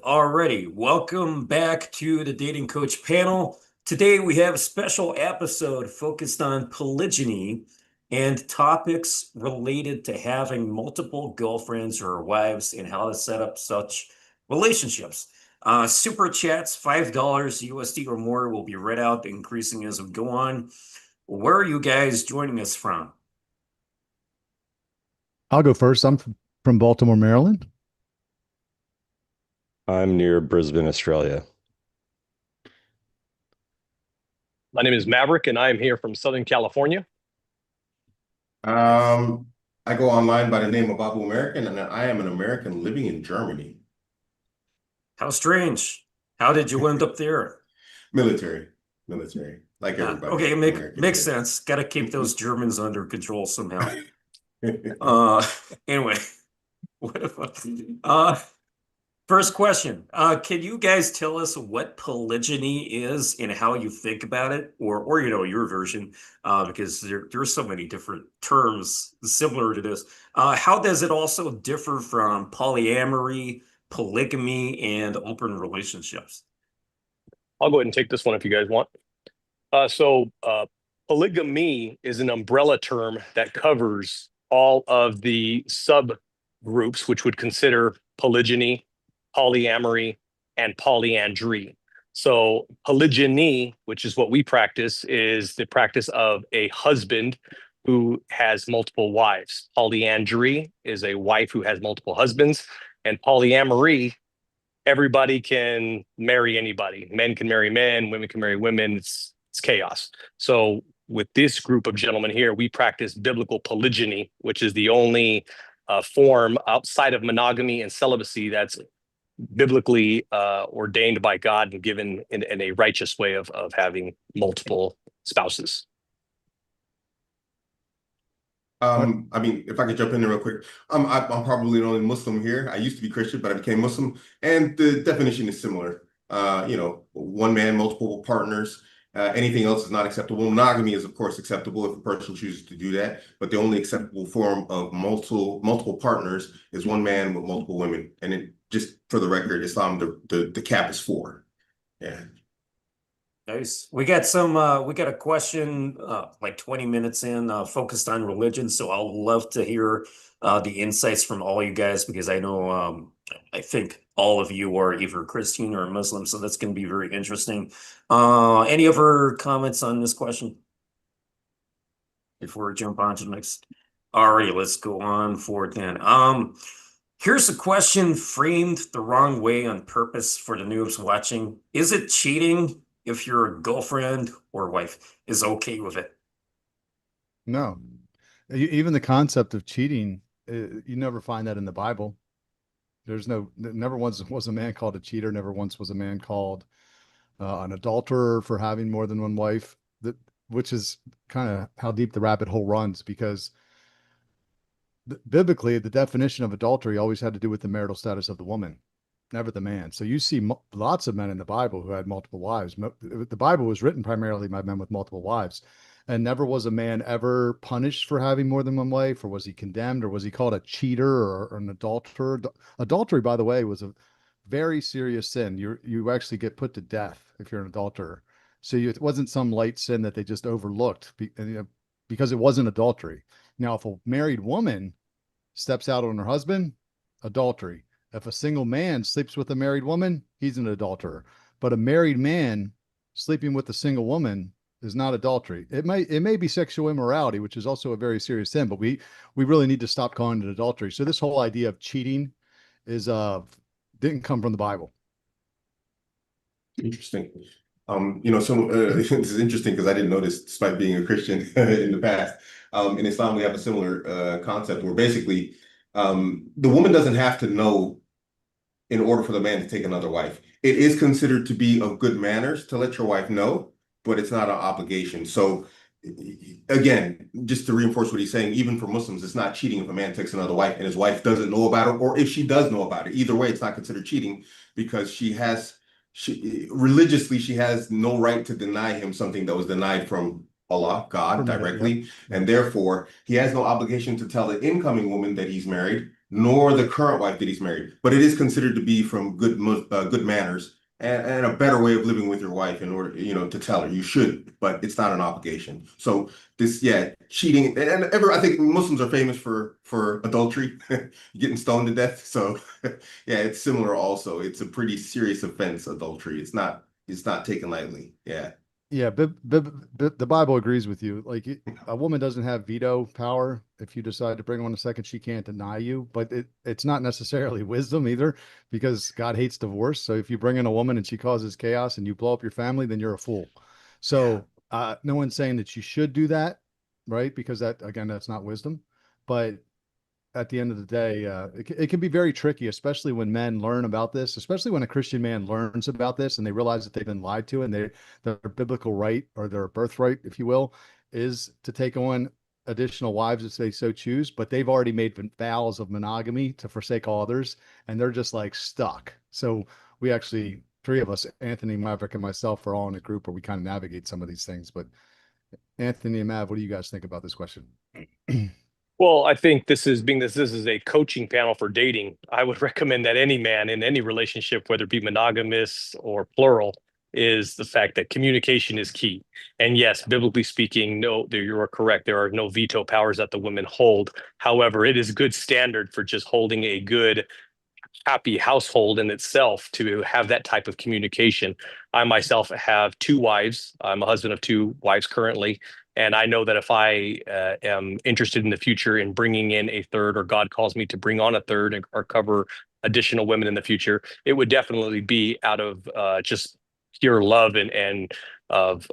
Alrighty, welcome back to the Dating Coach panel. Today we have a special episode focused on polygyny and topics related to having multiple girlfriends or wives and how to set up such relationships. Super chats, $5 USD or more will be read out, increasing as we go on. Where are you guys joining us from? I'll go first. I'm from Baltimore, Maryland. I'm near Brisbane, Australia. My name is Maverick, and I am here from Southern California. I go online by the name of AbuAmerican, and I am an American living in Germany. How strange. How did you end up there? Military, like everybody. Okay, American, makes yeah. sense. Got to keep those Germans under control somehow. Anyway, what if first question. Can you guys tell us what polygyny is and how you think about it, or your version? Because there's so many different terms similar to this. How does it also differ from polyamory, polygamy, and open relationships? I'll go ahead and take this one if you guys want. Polygamy is an umbrella term that covers all of the subgroups, which would consider polygyny, polyamory, and polyandry. So polygyny, which is what we practice, is the practice of a husband who has multiple wives. Polyandry is a wife who has multiple husbands. And polyamory, everybody can marry anybody. Men can marry men, women can marry women. It's chaos. So with this group of gentlemen here, we practice biblical polygyny, which is the only form outside of monogamy and celibacy that's biblically ordained by God and given in a righteous way of having multiple spouses. I mean, if I could jump in there real quick, I'm probably the only Muslim here. I used to be Christian, but I became Muslim, and the definition is similar. One man, multiple partners. Anything else is not acceptable. Monogamy is, of course, acceptable if a person chooses to do that, but the only acceptable form of multiple partners is one man with multiple women. And it, just for the record, Islam, the cap is 4. Yeah. Nice. We got a question like 20 minutes in focused on religion. So I'll love to hear the insights from all you guys because I know I think all of you are either Christian or Muslim. So that's going to be very interesting. Any other comments on this question before we jump on to the next? All right, let's go on forward then. Here's a question framed the wrong way on purpose for the noobs watching. Is it cheating if your girlfriend or wife is okay with it? No, even the concept of cheating, you never find that in the Bible. Never once was a man called a cheater. Never once was a man called an adulterer for having more than one wife. Which is kind of how deep the rabbit hole runs, because biblically, the definition of adultery always had to do with the marital status of the woman, never the man. So you see lots of men in the Bible who had multiple wives. The Bible was written primarily by men with multiple wives, and never was a man ever punished for having more than one wife, or was he condemned, or was he called a cheater or an adulterer? Adultery, by the way, was a very serious sin. You actually get put to death if you're an adulterer. So it wasn't some light sin that they just overlooked because it wasn't adultery. Now, if a married woman steps out on her husband, adultery. If a single man sleeps with a married woman, he's an adulterer. But a married man sleeping with a single woman is not adultery. It may be sexual immorality, which is also a very serious sin, but we really need to stop calling it adultery. So this whole idea of cheating is didn't come from the Bible. Interesting. This is interesting because I didn't know this despite being a Christian in the past. In Islam, we have a similar concept where basically the woman doesn't have to know in order for the man to take another wife. It is considered to be of good manners to let your wife know, but it's not an obligation. So again, just to reinforce what he's saying, even for Muslims, it's not cheating if a man takes another wife and his wife doesn't know about it, or if she does know about it. Either way, it's not considered cheating because religiously, she has no right to deny him something that was denied from Allah, God, directly. And therefore, he has no obligation to tell the incoming woman that he's married nor the current wife that he's married. But it is considered to be from good manners and a better way of living with your wife in order, to tell her you should, but it's not an obligation. So this, yeah, cheating I think Muslims are famous for adultery, getting stoned to death. So yeah, it's similar also. It's a pretty serious offense, adultery. It's not taken lightly. Yeah. Yeah, the Bible agrees with you. Like a woman doesn't have veto power. If you decide to bring on a second, she can't deny you. But it's not necessarily wisdom either, because God hates divorce. So if you bring in a woman and she causes chaos and you blow up your family, then you're a fool. So no one's saying that you should do that, right? Because that's not wisdom. But at the end of the day, it can be very tricky, especially when men learn about this, especially when a Christian man learns about this and they realize that they've been lied to, and their biblical right, or their birthright, if you will, is to take on additional wives if they so choose, but they've already made vows of monogamy to forsake all others, and they're just like stuck. So we actually, three of us, Anthony, Maverick, and myself, are all in a group where we kind of navigate some of these things. But Anthony and Mav, what do you guys think about this question? Well, I think this is a coaching panel for dating. I would recommend that any man in any relationship, whether it be monogamous or plural, is the fact that communication is key. And yes, biblically speaking, no, you are correct. There are no veto powers that the women hold. However, it is good standard for just holding a good, happy household in itself to have that type of communication. I myself have two wives. I'm a husband of two wives currently. And I know that if I am interested in the future in bringing in a third, or God calls me to bring on a third or cover additional women in the future, it would definitely be out of just pure love and of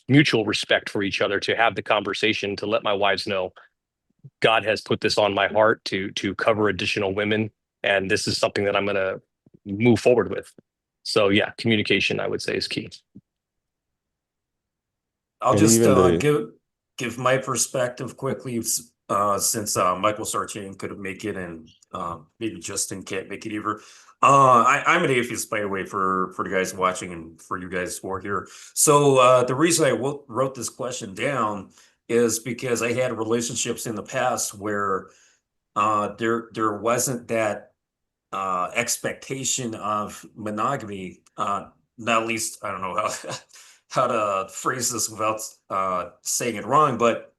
mutual respect for each other, to have the conversation, to let my wives know God has put this on my heart to cover additional women, and this is something that I'm going to move forward with. So yeah, communication, I would say, is key. I'll And just even the give my perspective quickly, since Michael Sartain couldn't make it, and maybe Justin can't make it either. I'm an atheist, by the way, for the guys watching and for you guys who are here. So the reason I wrote this question down is because I had relationships in the past where there wasn't that expectation of monogamy. Not least, I don't know how how to phrase this without saying it wrong, but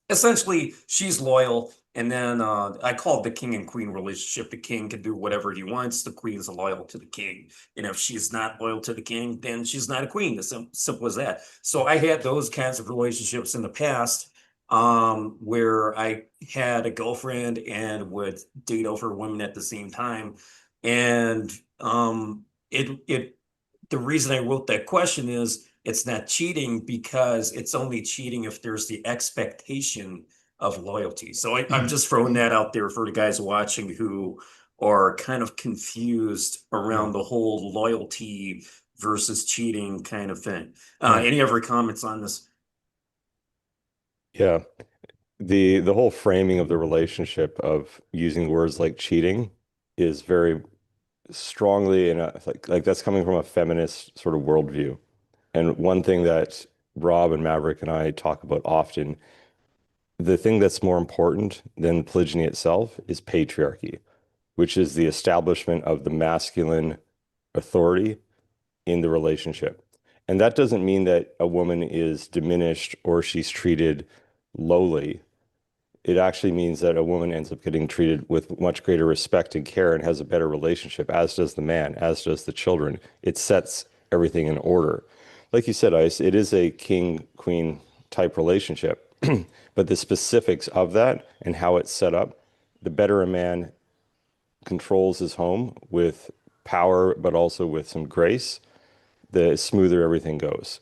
essentially she's loyal. And then I call it the king and queen relationship. The king can do whatever he wants. The queen is loyal to the king. And if she's not loyal to the king, then she's not a queen. As simple as that. So I had those kinds of relationships in the past, where I had a girlfriend and would date over women at the same time. And the reason I wrote that question is it's not cheating, because it's only cheating if there's the expectation of loyalty. So I'm just throwing that out there for the guys watching who are kind of confused around the whole loyalty versus cheating kind of thing. Any other comments on this? yeah, the whole framing of the relationship of using words like cheating is very strongly, and like that's coming from a feminist sort of worldview. And one thing that Rob and Maverick and I talk about often, the thing that's more important than polygyny itself is patriarchy, which is the establishment of the masculine authority in the relationship. And that doesn't mean that a woman is diminished or she's treated lowly. It actually means that a woman ends up getting treated with much greater respect and care and has a better relationship, as does the man, as does the children. It sets everything in order. Like you said, Ice, it is a king-queen type relationship, but the specifics of that and how it's set up, the better a man controls his home with power, but also with some grace, the smoother everything goes.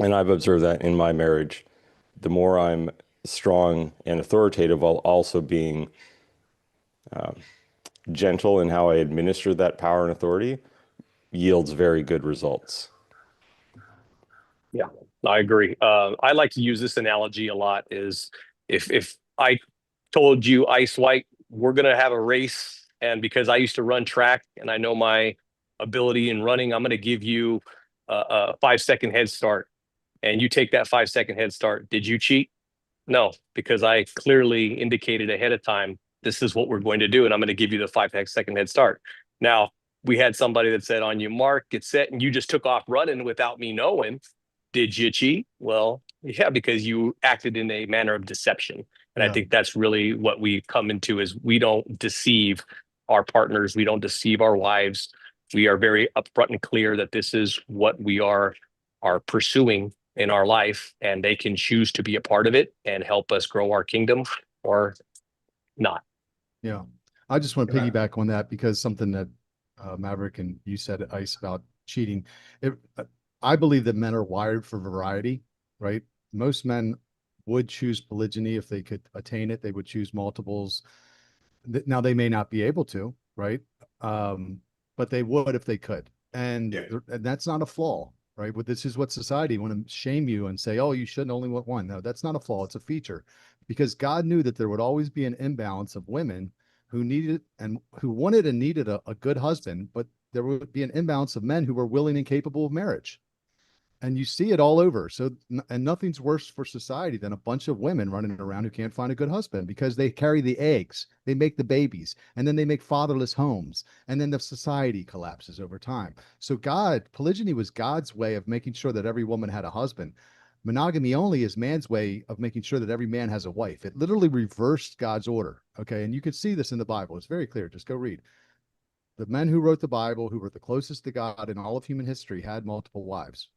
And I've observed that in my marriage. The more I'm strong and authoritative while also being gentle in how I administer that power and authority, yields very good results. Yeah, I agree. I like to use this analogy a lot. Is if I told you, Ice White, we're gonna have a race, and because I used to run track and I know my ability in running, I'm gonna give you a 5 second head start, and you take that 5 second head start. Did you cheat? No, because I clearly indicated ahead of time this is what we're going to do. And I'm going to give you the 5-second head start. Now, we had somebody that said, on your mark, get set, and you just took off running without me knowing. Did you cheat? Well, yeah, because you acted in a manner of deception. And I think that's really what we come into, is we don't deceive our partners. We don't deceive our wives. We are very upfront and clear that this is what we are pursuing in our life, and they can choose to be a part of it and help us grow our kingdom or not. Yeah. I just want to piggyback on that, because something that Maverick and you said, Ice, about cheating. I believe that men are wired for variety, right? Most men would choose polygyny if they could attain it. They would choose multiples. Now, they may not be able to, right? But they would if they could. And that's not a flaw, right? But this is what society want to shame you and say, oh, you shouldn't only want one. No, that's not a flaw. It's a feature, because God knew that there would always be an imbalance of women who needed and who wanted and needed a good husband, but there would be an imbalance of men who were willing and capable of marriage. And you see it all over. So, and nothing's worse for society than a bunch of women running around who can't find a good husband, because they carry the eggs, they make the babies, and then they make fatherless homes. And then the society collapses over time. So polygyny was God's way of making sure that every woman had a husband. Monogamy only is man's way of making sure that every man has a wife. It literally reversed God's order. Okay. And you can see this in the Bible. It's very clear. Just go read. The men who wrote the Bible, who were the closest to God in all of human history, had multiple wives.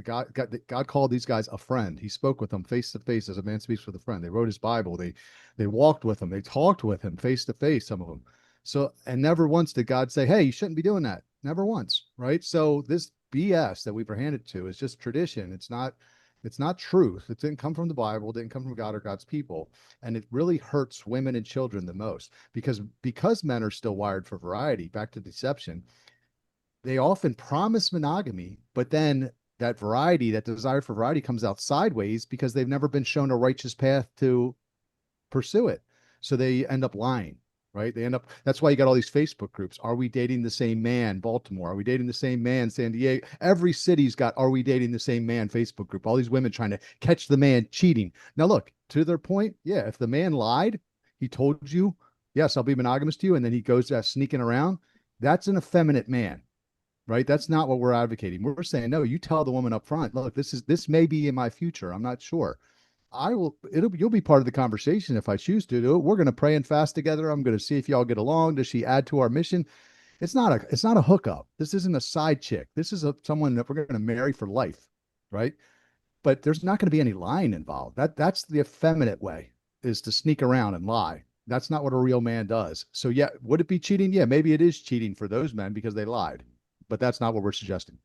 God called these guys a friend. He spoke with them face to face as a man speaks with a friend. They wrote his Bible. They walked with him. They talked with him face to face, some of them. So, and never once did God say, hey, you shouldn't be doing that. Never once, right? So this BS that we've handed to is just tradition. It's not truth. It didn't come from the Bible. It didn't come from God or God's people. And it really hurts women and children the most, because men are still wired for variety. Back to deception. They often promise monogamy, but then that variety, that desire for variety, comes out sideways because they've never been shown a righteous path to pursue it. So they end up lying, right? That's why you got all these Facebook groups. Are we dating the same man? Baltimore. Are we dating the same man? San Diego. Every city's got, are we dating the same man? Facebook group. All these women trying to catch the man cheating. Now, look, to their point. Yeah. If the man lied, he told you, yes, I'll be monogamous to you. And then he goes sneaking around. That's an effeminate man. Right? That's not what we're advocating. We're saying, no, you tell the woman up front, look, this may be in my future. I'm not sure. You'll be part of the conversation if I choose to do it. We're going to pray and fast together. I'm going to see if y'all get along. Does she add to our mission? It's not a hookup. This isn't a side chick. This is someone that we're going to marry for life. Right? But there's not going to be any lying involved. That's the effeminate way, is to sneak around and lie. That's not what a real man does. So yeah, would it be cheating? Yeah, maybe it is cheating for those men because they lied. But that's not what we're suggesting.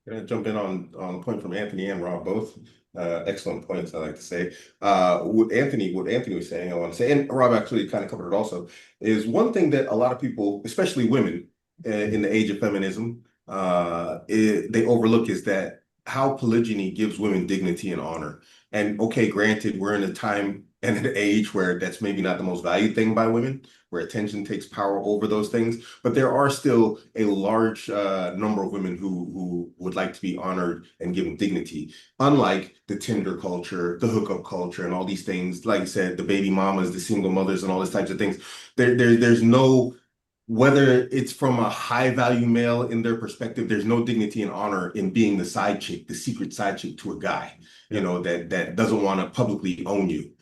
I'm going to jump in on a point from Anthony and Rob, both excellent points, I like to say. What Anthony was saying, I want to say, and Rob actually kind of covered it also, is one thing that a lot of people, especially women in the age of feminism, they overlook, is that how polygyny gives women dignity and honor. And okay, granted, we're in a time and an age where that's maybe not the most valued thing by women, where attention takes power over those things. But there are still a large number of women who would like to be honored and given dignity. Unlike the Tinder culture, the hookup culture, and all these things, like I said, the baby mamas, the single mothers, and all these types of things. There's no, whether it's from a high value male in their perspective, there's no dignity and honor in being the side chick, the secret side chick to a guy, that doesn't want to publicly own you.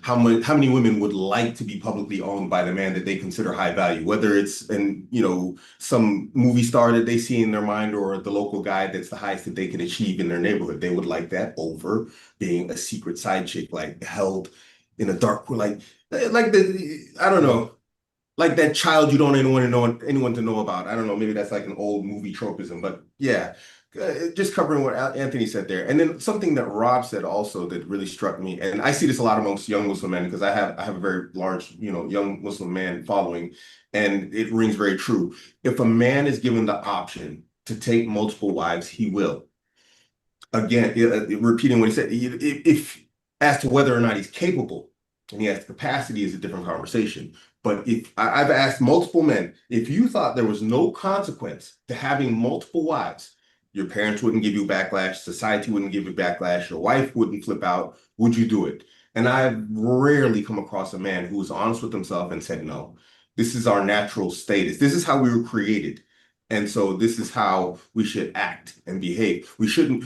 How many women would like to be publicly owned by the man that they consider high value, whether it's some movie star that they see in their mind, or the local guy that's the highest that they can achieve in their neighborhood. They would like that over being a secret side chick, like held in a dark, like I don't know, like that child you don't want anyone to know about. I don't know, maybe that's like an old movie tropism, but yeah. Just covering what Anthony said there. And then something that Rob said also that really struck me, and I see this a lot amongst young Muslim men, because I have a very large, young Muslim man following, and it rings very true. If a man is given the option to take multiple wives, he will. Again, repeating what he said, if as to whether or not he's capable and he has the capacity is a different conversation. But if I've asked multiple men, if you thought there was no consequence to having multiple wives, your parents wouldn't give you backlash, society wouldn't give you backlash, your wife wouldn't flip out, would you do it? And I've rarely come across a man who was honest with himself and said, no, this is our natural status. This is how we were created. And so this is how we should act and behave. We shouldn't.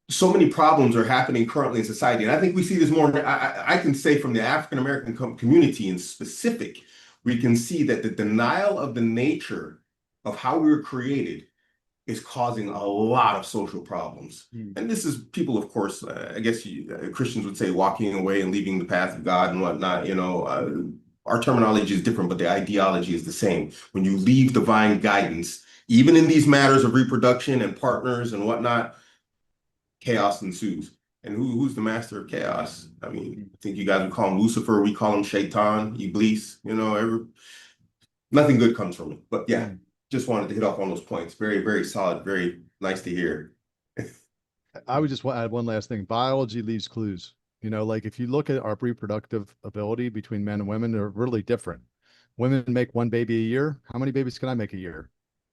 So many problems are happening currently in society. And I think we see this more. I can say from the African-American community in specific, we can see that the denial of the nature of how we were created is causing a lot of social problems. And this is people, of course, I guess Christians would say walking away and leaving the path of God and whatnot. Our terminology is different, but the ideology is the same. When you leave divine guidance, even in these matters of reproduction and partners and whatnot, chaos ensues. And who's the master of chaos? I mean, I think you guys would call him Lucifer. We call him Shaitan, Iblis. Nothing good comes from it. But yeah, just wanted to hit off on those points. Very, very solid. Very nice to hear. I would just add one last thing. Biology leaves clues. Like if you look at our reproductive ability between men and women, they're really different. Women make one baby a year. How many babies can I make a year?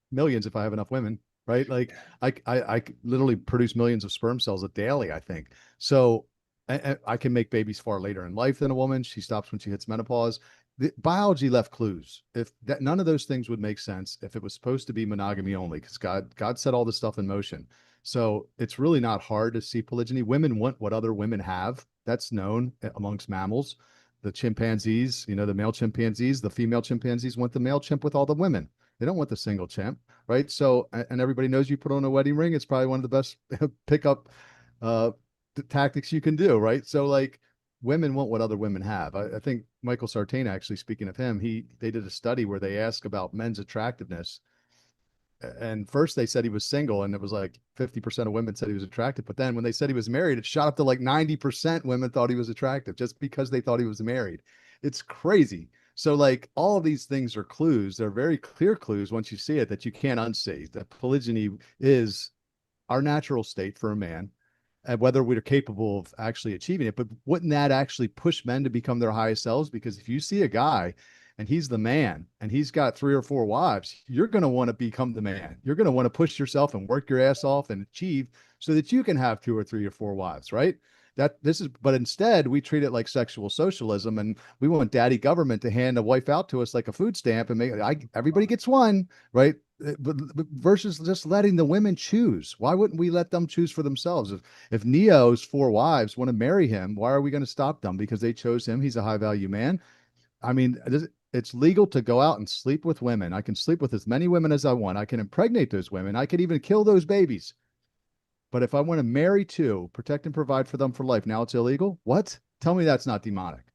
Millions if I have enough women, right? Like I literally produce millions of sperm cells daily, I think. So I can make babies far later in life than a woman. She stops when she hits menopause. The biology left clues. If that, none of those things would make sense if it was supposed to be monogamy only, because God set all this stuff in motion. So it's really not hard to see polygyny. Women want what other women have. That's known amongst mammals. The chimpanzees, the male chimpanzees, the female chimpanzees want the male chimp with all the women. They don't want the single chimp, right? So, and everybody knows you put on a wedding ring. It's probably one of the best pickup tactics you can do, right? So like women want what other women have. I think Michael Sartain, actually, speaking of him, they did a study where they asked about men's attractiveness. And first they said he was single, and it was like 50% of women said he was attractive. But then when they said he was married, it shot up to like 90% women thought he was attractive just because they thought he was married. It's crazy. So like all of these things are clues. They're very clear clues once you see it that you can't unsee. That polygyny is our natural state for a man, and whether we're capable of actually achieving it. But wouldn't that actually push men to become their highest selves? Because if you see a guy and he's the man and he's got 3 or 4 wives, you're going to want to become the man. You're going to want to push yourself and work your ass off and achieve so that you can have 2 or 3 or 4 wives, right? But instead we treat it like sexual socialism, and we want daddy government to hand a wife out to us like a food stamp and everybody gets one, right? But versus just letting the women choose. Why wouldn't we let them choose for themselves? If Neo's 4 wives want to marry him, why are we going to stop them? Because they chose him. He's a high value man. I mean, it's legal to go out and sleep with women. I can sleep with as many women as I want. I can impregnate those women. I could even kill those babies. But if I want to marry 2, protect and provide for them for life, now it's illegal? What? Tell me that's not demonic.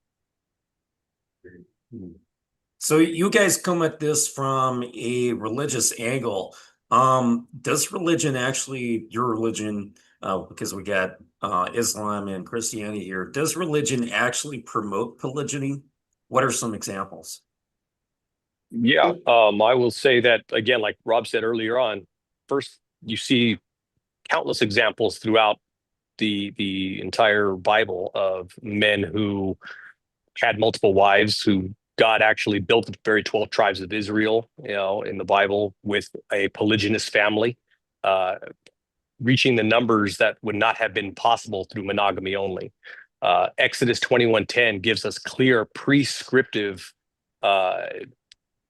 So you guys come at this from a religious angle. Does religion actually, your religion, because we got Islam and Christianity here, does religion actually promote polygyny? What are some examples? Yeah, I will say that again, like Rob said earlier on, first you see countless examples throughout the entire Bible of men who had multiple wives, who God actually built the very 12 tribes of Israel, in the Bible with a polygynous family, reaching the numbers that would not have been possible through monogamy only. Exodus 21:10 gives us clear prescriptive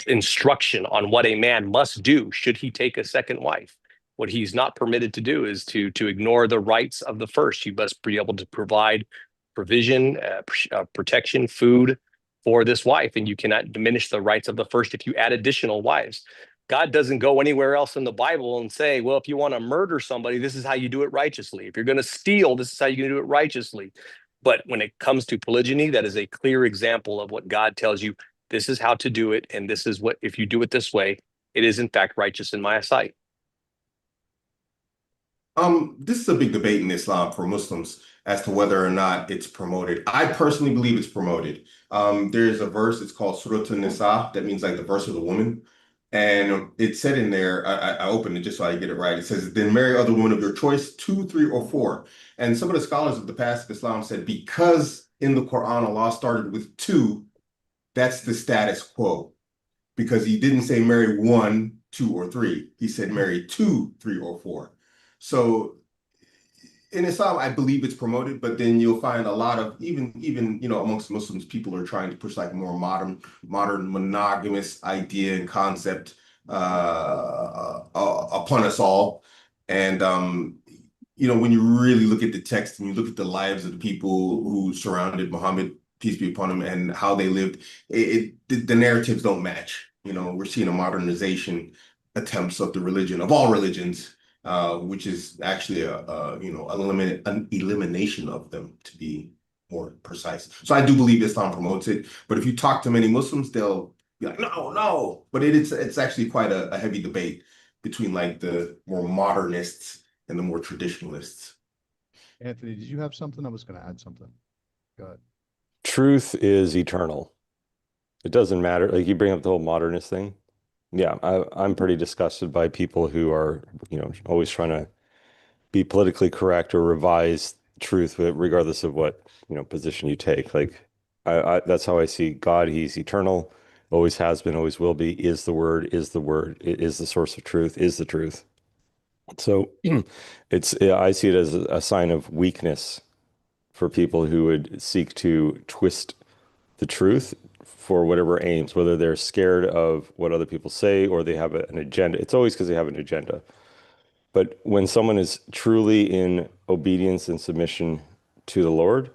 instruction on what a man must do should he take a second wife. What he's not permitted to do is to ignore the rights of the first. You must be able to provide provision, protection, food for this wife, and you cannot diminish the rights of the first if you add additional wives. God doesn't go anywhere else in the Bible and say, well, if you want to murder somebody, this is how you do it righteously. If you're going to steal, this is how you do it righteously. But when it comes to polygyny, that is a clear example of what God tells you. This is how to do it, and this is what, if you do it this way, it is in fact righteous in my sight. This is a big debate in Islam for Muslims as to whether or not it's promoted. I personally believe it's promoted. There's a verse, it's called Surah An-Nisa, that means like the verse of the woman. And it said in there, I opened it just so I get it right. It says, then marry other women of your choice, 2, 3, or 4. And some of the scholars of the past of Islam said, because in the Quran, Allah started with 2, that's the status quo. Because he didn't say marry 1, 2, or 3. He said marry 2, 3, or 4. So in Islam, I believe it's promoted, but then you'll find a lot of even amongst Muslims, people are trying to push like more modern monogamous idea and concept upon us all. And when you really look at the text and you look at the lives of the people who surrounded Muhammad, peace be upon him, and how they lived, the narratives don't match. We're seeing a modernization attempts of the religion of all religions, which is actually an elimination of them, to be more precise. So I do believe Islam promotes it, but if you talk to many Muslims, they'll be like, no, no. But it's actually quite a heavy debate between like the more modernists and the more traditionalists. Anthony, did you have something? I was going to add something. Go ahead. Truth is eternal. It doesn't matter. Like you bring up the whole modernist thing. Yeah, I'm pretty disgusted by people who are, always trying to be politically correct or revise truth, regardless of what, position you take. Like, that's how I see God. He's eternal, always has been, always will be, is the word, it is the source of truth, is the truth. So I see it as a sign of weakness for people who would seek to twist the truth for whatever aims, whether they're scared of what other people say or they have an agenda. It's always because they have an agenda. But when someone is truly in obedience and submission to the Lord,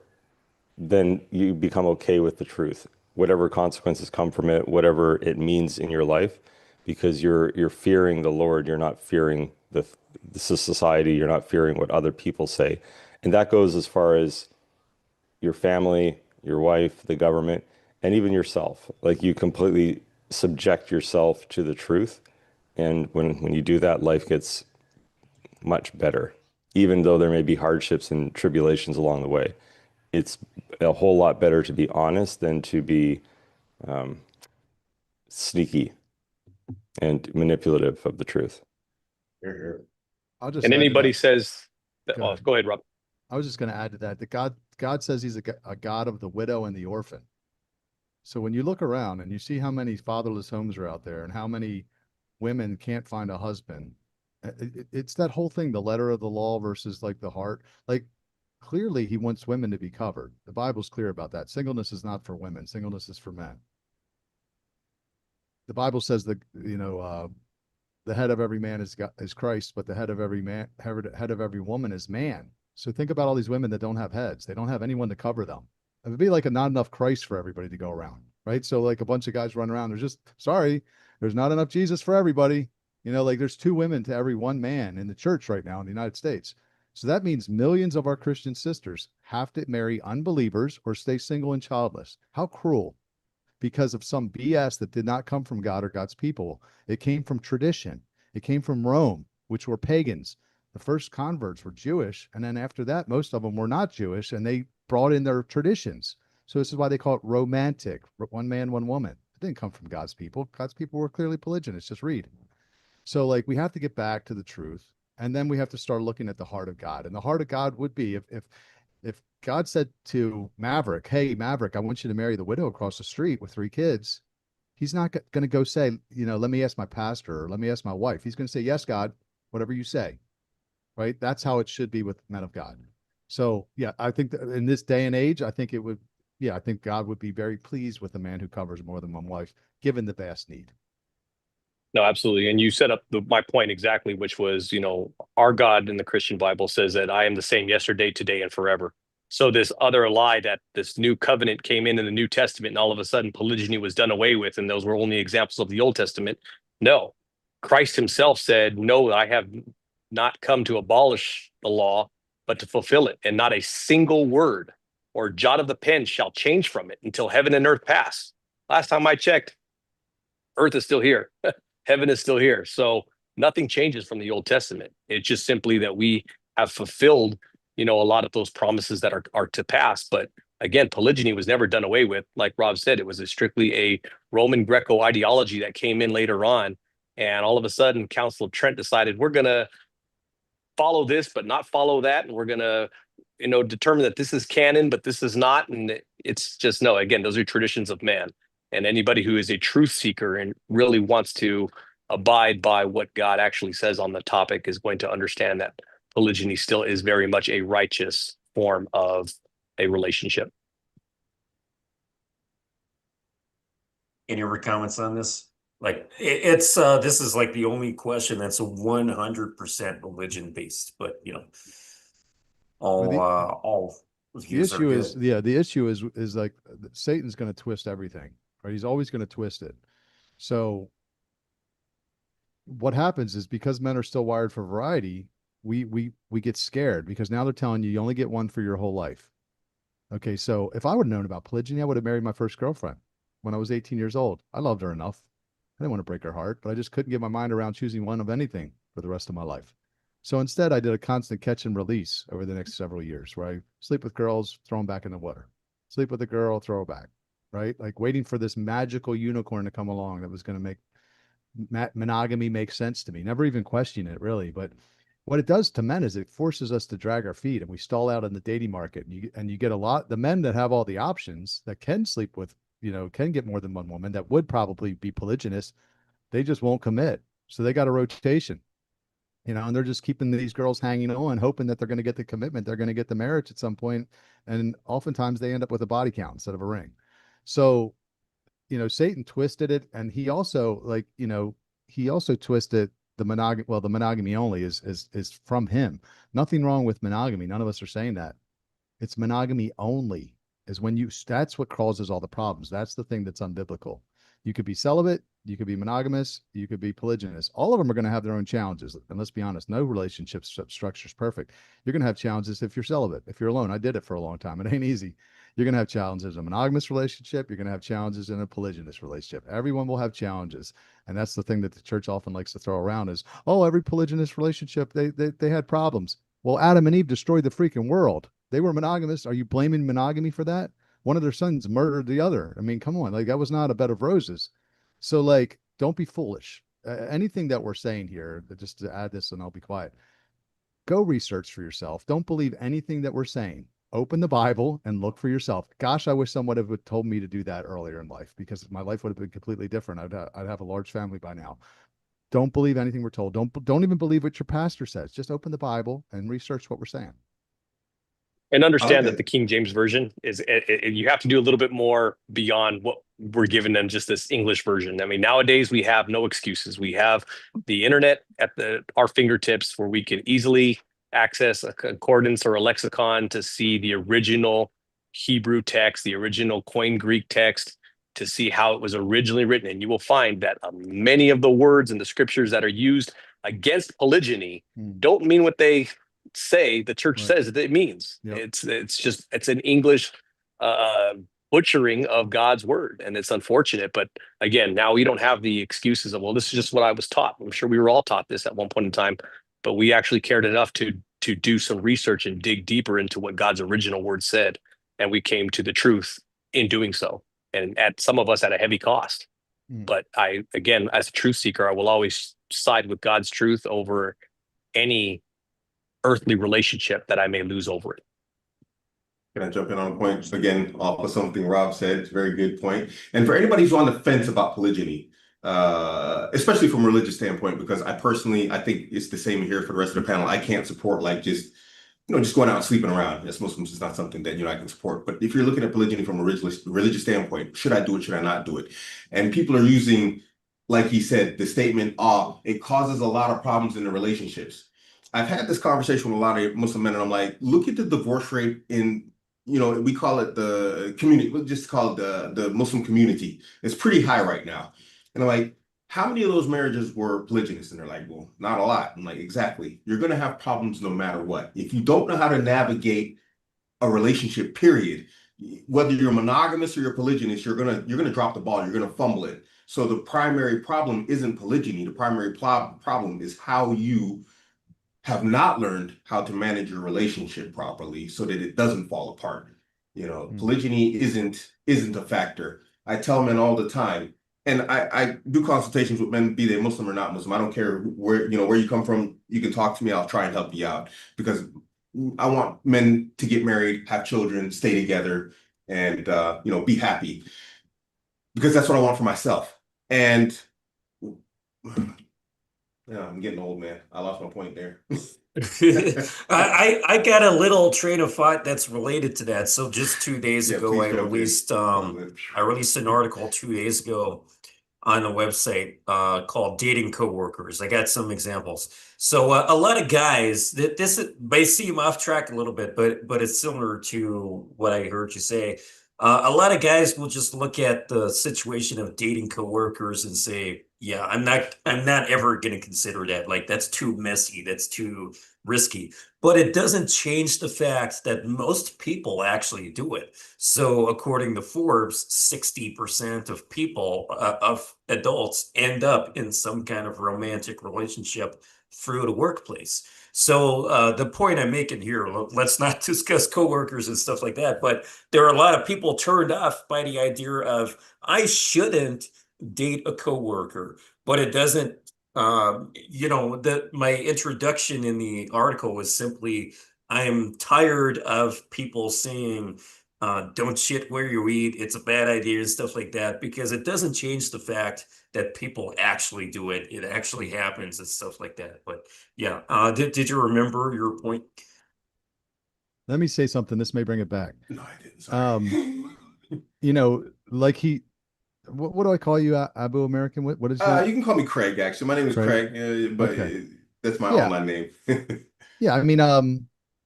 then you become okay with the truth, whatever consequences come from it, whatever it means in your life, because you're fearing the Lord. You're not fearing the society. You're not fearing what other people say. And that goes as far as your family, your wife, the government, and even yourself. Like you completely subject yourself to the truth. And when you do that, life gets much better, even though there may be hardships and tribulations along the way. It's a whole lot better to be honest than to be sneaky and manipulative of the truth. I'll just And add to anybody that. says, Go ahead. go ahead, Rob. I was just going to add to that God says he's a God of the widow and the orphan. So when you look around and you see how many fatherless homes are out there and how many women can't find a husband, it's that whole thing, the letter of the law versus like the heart. Like clearly he wants women to be covered. The Bible's clear about that. Singleness is not for women. Singleness is for men. The Bible says that, the head of every man is Christ, but the head of every woman is man. So think about all these women that don't have heads. They don't have anyone to cover them. It would be like not enough Christ for everybody to go around, right? So like a bunch of guys run around. There's not enough Jesus for everybody. Like there's 2 women to every 1 man in the church right now in the United States. So that means millions of our Christian sisters have to marry unbelievers or stay single and childless. How cruel. Because of some BS that did not come from God or God's people. It came from tradition. It came from Rome, which were pagans. The first converts were Jewish. And then after that, most of them were not Jewish and they brought in their traditions. So this is why they call it romantic, 1 man, 1 woman. It didn't come from God's people. God's people were clearly polygynous. Just read. So like we have to get back to the truth. And then we have to start looking at the heart of God. And the heart of God would be if God said to Maverick, hey, Maverick, I want you to marry the widow across the street with 3 kids, he's not going to go say, let me ask my pastor or let me ask my wife. He's going to say, yes, God, whatever you say, right? That's how it should be with men of God. So, yeah, I think that in this day and age, I think God would be very pleased with a man who covers more than 1 wife, given the vast need. No, absolutely. And you set up my point exactly, which was, our God in the Christian Bible says that I am the same yesterday, today, and forever. So this other lie that this new covenant came in the New Testament and all of a sudden polygyny was done away with and those were only examples of the Old Testament. No, Christ himself said, no, I have not come to abolish the law, but to fulfill it. And not a single word or jot of the pen shall change from it until heaven and earth pass. Last time I checked, earth is still here. Heaven is still here. So nothing changes from the Old Testament. It's just simply that we have fulfilled a lot of those promises that are to pass. But again, polygyny was never done away with. Like Rob said, it was strictly a Roman Greco ideology that came in later on. And all of a sudden, Council of Trent decided we're going to follow this, but not follow that. And we're going to, determine that this is canon, but this is not. And it's just, no, again, those are traditions of man. And anybody who is a truth seeker and really wants to abide by what God actually says on the topic is going to understand that polygyny still is very much a righteous form of a relationship. Any other comments on this? Like it's this is like the only question that's 100% religion based, but you know, all The views are issue is, good. yeah, the issue is like Satan's going to twist everything, right? He's always going to twist it. So what happens is, because men are still wired for variety, we get scared, because now they're telling you only get one for your whole life. Okay, so if I would have known about polygyny, I would have married my first girlfriend when I was 18 years old. I loved her enough. I didn't want to break her heart, but I just couldn't get my mind around choosing one of anything for the rest of my life. So instead, I did a constant catch and release over the next several years, where I sleep with girls, throw them back in the water. Sleep with a girl, throw her back, right? Like waiting for this magical unicorn to come along that was going to make monogamy make sense to me. Never even question it, really. But what it does to men is it forces us to drag our feet, and we stall out in the dating market. And you get a lot, the men that have all the options, that can sleep with, can get more than one woman, that would probably be polygynous, they just won't commit. So they got a rotation, and they're just keeping these girls hanging on, hoping that they're going to get the commitment, they're going to get the marriage at some point. And oftentimes they end up with a body count instead of a ring. So, Satan twisted it. And he also he also twisted the monogamy. Well, the monogamy only is from him. Nothing wrong with monogamy. None of us are saying that. It's monogamy only is when that's what causes all the problems. That's the thing that's unbiblical. You could be celibate, you could be monogamous, you could be polygynous. All of them are going to have their own challenges. And let's be honest, no relationship structure is perfect. You're going to have challenges if you're celibate, if you're alone. I did it for a long time. It ain't easy. You're going to have challenges in a monogamous relationship. You're going to have challenges in a polygynous relationship. Everyone will have challenges. And that's the thing that the church often likes to throw around is, oh, every polygynous relationship, they had problems. Well, Adam and Eve destroyed the freaking world. They were monogamous. Are you blaming monogamy for that? One of their sons murdered the other. I mean, come on, like that was not a bed of roses. So like, don't be foolish. Anything that we're saying here, just to add this and I'll be quiet, go research for yourself. Don't believe anything that we're saying. Open the Bible and look for yourself. Gosh, I wish someone would have told me to do that earlier in life, because my life would have been completely different. I'd have a large family by now. Don't believe anything we're told. Don't even believe what your pastor says. Just open the Bible and research what we're saying. And understand that the King James Version is, you have to do a little bit more beyond what we're given than just this English version. I mean, nowadays we have no excuses. We have the internet at our fingertips, where we can easily access a concordance or a lexicon to see the original Hebrew text, the original Koine Greek text, to see how it was originally written. And you will find that many of the words in the scriptures that are used against polygyny don't mean what they say the church says that it means. Yep. It's an English butchering of God's word, and it's unfortunate. But again, now we don't have the excuses of, well, this is just what I was taught. I'm sure we were all taught this at one point in time, but we actually cared enough to do some research and dig deeper into what God's original word said, and we came to the truth in doing so, and at some of us at a heavy cost. But I, again, as a truth seeker, I will always side with God's truth over any earthly relationship that I may lose over it. Can I jump in on a point? Again, off of something Rob said, it's a very good point. And for anybody who's on the fence about polygyny, especially from a religious standpoint, because I think it's the same here for the rest of the panel. I can't support just going out and sleeping around. As Muslims, it's not something that, I can support. But if you're looking at polygyny from a religious standpoint, should I do it? Should I not do it? And people are using, like he said, the statement, it causes a lot of problems in the relationships. I've had this conversation with a lot of Muslim men, and I'm like, look at the divorce rate in, we call it the community, we'll just call it the Muslim community. It's pretty high right now. And I'm like, how many of those marriages were polygynous? And they're like, well, not a lot. I'm like, exactly. You're going to have problems no matter what. If you don't know how to navigate a relationship, period, whether you're monogamous or you're polygynous, you're gonna drop the ball. You're going to fumble it. So the primary problem isn't polygyny. The primary problem is how you have not learned how to manage your relationship properly so that it doesn't fall apart. Polygyny isn't a factor. I tell men all the time, and I do consultations with men, be they Muslim or not Muslim. I don't care where you come from. You can talk to me. I'll try and help you out, because I want men to get married, have children, stay together, and be happy, because that's what I want for myself. And Yeah, I'm getting old, man. I lost my point there. I got a little train of thought that's related to that. So just 2 days Yeah, ago, please jump in. I released an article 2 days ago on a website called Dating Coworkers. I got some examples. So a lot of guys that this may seem off track a little bit, but it's similar to what I heard you say. A lot of guys will just look at the situation of dating coworkers and say, "Yeah, I'm not ever going to consider that. Like that's too messy. That's too risky." But it doesn't change the fact that most people actually do it. So according to Forbes, 60% of people, of adults end up in some kind of romantic relationship through the workplace. So the point I'm making here, let's not discuss coworkers and stuff like that, but there are a lot of people turned off by the idea of I shouldn't date a coworker, but it doesn't my introduction in the article was simply, I'm tired of people saying, don't shit where you eat, it's a bad idea and stuff like that, because it doesn't change the fact that people actually do it. It actually happens and stuff like that. But yeah, did you remember your point? Let me say something. This may bring it back. No, I didn't. Sorry. Like what do I call you? AbuAmerican? What is You can call me Craig, actually. My name is Craig? Craig, but Okay. that's my Yeah. online name. Yeah. I mean,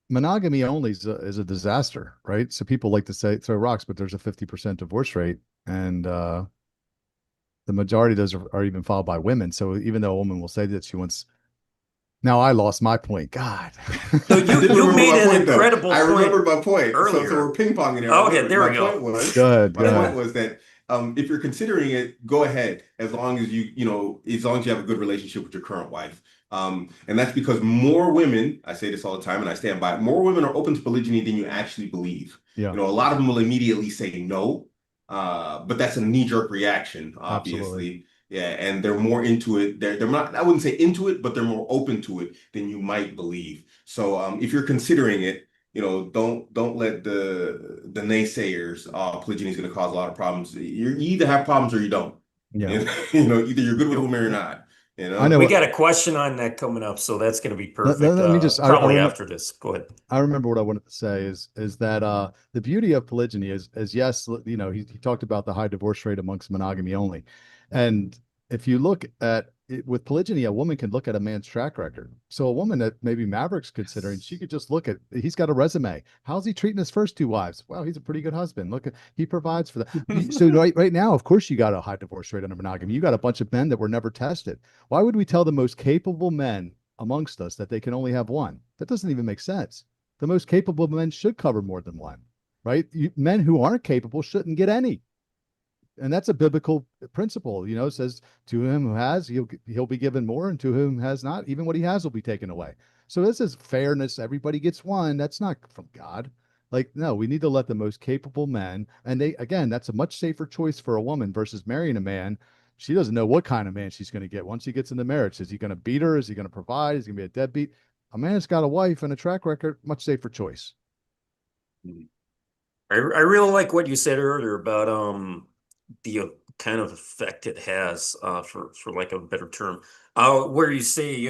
monogamy only is a disaster, right? So people like to say throw rocks, but there's a 50% divorce rate, and the majority of those are even followed by women. So even though a woman will say that she wants, now I lost my point. God. No, I did you remember made my an point, though. incredible I point remembered my point. So earlier. we're ping-ponging there. Oh, I okay, remembered. there we My go. point was, Go ahead. my point was that if you're considering it, go ahead, as long as as long as you have a good relationship with your current wife. And that's because more women, I say this all the time and I stand by it, more women are open to polygyny than you actually believe. Yeah. A lot of them will immediately say no, but that's a knee-jerk reaction, Absolutely. obviously. Yeah, and they're more into it. They're not, I wouldn't say into it, but they're more open to it than you might believe. So if you're considering it, don't let the naysayers, polygyny is going to cause a lot of problems. You either have problems or you don't. Yeah. Either you're good with women or not. I know. We got a question on that coming up, so that's going to be perfect. Let me just, Probably after this. Go ahead. I remember what I wanted to say is that the beauty of polygyny is yes, he talked about the high divorce rate amongst monogamy only. And if you look at it, with polygyny, a woman can look at a man's track record. So a woman that maybe Maverick's considering, she could just look at, he's got a resume. How's he treating his first two wives? Well, he's a pretty good husband. Look at, he provides for that. So right now, of course, you got a high divorce rate under monogamy. You got a bunch of men that were never tested. Why would we tell the most capable men amongst us that they can only have one? That doesn't even make sense. The most capable men should cover more than one, right? Men who aren't capable shouldn't get any. And that's a biblical principle, it says to him who has, he'll be given more, and to whom has not, even what he has will be taken away. So this is fairness. Everybody gets one. That's not from God. Like, no, we need to let the most capable men, and again, that's a much safer choice for a woman versus marrying a man. She doesn't know what kind of man she's going to get once she gets into marriage. Is he going to beat her? Is he going to provide? Is he going to be a deadbeat? A man that's got a wife and a track record, much safer choice. I really like what you said earlier about the kind of effect it has, for like a better term, where you say,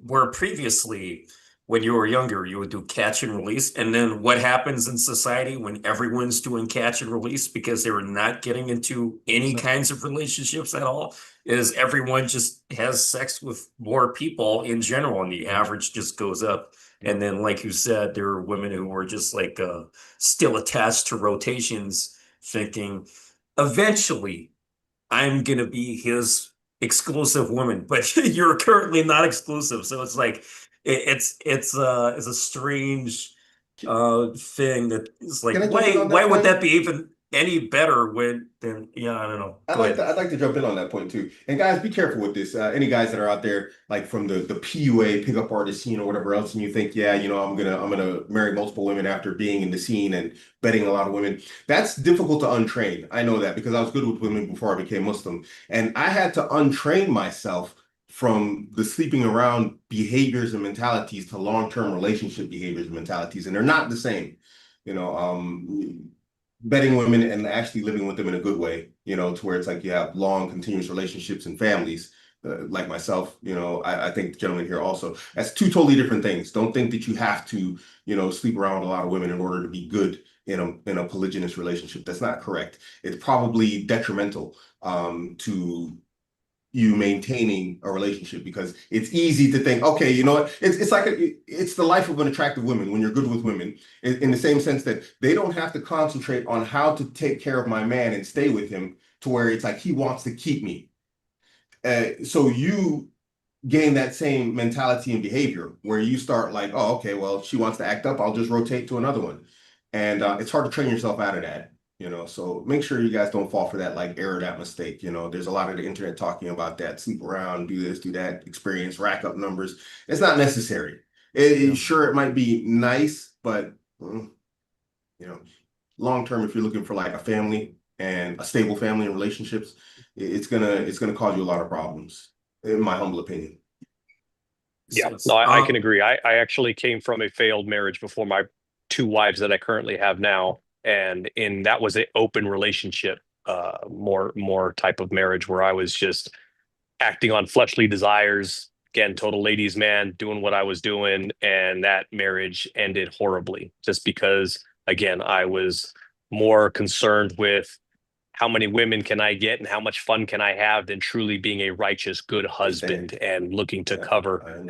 where previously when you were younger you would do catch and release, and then what happens in society when everyone's doing catch and release because they were not getting into any kinds of relationships at all, is everyone just has sex with more people in general and the average just goes up. And then, like you said, there are women who were just like still attached to rotations, thinking eventually I'm gonna be his exclusive woman, but you're currently not exclusive. So it's like it's a strange thing that is like, Can I jump in on that why would point? that be even any better than yeah, I don't know. Go ahead. I'd like to jump in on that point too. And guys, be careful with this. Any guys that are out there, like from the PUA pickup artist scene or whatever else, and you think, yeah, I'm gonna marry multiple women after being in the scene and betting a lot of women. That's difficult to untrain. I know that because I was good with women before I became Muslim, and I had to untrain myself from the sleeping around behaviors and mentalities to long-term relationship behaviors and mentalities, and they're not the same. You know, betting women and actually living with them in a good way, to where it's like you have long, continuous relationships and families. like myself, I think the gentleman here also, that's two totally different things. Don't think that you have to, sleep around with a lot of women in order to be good in a polygynous relationship. That's not correct. It's probably detrimental to you maintaining a relationship, because it's easy to think, okay, you know what? It's like it's the life of an attractive woman when you're good with women, in the same sense that they don't have to concentrate on how to take care of my man and stay with him to where it's like he wants to keep me. So you gain that same mentality and behavior where you start like, oh, okay, well, she wants to act up, I'll just rotate to another one. And it's hard to train yourself out of that, so make sure you guys don't fall for that like error, that mistake. There's a lot of the internet talking about that, sleep around, do this, do that, experience, rack up numbers. It's not necessary. Sure, it might be nice, but long term, if you're looking for like a family and a stable family and relationships, it's gonna cause you a lot of problems, in my humble opinion. Yeah, no, I can agree. I actually came from a failed marriage before my two wives that I currently have now, and that was an open relationship, more type of marriage where I was just acting on fleshly desires. Again, total ladies' man, doing what I was doing, and that marriage ended horribly just because, again, I was more concerned with how many women can I get and how much fun can I have than truly being a righteous, good husband and looking to cover,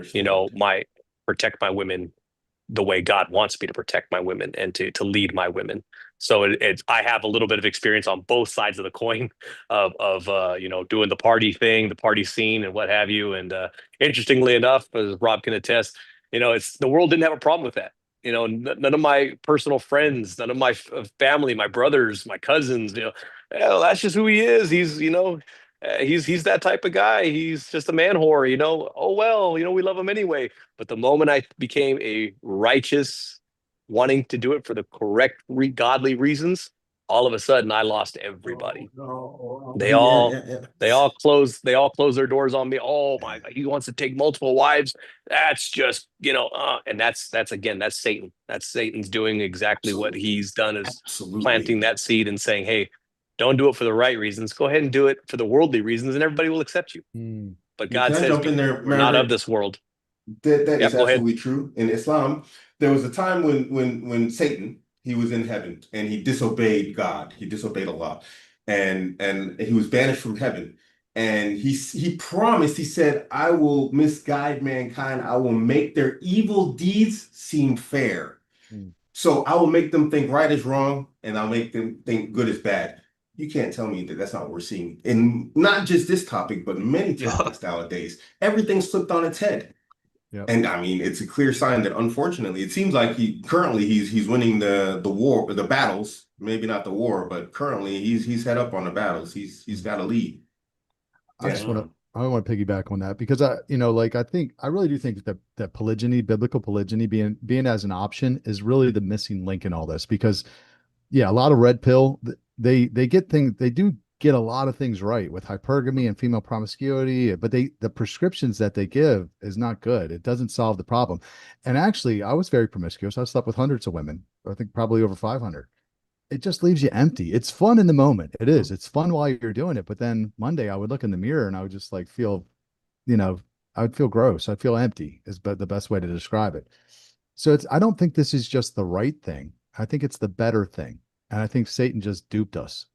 protect my women the way God wants me to protect my women and to lead my women. So I have a little bit of experience on both sides of the coin of doing the party thing, the party scene, and what have you. And interestingly enough, as Rob can attest, it's the world didn't have a problem with that. None of my personal friends, none of my family, my brothers, my cousins, that's just who he is. He's that type of guy. He's just a man whore, Oh, well, we love him anyway. But the moment I became a righteous, wanting to do it for the correct, godly reasons, all of a sudden I lost everybody. They all close their doors on me. Oh my God, he wants to take multiple wives. That's just, and that's Satan. That's Satan's doing exactly what he's done, is planting that seed and saying, hey, don't do it for the right reasons. Go ahead and do it for the worldly reasons, and everybody will accept you. But God says, jump in there, we're not of this world. That is absolutely true. In Islam, there was a time when Satan, he was in heaven and he disobeyed God. He disobeyed Allah, and he was banished from heaven. And he promised. He said, "I will misguide mankind. I will make their evil deeds seem fair. So I will make them think right is wrong, and I'll make them think good is bad." You can't tell me that that's not what we're seeing in not just this topic, but many topics nowadays. Everything's flipped on its head. Yep. And I mean, it's a clear sign that unfortunately, it seems like he's winning the war, the battles. Maybe not the war, but currently he's head up on the battles. He's got a lead. I want to piggyback on that because I really do think that polygyny, biblical polygyny, being as an option is really the missing link in all this. Because a lot of red pill, they get things, they do get a lot of things right with hypergamy and female promiscuity, but the prescriptions that they give is not good. It doesn't solve the problem. And actually, I was very promiscuous. I slept with hundreds of women. I think probably over 500. It just leaves you empty. It's fun in the moment. It is. It's fun while you're doing it. But then Monday I would look in the mirror and I would just like feel, I would feel gross. I'd feel empty is the best way to describe it. So I don't think this is just the right thing. I think it's the better thing. And I think Satan just duped us.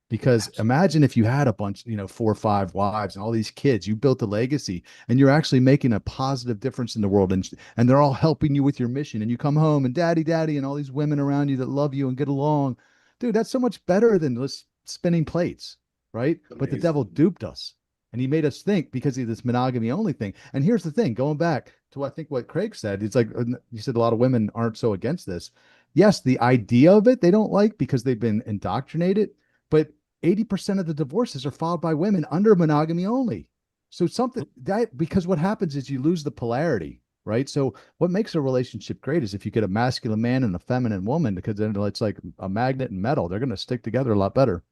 Because imagine if you had a bunch, 4 or 5 wives and all these kids, you built a legacy and you're actually making a positive difference in the world, and they're all helping you with your mission, and you come home and daddy, and all these women around you that love you and get along. Dude, that's so much better than just spinning plates, right? Amazing. But the devil duped us and he made us think because of this monogamy only thing. And here's the thing, going back to I think what Craig said, it's like, you said a lot of women aren't so against this. Yes, the idea of it, they don't like because they've been indoctrinated, but 80% of the divorces are filed by women under monogamy only. So because what happens is you lose the polarity, right? So what makes a relationship great is if you get a masculine man and a feminine woman, because then it's like a magnet and metal. They're going to stick together a lot better.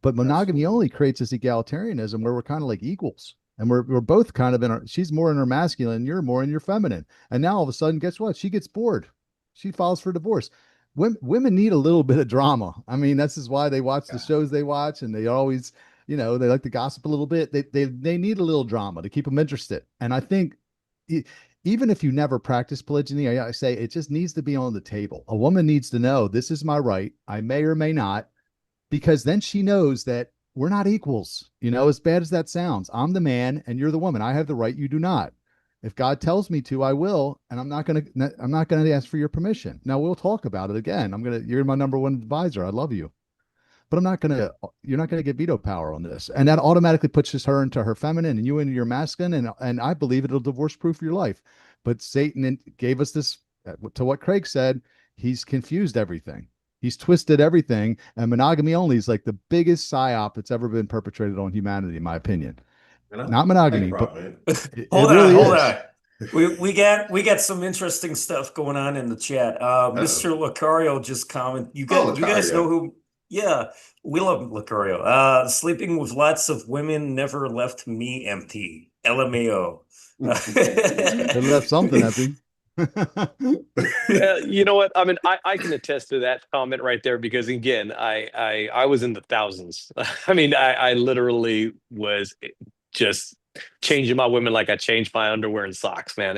But monogamy only creates this egalitarianism where we're kind of like equals. And we're both kind of she's more in her masculine, you're more in your feminine. And now all of a sudden, guess what? She gets bored. She files for divorce. Women need a little bit of drama. I mean, this is why they watch the shows they watch, and they always, you know, they like to gossip a little bit. They need a little drama to keep them interested. And I think even if you never practice polygyny, I say it just needs to be on the table. A woman needs to know this is my right. I may or may not, because then she knows that we're not equals. You know, as bad as that sounds, I'm the man and you're the woman. I have the right. You do not. If God tells me to, I will, and I'm not going to ask for your permission. Now we'll talk about it again. You're my number one advisor. I love you, but you're not going to get veto power on this. And that automatically pushes her into her feminine and you into your masculine. And I believe it'll divorce proof your life. But Satan gave us this, to what Craig said, he's confused everything. He's twisted everything. And monogamy only is like the biggest psyop that's ever been perpetrated on humanity, in my opinion. Not monogamy, but hold really on. We got some interesting stuff going on in the chat. Mr. Lucario just commented. You guys know who? Yeah, we love Lucario. Sleeping with lots of women never left me empty. LMAO. They left something empty. You know what? I mean, I can attest to that comment right there, because again, I was in the thousands. I mean, I literally was just changing my women like I changed my underwear and socks, man.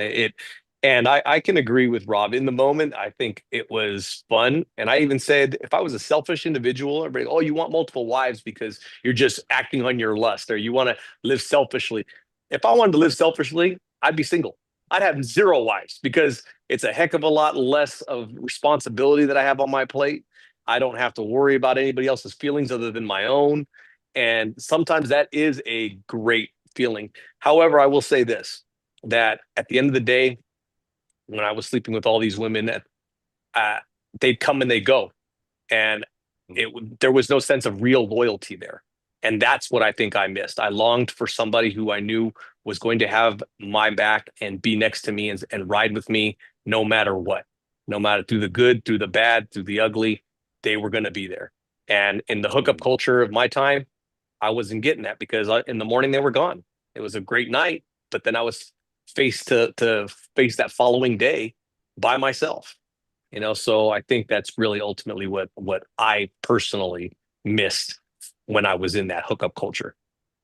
And I can agree with Rob. In the moment, I think it was fun. And I even said, if I was a selfish individual, everybody, oh, you want multiple wives because you're just acting on your lust, or you want to live selfishly. If I wanted to live selfishly, I'd be single. I'd have 0 wives, because it's a heck of a lot less of responsibility that I have on my plate. I don't have to worry about anybody else's feelings other than my own. And sometimes that is a great feeling. However, I will say this, that at the end of the day, when I was sleeping with all these women, they'd come and they'd go. And there was no sense of real loyalty there. And that's what I think I missed. I longed for somebody who I knew was going to have my back and be next to me and ride with me no matter what. No matter through the good, through the bad, through the ugly, they were going to be there. And in the hookup culture of my time, I wasn't getting that, because in the morning they were gone. It was a great night, but then I was faced to face that following day by myself. You know, so I think that's really ultimately what I personally missed when I was in that hookup culture.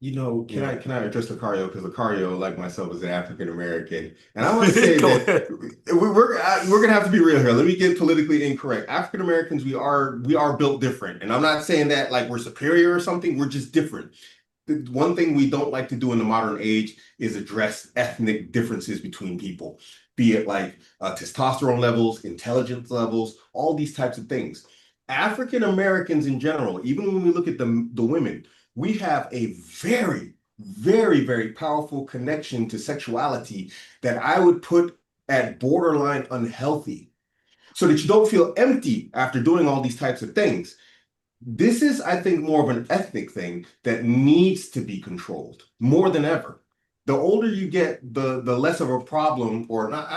You know, can I address Lucario, because Lucario, like myself, is an African American, and I want to say that we're gonna have to be real here. Let me get politically incorrect. African Americans, we are built different, and I'm not saying that like we're superior or something. We're just different. The one thing we don't like to do in the modern age is address ethnic differences between people, be it like testosterone levels, intelligence levels, all these types of things. African Americans in general, even when we look at the women, we have a very, very, very powerful connection to sexuality that I would put at borderline unhealthy, so that you don't feel empty after doing all these types of things. This is, I think, more of an ethnic thing that needs to be controlled more than ever. The older you get, the less of a problem, or not.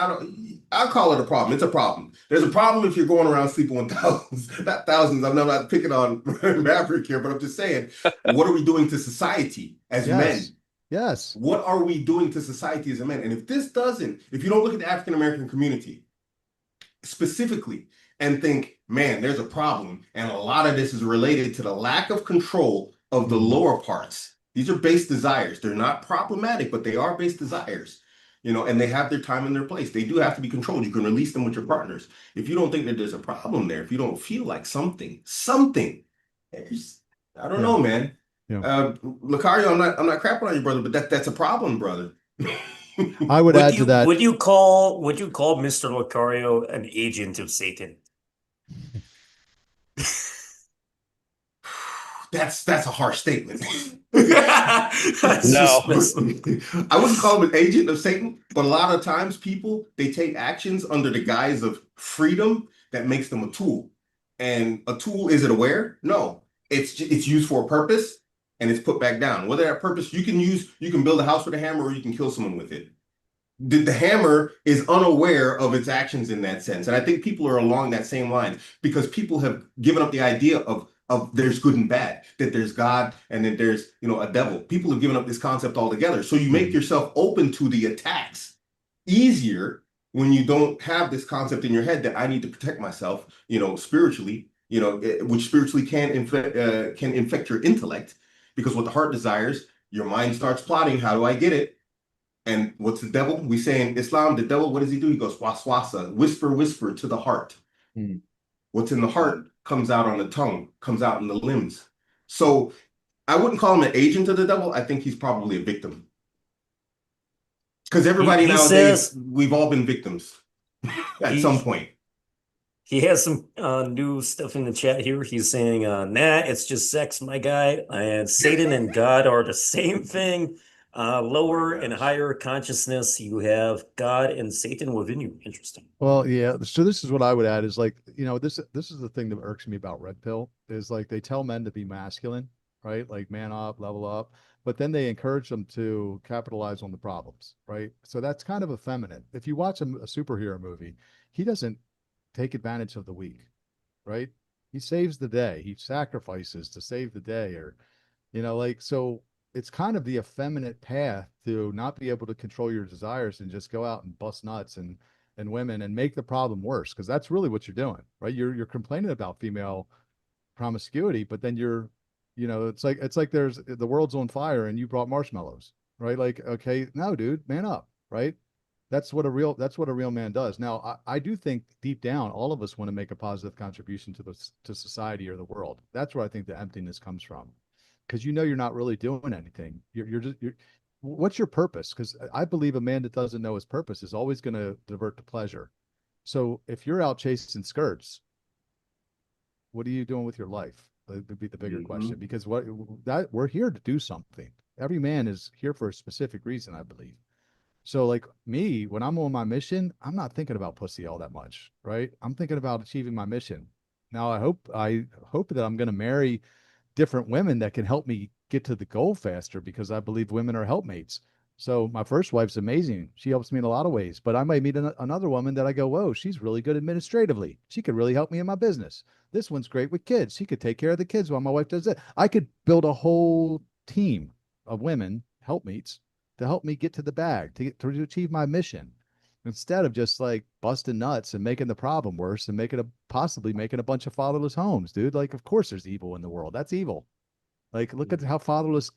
I'll call it a problem. It's a problem. There's a problem if you're going around sleeping with thousands, not thousands. I'm not picking on Maverick here, but I'm just saying, what are we doing to society as men? Yes. What are we doing to society as a men? And if you don't look at the African American community specifically and think, man, there's a problem, and a lot of this is related to the lack of control of the lower parts. These are base desires. They're not problematic, but they are base desires, you know, and they have their time and their place. They do have to be controlled. You can release them with your partners. If you don't think that there's a problem there, if you don't feel like something, I don't know, man. Yeah. Lucario, I'm not crapping on you, brother, but that's a problem, brother. I would add to that. Would you call Mr. Lucario an agent of Satan? That's a harsh statement. No, I wouldn't call him an agent of Satan, but a lot of times people, they take actions under the guise of freedom that makes them a tool. And a tool, is it aware? No, it's used for a purpose and it's put back down. Whether that purpose you can build a house with a hammer, or you can kill someone with it. The hammer is unaware of its actions in that sense. And I think people are along that same line, because people have given up the idea of there's good and bad, that there's God and that there's, you know, a devil. People have given up this concept altogether. So you make yourself open to the attacks easier when you don't have this concept in your head that I need to protect myself, you know, spiritually, you know, which spiritually can infect your intellect. Because what the heart desires, your mind starts plotting, how do I get it? And what's the devil? We say in Islam, the devil, what does he do? He goes waswasa, whisper, whisper to the heart. What's in the heart comes out on the tongue, comes out in the limbs. So I wouldn't call him an agent of the devil. I think he's probably a victim. Because everybody nowadays, we've all been victims at some point. He has some new stuff in the chat here. He's saying, nah, it's just sex, my guy. And Satan and God are the same thing. Lower and higher consciousness, you have God and Satan within you. Interesting. Well, yeah. So this is what I would add is like, this is the thing that irks me about red pill is like they tell men to be masculine, right? Like man up, level up, but then they encourage them to capitalize on the problems, right? So that's kind of effeminate. If you watch a superhero movie, he doesn't take advantage of the weak, right? He saves the day. He sacrifices to save the day, or so it's kind of the effeminate path to not be able to control your desires and just go out and bust nuts and women and make the problem worse, because that's really what you're doing, right? You're complaining about female promiscuity, but then it's like there's the world's on fire and you brought marshmallows, right? Like, okay, no, dude, man up, right? That's what a real man does. Now, I do think deep down, all of us want to make a positive contribution to society or the world. That's where I think the emptiness comes from, because you're not really doing anything. What's your purpose? Because I believe a man that doesn't know his purpose is always going to divert to pleasure. So if you're out chasing skirts, what are you doing with your life? That would be the bigger question, because we're here to do something. Every man is here for a specific reason, I believe. So like me, when I'm on my mission, I'm not thinking about pussy all that much, right? I'm thinking about achieving my mission. Now I hope that I'm going to marry different women that can help me get to the goal faster, because I believe women are helpmates. So my first wife's amazing. She helps me in a lot of ways, but I might meet another woman that I go, whoa, she's really good administratively. She could really help me in my business. This one's great with kids. She could take care of the kids while my wife does it. I could build a whole team of women, helpmates, to help me get to the bag, to achieve my mission, instead of just like busting nuts and making the problem worse and possibly making a bunch of fatherless homes, dude. Like, of course there's evil in the world. That's evil. Like, look at how fatherless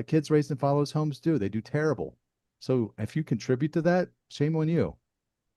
kids raised in fatherless homes do. They do terrible. So if you contribute to that, shame on you.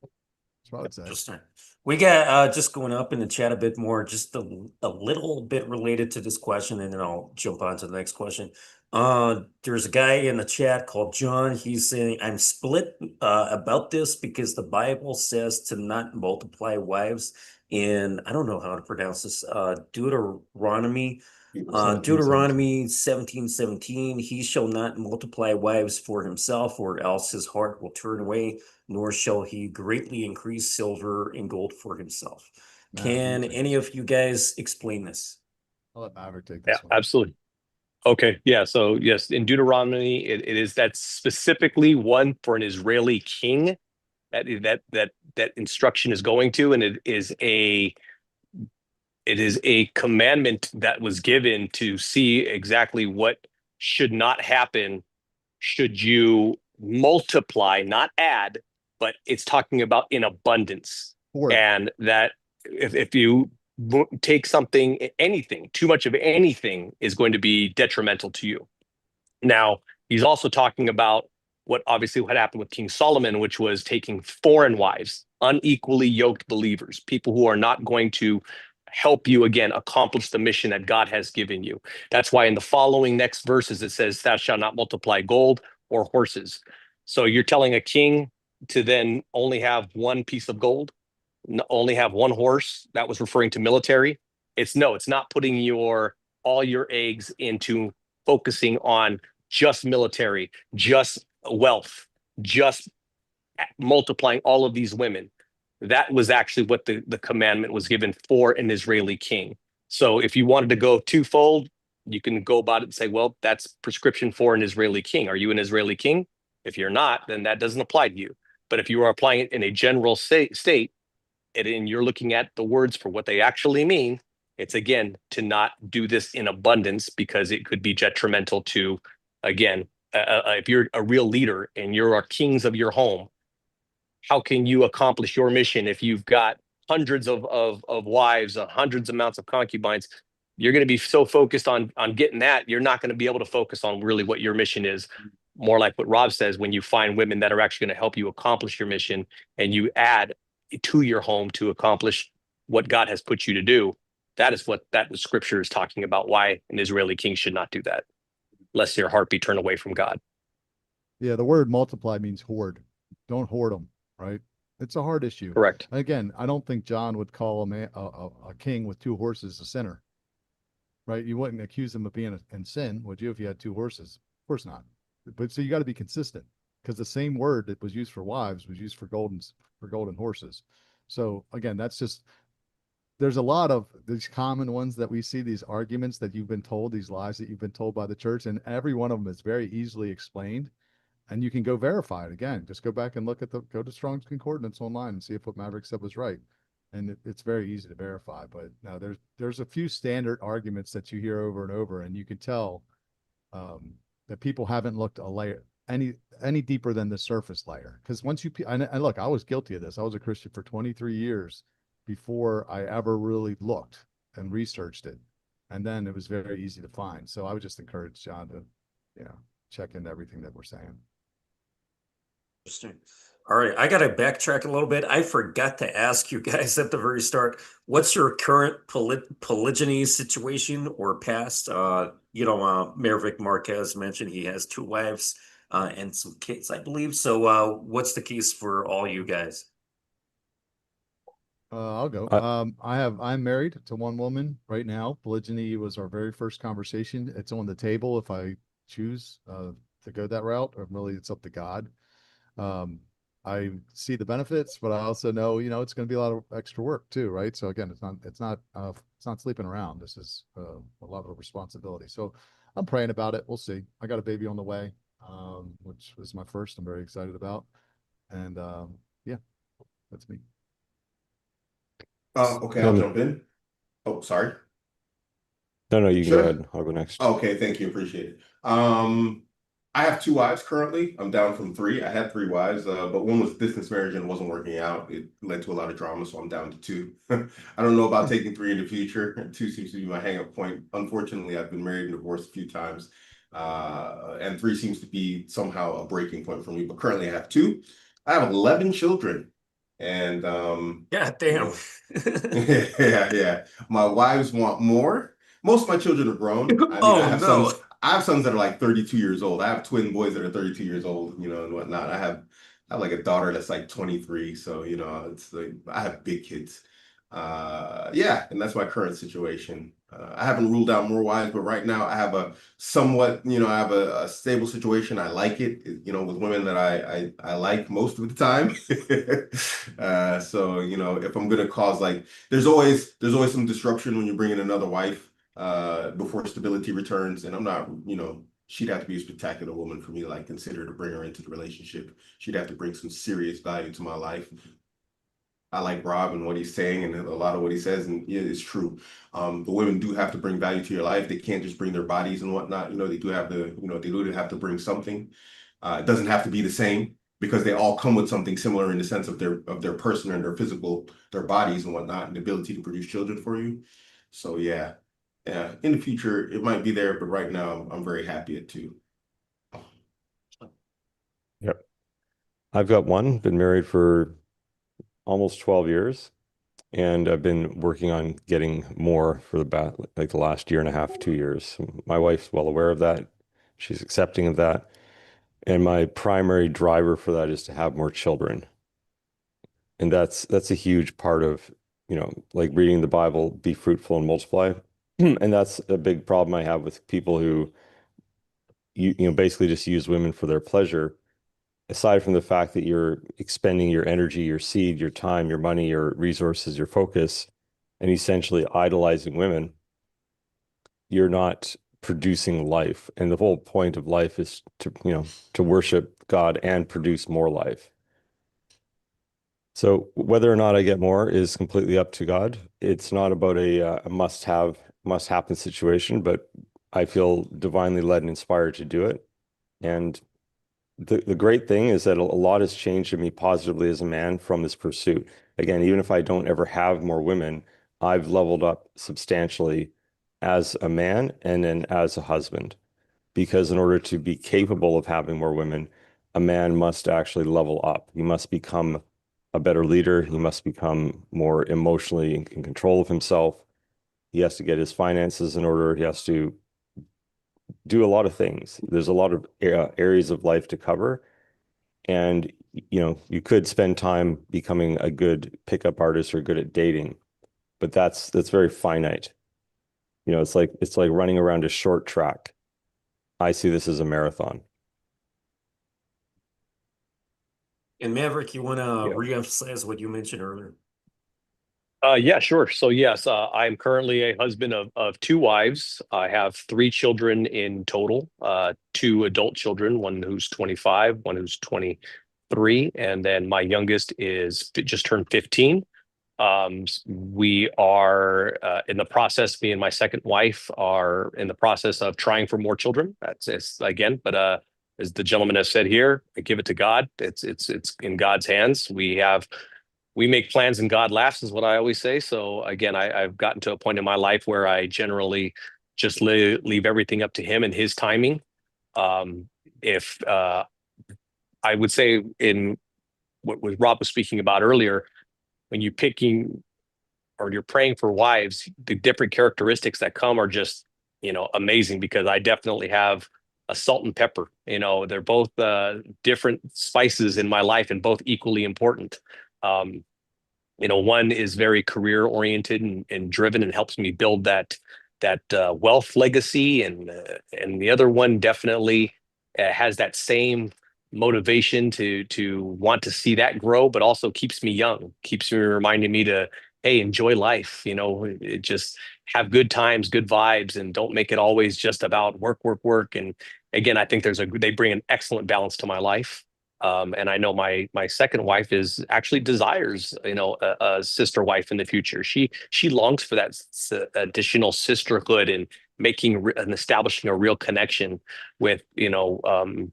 That's what I would say. Interesting. We got just going up in the chat a bit more, just a little bit related to this question, and then I'll jump on to the next question. There's a guy in the chat called John. He's saying, I'm split about this because the Bible says to not multiply wives. And I don't know how to pronounce this. Deuteronomy 17:17, he shall not multiply wives for himself, or else his heart will turn away, nor shall he greatly increase silver and gold for himself. Can any of you guys explain this? I'll let Maverick take this one. Absolutely. Okay. Yeah. So yes, in Deuteronomy, it is that's specifically one for an Israeli king that instruction is going to, and it is a commandment that was given to see exactly what should not happen should you multiply, not add, but it's talking about in abundance. And that if you take something, anything, too much of anything is going to be detrimental to you. Now, he's also talking about what happened with King Solomon, which was taking foreign wives, unequally yoked believers, people who are not going to help you, again, accomplish the mission that God has given you. That's why in the following next verses, it says, thou shalt not multiply gold or horses. So you're telling a king to then only have one piece of gold, only have one horse. That was referring to military. It's not putting all your eggs into focusing on just military, just wealth, just multiplying all of these women. That was actually what the commandment was given for an Israeli king. So if you wanted to go twofold, you can go about it and say, well, that's prescription for an Israeli king. Are you an Israeli king? If you're not, then that doesn't apply to you. But if you are applying it in a general state, and you're looking at the words for what they actually mean, it's, again, to not do this in abundance, because it could be detrimental to, again, if you're a real leader and you're kings of your home, how can you accomplish your mission if you've got hundreds of wives, hundreds of amounts of concubines? you're going to be so focused on getting that, you're not going to be able to focus on really what your mission is. More like what Rob says, when you find women that are actually going to help you accomplish your mission, and you add to your home to accomplish what God has put you to do, that is what the scripture is talking about, why an Israeli king should not do that, lest your heart be turned away from God. Yeah, the word multiply means hoard. Don't hoard them, right? It's a hard issue. Correct. Again, I don't think John would call a king with 2 horses a sinner, right? You wouldn't accuse him of being in sin, would you, if you had 2 horses? Of course not. But so you got to be consistent, because the same word that was used for wives was used for golden horses. So again, that's just, there's a lot of these common ones that we see, these arguments that you've been told, these lies that you've been told by the church, and every one of them is very easily explained. And you can go verify it again. Just go back and go to Strong's Concordance online and see if what Maverick said was right. And it's very easy to verify. But now there's a few standard arguments that you hear over and over, and you can tell that people haven't looked a layer any deeper than the surface layer. Because once and look, I was guilty of this. I was a Christian for 23 years before I ever really looked and researched it. And then it was very easy to find. So I would just encourage John to, check into everything that we're saying. Interesting. All right, I got to backtrack a little bit. I forgot to ask you guys at the very start, what's your current polygyny situation or past? Maverick Marquez mentioned he has 2 wives and some kids, I believe. So what's the case for all you guys? I'll go. I'm married to 1 woman right now. Polygyny was our very first conversation. It's on the table if I choose to go that route, or really it's up to God. I see the benefits, but I also know, it's going to be a lot of extra work too, right? So again, it's not sleeping around. This is a lot of responsibility. So I'm praying about it. We'll see. I got a baby on the way, which is my first. I'm very excited about, and yeah, that's me. Okay, I'll jump in. Oh, sorry. No, you can Should go I? ahead. I'll go next. Okay, thank you. Appreciate it. I have 2 wives currently. I'm down from 3. I had 3 wives, but one was distance marriage and it wasn't working out. It led to a lot of drama, so I'm down to 2. I don't know about taking 3 in the future. 2 seems to be my hang-up point. Unfortunately, I've been married and divorced a few times, and 3 seems to be somehow a breaking point for me. But currently, I have 2. I have 11 children, and God damn. yeah. My wives want more. Most of my children are grown. I mean, I have sons. I have sons that are like 32 years old. I have twin boys that are 32 years old, and whatnot. I have like a daughter that's like 23. So, it's like I have big kids. Yeah, and that's my current situation. I haven't ruled out more wives, but right now I have a somewhat, I have a stable situation. I like it, with women that I like most of the time. So, if I'm gonna cause there's always some disruption when you bring in another wife before stability returns, and I'm not, she'd have to be a spectacular woman for me to consider to bring her into the relationship. She'd have to bring some serious value to my life. I like Rob and what he's saying, and a lot of what he says, and yeah, it's true. The women do have to bring value to your life. They can't just bring their bodies and whatnot. They do have to bring something. It doesn't have to be the same, because they all come with something similar in the sense of their person and their physical, their bodies and whatnot, and the ability to produce children for you. So yeah, in the future it might be there, but right now I'm very happy at 2. Yep. I've got 1, been married for almost 12 years, and I've been working on getting more for the last year and a half, 2 years. My wife's well aware of that. She's accepting of that. And my primary driver for that is to have more children. And that's a huge part of, reading the Bible, be fruitful and multiply. And that's a big problem I have with people who basically just use women for their pleasure. Aside from the fact that you're expending your energy, your seed, your time, your money, your resources, your focus, and essentially idolizing women, you're not producing life. And the whole point of life is to worship God and produce more life. So whether or not I get more is completely up to God. It's not about a must-have, must-happen situation, but I feel divinely led and inspired to do it. And the great thing is that a lot has changed in me positively as a man from this pursuit. Again, even if I don't ever have more women, I've leveled up substantially as a man and then as a husband. Because in order to be capable of having more women, a man must actually level up. He must become a better leader. He must become more emotionally in control of himself. He has to get his finances in order. He has to do a lot of things. There's a lot of areas of life to cover. And, you could spend time becoming a good pickup artist or good at dating, but that's very finite. It's like running around a short track. I see this as a marathon. And Maverick, you want to Yeah. reemphasize what you mentioned earlier? Yeah, sure. So yes, I'm currently a husband of two wives. I have three children in total, two adult children, one who's 25, one who's 23, and then my youngest is just turned 15. We are in the process, me and my second wife are in the process of trying for more children. It's again, but as the gentleman has said here, I give it to God. It's in God's hands. We make plans and God laughs is what I always say. So again, I've gotten to a point in my life where I generally just leave everything up to him and his timing. If I would say in what Rob was speaking about earlier, when you're picking or you're praying for wives, the different characteristics that come are just, amazing, because I definitely have a salt and pepper. They're both different spices in my life and both equally important. Um, One is very career oriented and driven and helps me build that wealth legacy, and the other one definitely has that same motivation to want to see that grow, but also keeps me young, keeps me reminding me to, hey, enjoy life. Just have good times, good vibes, and don't make it always just about work, work, work. And again, I think they bring an excellent balance to my life. And I know my second wife is actually desires, a sister wife in the future. She longs for that additional sisterhood and making and establishing a real connection with, the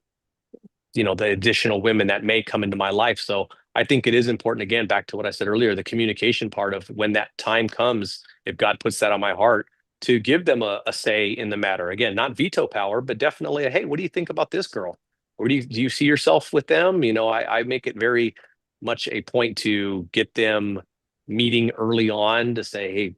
additional women that may come into my life. So I think it is important, again, back to what I said earlier, the communication part of when that time comes, if God puts that on my heart, to give them a say in the matter. Again, not veto power, but definitely hey, what do you think about this girl? Or do you see yourself with them? I make it very much a point to get them meeting early on to say, hey,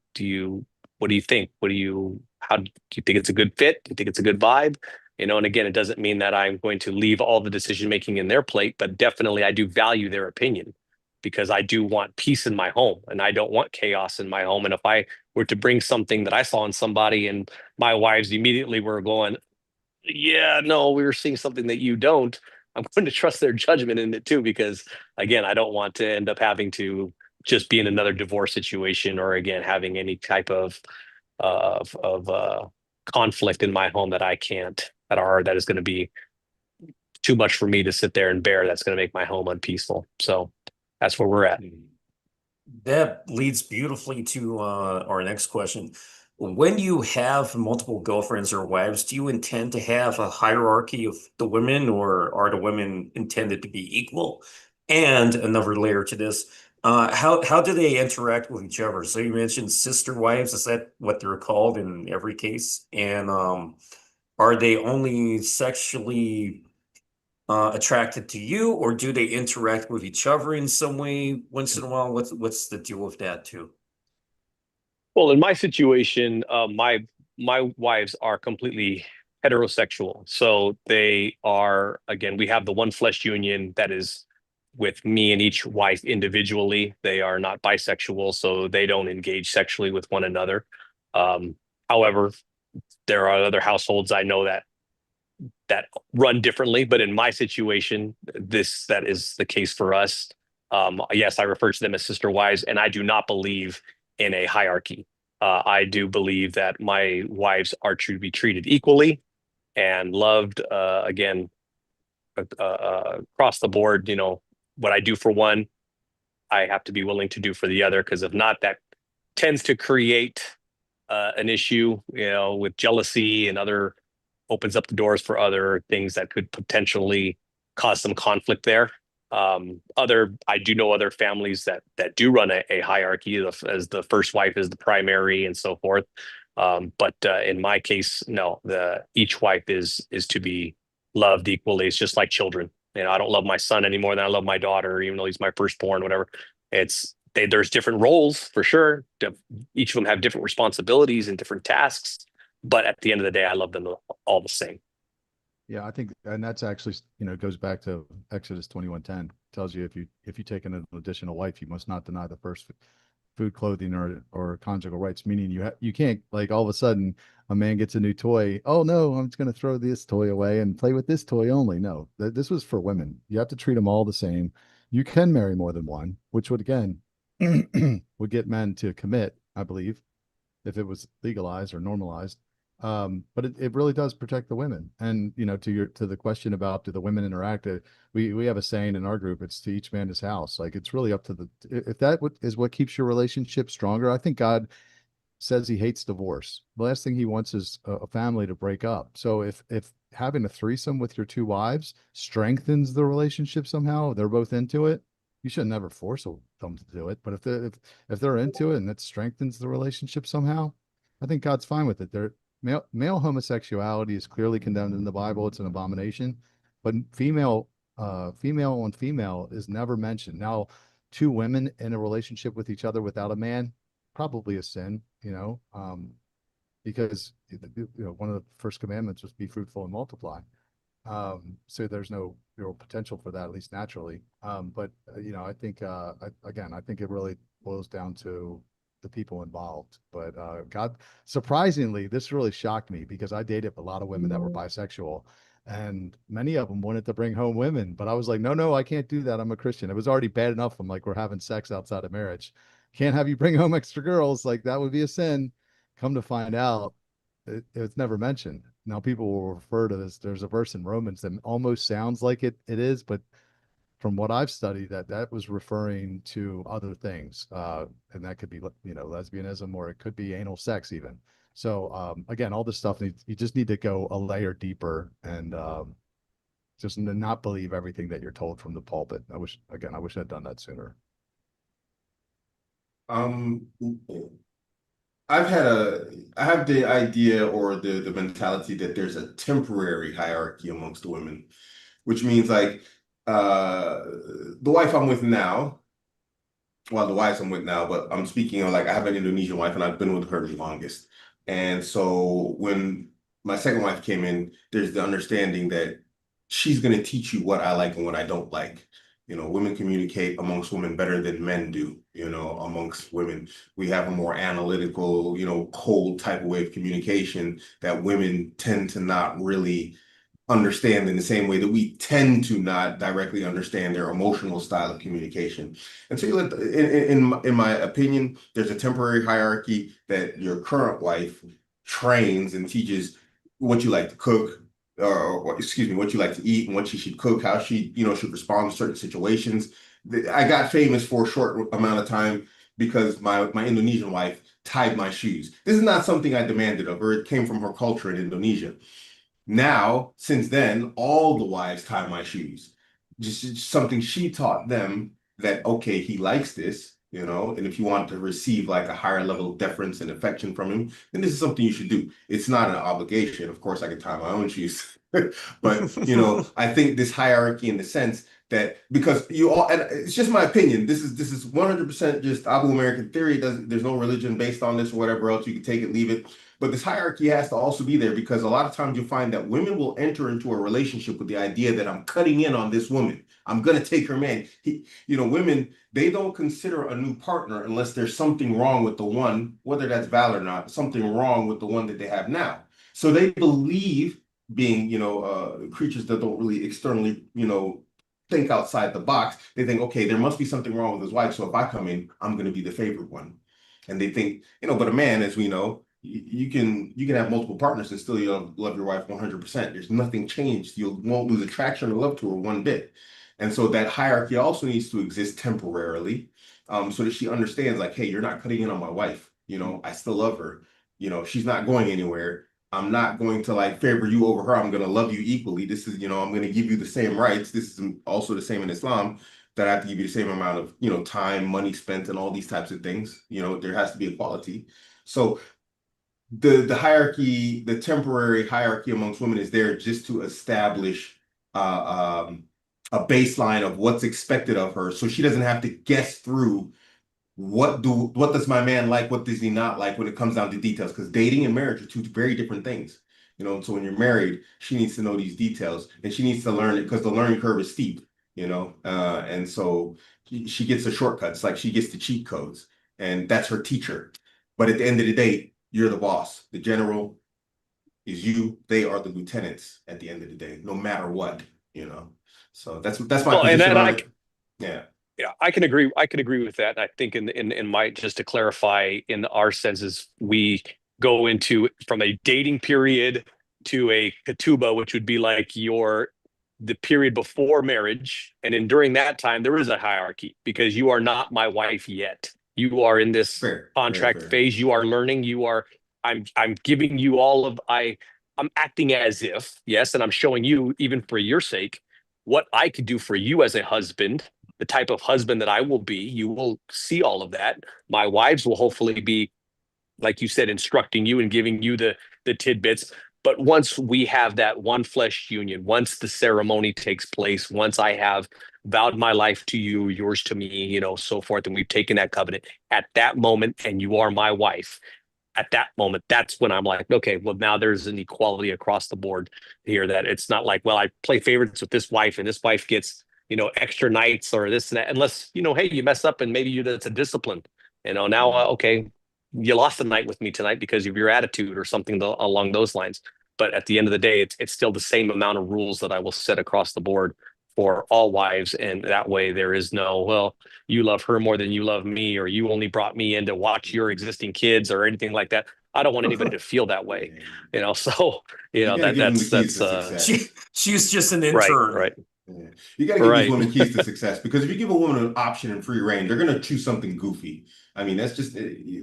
what do you think? How do you think it's a good fit? Do you think it's a good vibe? And again, it doesn't mean that I'm going to leave all the decision making in their plate, but definitely I do value their opinion, because I do want peace in my home and I don't want chaos in my home. And if I were to bring something that I saw in somebody and my wives immediately were going, yeah, no, we were seeing something that you don't, I'm going to trust their judgment in it too, because again, I don't want to end up having to just be in another divorce situation, or again, having any type of conflict in my home that is going to be too much for me to sit there and bear. That's going to make my home unpeaceful. So that's where we're at. That leads beautifully to our next question. When you have multiple girlfriends or wives, do you intend to have a hierarchy of the women, or are the women intended to be equal? And another layer to this, how do they interact with each other? So you mentioned sister wives, is that what they're called in every case? And are they only sexually attracted to you, or do they interact with each other in some way once in a while? What's the deal with that too? Well, in my situation, my wives are completely heterosexual. So they are, again, we have the one flesh union that is with me and each wife individually. They are not bisexual, so they don't engage sexually with one another. However, there are other households I know that run differently, but in my situation, that is the case for us. Yes, I refer to them as sister wives, and I do not believe in a hierarchy. I do believe that my wives are to be treated equally and loved. Again, across the board, what I do for one, I have to be willing to do for the other, because if not, that tends to create an issue, with jealousy and opens up the doors for other things that could potentially cause some conflict there. I do know other families that do run a hierarchy, as the first wife is the primary and so forth. But in my case, no, each wife is to be loved equally. It's just like children. You know, I don't love my son any more than I love my daughter, even though he's my firstborn, whatever. There's different roles for sure. Each of them have different responsibilities and different tasks. But at the end of the day, I love them all the same. Yeah, I think, and that's actually, goes back to Exodus 21:10. Tells you if you take an additional wife, you must not deny the first food, clothing, or conjugal rights. Meaning you can't, like, all of a sudden a man gets a new toy. Oh no, I'm just going to throw this toy away and play with this toy only. No, this was for women. You have to treat them all the same. You can marry more than one, which would again would get men to commit, I believe, if it was legalized or normalized. But it really does protect the women. And to the question about, do the women interact, we have a saying in our group, it's to each man his house. Like, it's really up to if that is what keeps your relationship stronger. I think God says he hates divorce. The last thing he wants is a family to break up. So if having a threesome with your two wives strengthens the relationship somehow, they're both into it, you should never force them to do it. But if they're into it and it strengthens the relationship somehow, I think God's fine with it. Male homosexuality is clearly condemned in the Bible. It's an abomination, but female on female is never mentioned. Now, two women in a relationship with each other without a man, probably a sin, because one of the first commandments was be fruitful and multiply. So there's no real potential for that, at least naturally. But I think I think it really boils down to the people involved. But God, surprisingly, this really shocked me because I dated a lot of women that were bisexual, and many of them wanted to bring home women. But I was like, no, I can't do that. I'm a Christian. It was already bad enough. I'm like, we're having sex outside of marriage. Can't have you bring home extra girls. Like, that would be a sin. Come to find out, it's never mentioned. Now people will refer to this. There's a verse in Romans that almost sounds like it is, but from what I've studied, that was referring to other things, and that could be lesbianism, or it could be anal sex even. So again, all this stuff you just need to go a layer deeper and just not believe everything that you're told from the pulpit. I wish I'd done that sooner. I have the idea or the mentality that there's a temporary hierarchy amongst the women, which means like the wife I'm with now, well, the wives I'm with now, but I'm speaking of, like, I have an Indonesian wife and I've been with her the longest. And so when my second wife came in, there's the understanding that she's going to teach you what I like and what I don't like. Women communicate amongst women better than men do, amongst women. We have a more analytical, cold type of way of communication that women tend to not really understand in the same way that we tend to not directly understand their emotional style of communication. And so in my opinion, there's a temporary hierarchy that your current wife trains and teaches what you like to cook, or excuse me, what you like to eat and what she should cook, how she, should respond to certain situations. I got famous for a short amount of time because my Indonesian wife tied my shoes. This is not something I demanded of her. It came from her culture in Indonesia. Now, since then, all the wives tie my shoes. Just something she taught them that, okay, he likes this, and if you want to receive like a higher level of deference and affection from him, then this is something you should do. It's not an obligation. Of course, I can tie my own shoes. But, I think this hierarchy in the sense that, because you all, and it's just my opinion, this is 100% just AbuAmerican theory. There's no religion based on this or whatever else. You can take it, leave it. But this hierarchy has to also be there because a lot of times you'll find that women will enter into a relationship with the idea that I'm cutting in on this woman. I'm going to take her man. Women, they don't consider a new partner unless there's something wrong with the one, whether that's valid or not, something wrong with the one that they have now. So they believe, being, creatures that don't really externally, think outside the box. They think, okay, there must be something wrong with his wife. So if I come in, I'm going to be the favored one. And they think, but a man, as we know, you can have multiple partners and still you'll love your wife 100%. There's nothing changed. You won't lose attraction or love to her one bit. And so that hierarchy also needs to exist temporarily, so that she understands, like, hey, you're not cutting in on my wife. I still love her. She's not going anywhere. I'm not going to like favor you over her. I'm going to love you equally. This is, I'm going to give you the same rights. This is also the same in Islam, that I have to give you the same amount of, time, money spent, and all these types of things. There has to be equality. So the hierarchy, the temporary hierarchy amongst women is there just to establish a baseline of what's expected of her, so she doesn't have to guess through what does my man like, what does he not like when it comes down to details, because dating and marriage are two very different things. So when you're married, she needs to know these details, and she needs to learn it because the learning curve is steep. And so she gets the shortcuts, like she gets the cheat codes, and that's her teacher. But at the end of the day, you're the boss. The general is you. They are the lieutenants at the end of the day, no matter what. So that's my Well, and position then on it. Yeah. yeah, I can agree. I can agree with that. And I think in my, just to clarify, in our senses, we go into from a dating period to a ketubah, which would be like the period before marriage, and in during that time there is a hierarchy because you are not my wife yet. You are in this Fair, very contract fair. phase. You are learning. I'm giving you all of I'm acting as if, yes, and I'm showing you, even for your sake, what I could do for you as a husband, the type of husband that I will be. You will see all of that. My wives will hopefully be, like you said, instructing you and giving you the tidbits. But once we have that one flesh union, once the ceremony takes place, once I have vowed my life to you, yours to me, so forth, and we've taken that covenant at that moment, and you are my wife, at that moment, that's when I'm like, okay, well, now there's an equality across the board here, that it's not like, well, I play favorites with this wife and this wife gets, extra nights or this and that, unless, hey, you mess up and maybe that's a discipline, now, okay, you lost a night with me tonight because of your attitude or something along those lines. But at the end of the day, it's still the same amount of rules that I will set across the board for all wives. And that way there is no, well, you love her more than you love me, or you only brought me in to watch your existing kids or anything like that. I don't want anybody to feel that way, so You got to give them the keys that's to success. She's just an right, intern. right, Yeah. You got to give these right. women keys to success, because if you give a woman an option and free reign, they're going to choose something goofy. I mean, that's just,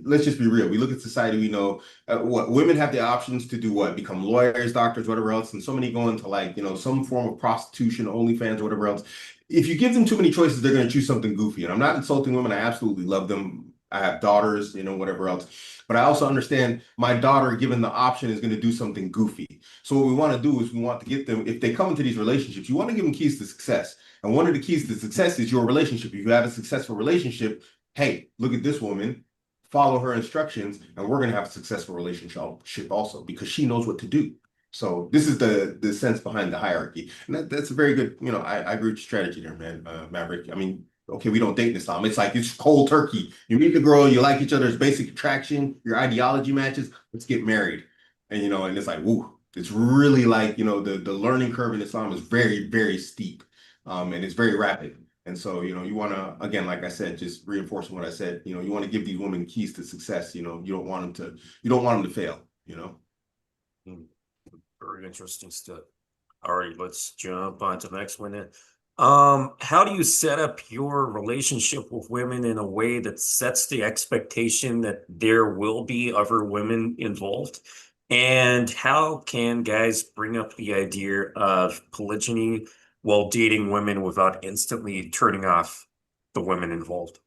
let's just be real. We look at society, we know what women have the options to do, what, become lawyers, doctors, whatever else. And so many go into some form of prostitution, OnlyFans, whatever else. If you give them too many choices, they're going to choose something goofy. And I'm not insulting women. I absolutely love them. I have daughters, whatever else. But I also understand my daughter, given the option, is going to do something goofy. So what we want to do is we want to get them, if they come into these relationships, you want to give them keys to success. And one of the keys to success is your relationship. If you have a successful relationship, hey, look at this woman, follow her instructions, and we're going to have a successful relationship also, because she knows what to do. So this is the sense behind the hierarchy. And that's a very good, I agree with your strategy there, man, Maverick. I mean, okay, we don't date in Islam. It's like it's cold turkey. You meet the girl, you like each other's basic attraction, your ideology matches, let's get married. And it's like, woo, it's really like, the learning curve in Islam is very, very steep. And it's very rapid. And so, you want to, again, like I said, just reinforcing what I said, you want to give these women keys to success. You don't want them to fail. Very interesting stuff. All right, let's jump on to the next one then. How do you set up your relationship with women in a way that sets the expectation that there will be other women involved? And how can guys bring up the idea of polygyny while dating women without instantly turning off the women involved?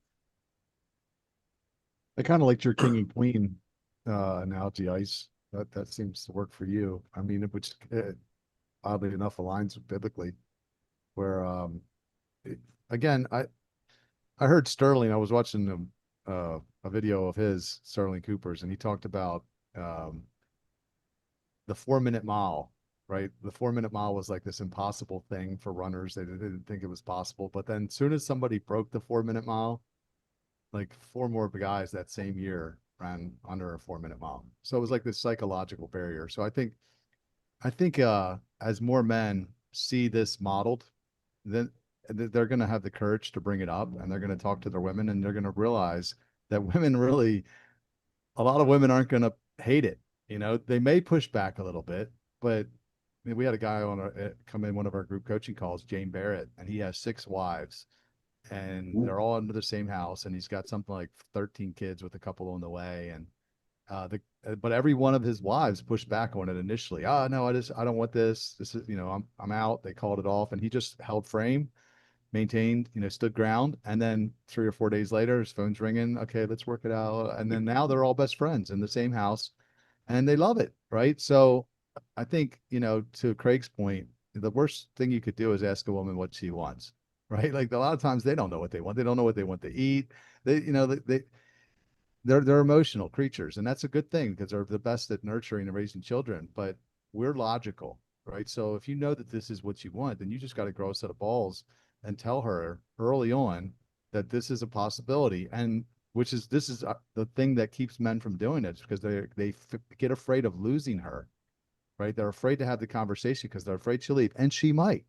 I kind of liked your king and queen analogy, Ice. That seems to work for you. I mean, which oddly enough aligns biblically. Where again, I heard Sterling. I was watching a video of his, Sterling Cooper's, and he talked about the 4 minute mile. Right, the 4 minute mile was like this impossible thing for runners. They didn't think it was possible, but then as soon as somebody broke the 4 minute mile, like 4 more guys that same year ran under a 4 minute mile. So it was like this psychological barrier. So I think as more men see this modeled, then they're going to have the courage to bring it up, and they're going to talk to their women, and they're going to realize that women really, a lot of women aren't going to hate it. They may push back a little bit, but I mean, we had a guy come in one of our group coaching calls, Jane Barrett, and he has 6 wives, and they're all under the same house, and he's got something like 13 kids with a couple on the way. And but every one of his wives pushed back on it initially. Oh no, I don't want this. This is, I'm out. They called it off, and he just held frame, maintained, stood ground. And then 3 or 4 days later, his phone's ringing. Okay, let's work it out. And then now they're all best friends in the same house. and they love it, right? So I think, to Craig's point, the worst thing you could do is ask a woman what she wants, right? Like a lot of times they don't know what they want. They don't know what they want to eat. They're emotional creatures, and that's a good thing because they're the best at nurturing and raising children. But we're logical, right? So if you know that this is what you want, then you just got to grow a set of balls and tell her early on that this is a possibility, and this is the thing that keeps men from doing it, because they get afraid of losing her, right? They're afraid to have the conversation because they're afraid she'll leave, and she might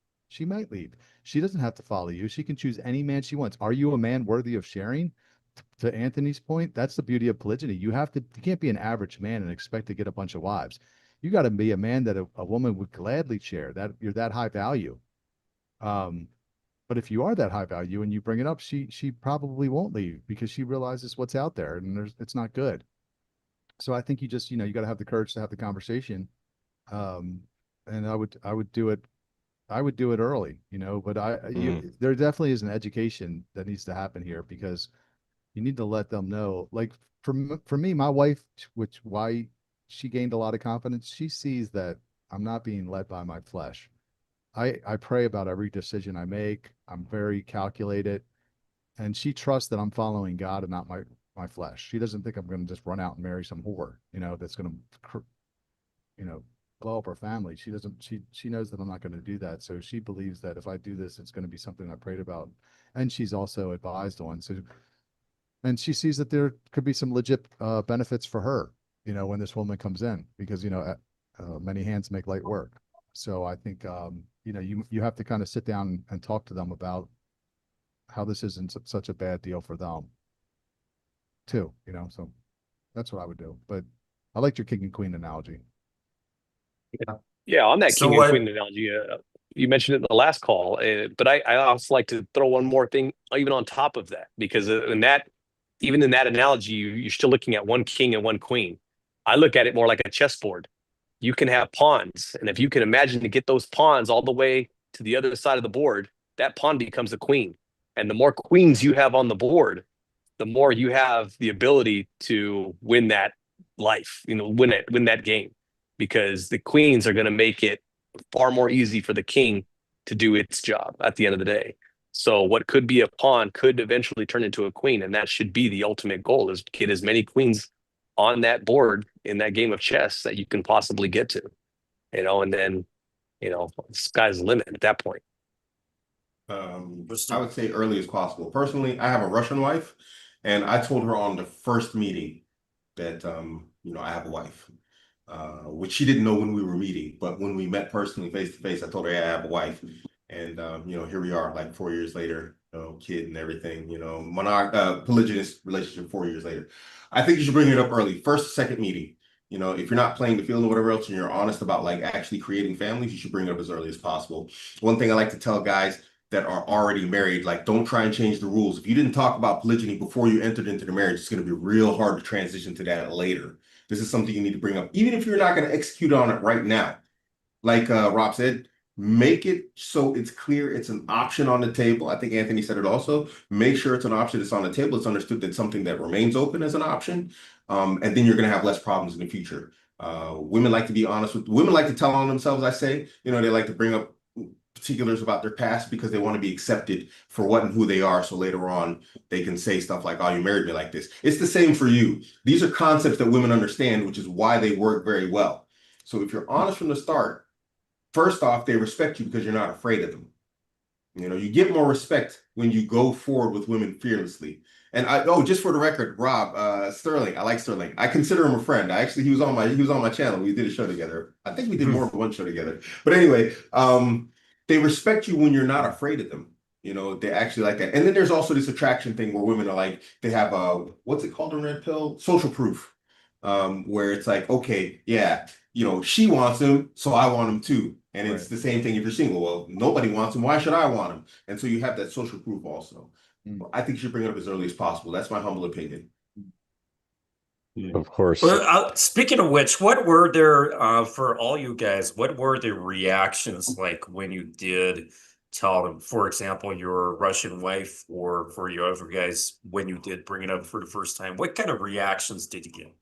leave. She doesn't have to follow you. She can choose any man she wants. Are you a man worthy of sharing? To Anthony's point, that's the beauty of polygyny. You can't be an average man and expect to get a bunch of wives. You got to be a man that a woman would gladly share, that you're that high value. But if you are that high value and you bring it up, she probably won't leave because she realizes what's out there, and it's not good. So I think you just, you got to have the courage to have the conversation. And I would do it. I would do it early, but there definitely is an education that needs to happen here, because you need to let them know. Like for me, my wife, why she gained a lot of confidence, she sees that I'm not being led by my flesh. I pray about every decision I make. I'm very calculated, and she trusts that I'm following God and not my flesh. She doesn't think I'm going to just run out and marry some whore, that's going to, blow up our family. She doesn't. She knows that I'm not going to do that. So she believes that if I do this, it's going to be something I prayed about, and she's also advised on. So, and she sees that there could be some legit benefits for her, when this woman comes in, because many hands make light work. So I think you have to kind of sit down and talk to them about how this isn't such a bad deal for them too, so that's what I would do. But I liked your king and queen analogy. Yeah, on that So king and what? queen analogy, you mentioned it in the last call, but I also like to throw one more thing even on top of that, because even in that analogy, you're still looking at one king and one queen. I look at it more like a chessboard. You can have pawns, and if you can imagine to get those pawns all the way to the other side of the board, that pawn becomes a queen. And the more queens you have on the board, the more you have the ability to win that life, win that game, because the queens are going to make it far more easy for the king to do its job at the end of the day. So what could be a pawn could eventually turn into a queen, and that should be the ultimate goal, is get as many queens on that board in that game of chess that you can possibly get to, and then, sky's the limit at that point. I would say early as possible. Personally, I have a Russian wife, and I told her on the first meeting that I have a wife, which she didn't know when we were meeting. But when we met personally, face to face, I told her, yeah, I have a wife, and here we are, like 4 years later, kid and everything, polygynous relationship 4 years later. I think you should bring it up early, first, second meeting. If you're not playing the field or whatever else, and you're honest about like actually creating families, you should bring it up as early as possible. One thing I like to tell guys that are already married, like, don't try and change the rules. If you didn't talk about polygyny before you entered into the marriage, it's going to be real hard to transition to that later. This is something you need to bring up, even if you're not going to execute on it right now. Like Rob said, make it so it's clear it's an option on the table. I think Anthony said it also. Make sure it's an option that's on the table. It's understood that something that remains open as an option. And then you're going to have less problems in the future. Women like to be honest women like to tell on themselves, I say. They like to bring up particulars about their past because they want to be accepted for what and who they are. So later on, they can say stuff like, oh, you married me like this. It's the same for you. These are concepts that women understand, which is why they work very well. So if you're honest from the start, first off, they respect you because you're not afraid of them. You get more respect when you go forward with women fearlessly. And just for the record, Rob, Sterling, I like Sterling. I consider him a friend. He was on my channel. We did a show together. I think we did more than one show together. But anyway, they respect you when you're not afraid of them. They actually like that. And then there's also this attraction thing where women are like, they have what's it called in red pill? Social proof. Where it's like, okay, yeah, she wants him, so I want him too. And it's the same thing if you're single. Well, nobody wants him. Why should I want him? And so you have that social proof also. I think you should bring it up as early as possible. That's my humble opinion. Of course. Well, speaking of which, what were there for all you guys? What were the reactions like when you did tell them, for example, your Russian wife, or for you other guys when you did bring it up for the first time? What kind of reactions did you get?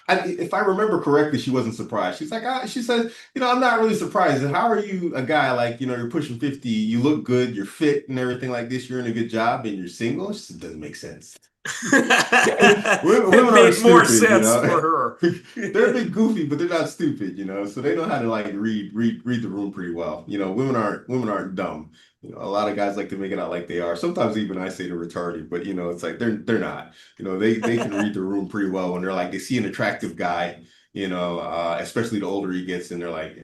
If I remember correctly, she wasn't surprised. She's like, she said, I'm not really surprised. How are you a guy like, you're pushing 50, you look good, you're fit and everything like this, you're in a good job and you're single? She said, doesn't make sense. It Women aren't made more stupid, sense for her. They're a bit goofy, but they're not stupid, so they know how to like read the room pretty well. Women aren't dumb. A lot of guys like to make it out like they are. Sometimes even I say they're retarded, but it's like they're not. They can read the room pretty well when they're like they see an attractive guy, especially the older he gets, and they're like,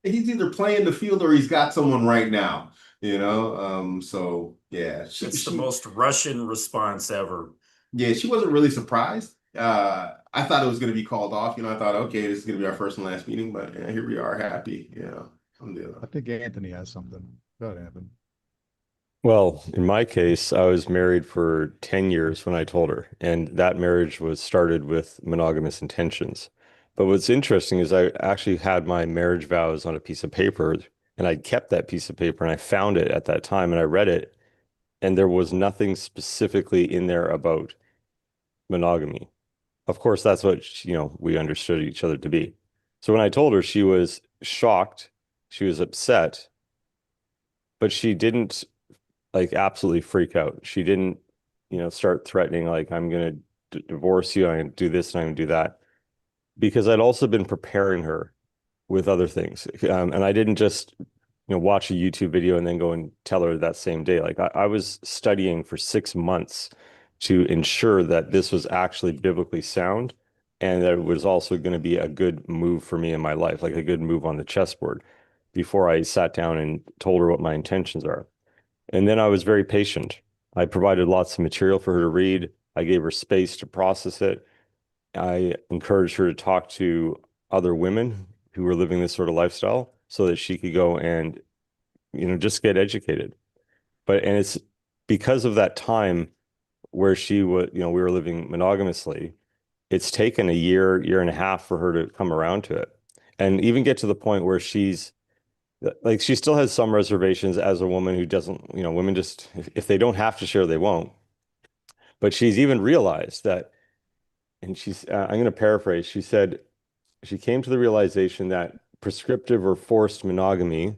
he's either playing the field or he's got someone right now. So yeah, It's the most Russian response ever. yeah, she wasn't really surprised. I thought it was going to be called off. I thought, okay, this is going to be our first and last meeting, but yeah, here we are, happy. I think Anthony has something. Go ahead, Anthony. Well, in my case, I was married for 10 years when I told her, and that marriage was started with monogamous intentions. But what's interesting is I actually had my marriage vows on a piece of paper, and I kept that piece of paper, and I found it at that time, and I read it, and there was nothing specifically in there about monogamy. Of course, that's what, we understood each other to be. So when I told her, she was shocked, she was upset, but she didn't like absolutely freak out. She didn't, start threatening like I'm going to divorce you, I'm going to do this and I'm going to do that. Because I'd also been preparing her with other things. And I didn't just, watch a YouTube video and then go and tell her that same day. Like I was studying for 6 months to ensure that this was actually biblically sound and that it was also going to be a good move for me in my life, like a good move on the chessboard before I sat down and told her what my intentions are. And then I was very patient. I provided lots of material for her to read. I gave her space to process it. I encouraged her to talk to other women who were living this sort of lifestyle so that she could go and, just get educated. And it's because of that time where she was, we were living monogamously, it's taken a year and a half for her to come around to it and even get to the point where she's like, she still has some reservations as a woman who doesn't, women just, if they don't have to share, they won't. But she's even realized that, and I'm going to paraphrase, she said, she came to the realization that prescriptive or forced monogamy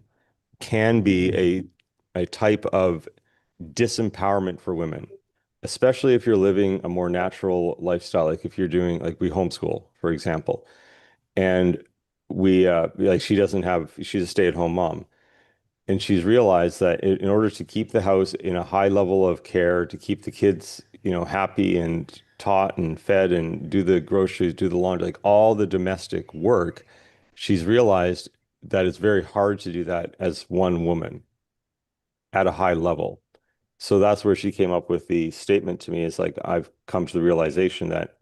can be a type of disempowerment for women, especially if you're living a more natural lifestyle. Like if you're doing, like we homeschool, for example, and she's a stay-at-home mom. And she's realized that in order to keep the house in a high level of care, to keep the kids, happy and taught and fed and do the groceries, do the laundry, like all the domestic work, she's realized that it's very hard to do that as one woman at a high level. So that's where she came up with the statement to me is like, I've come to the realization that,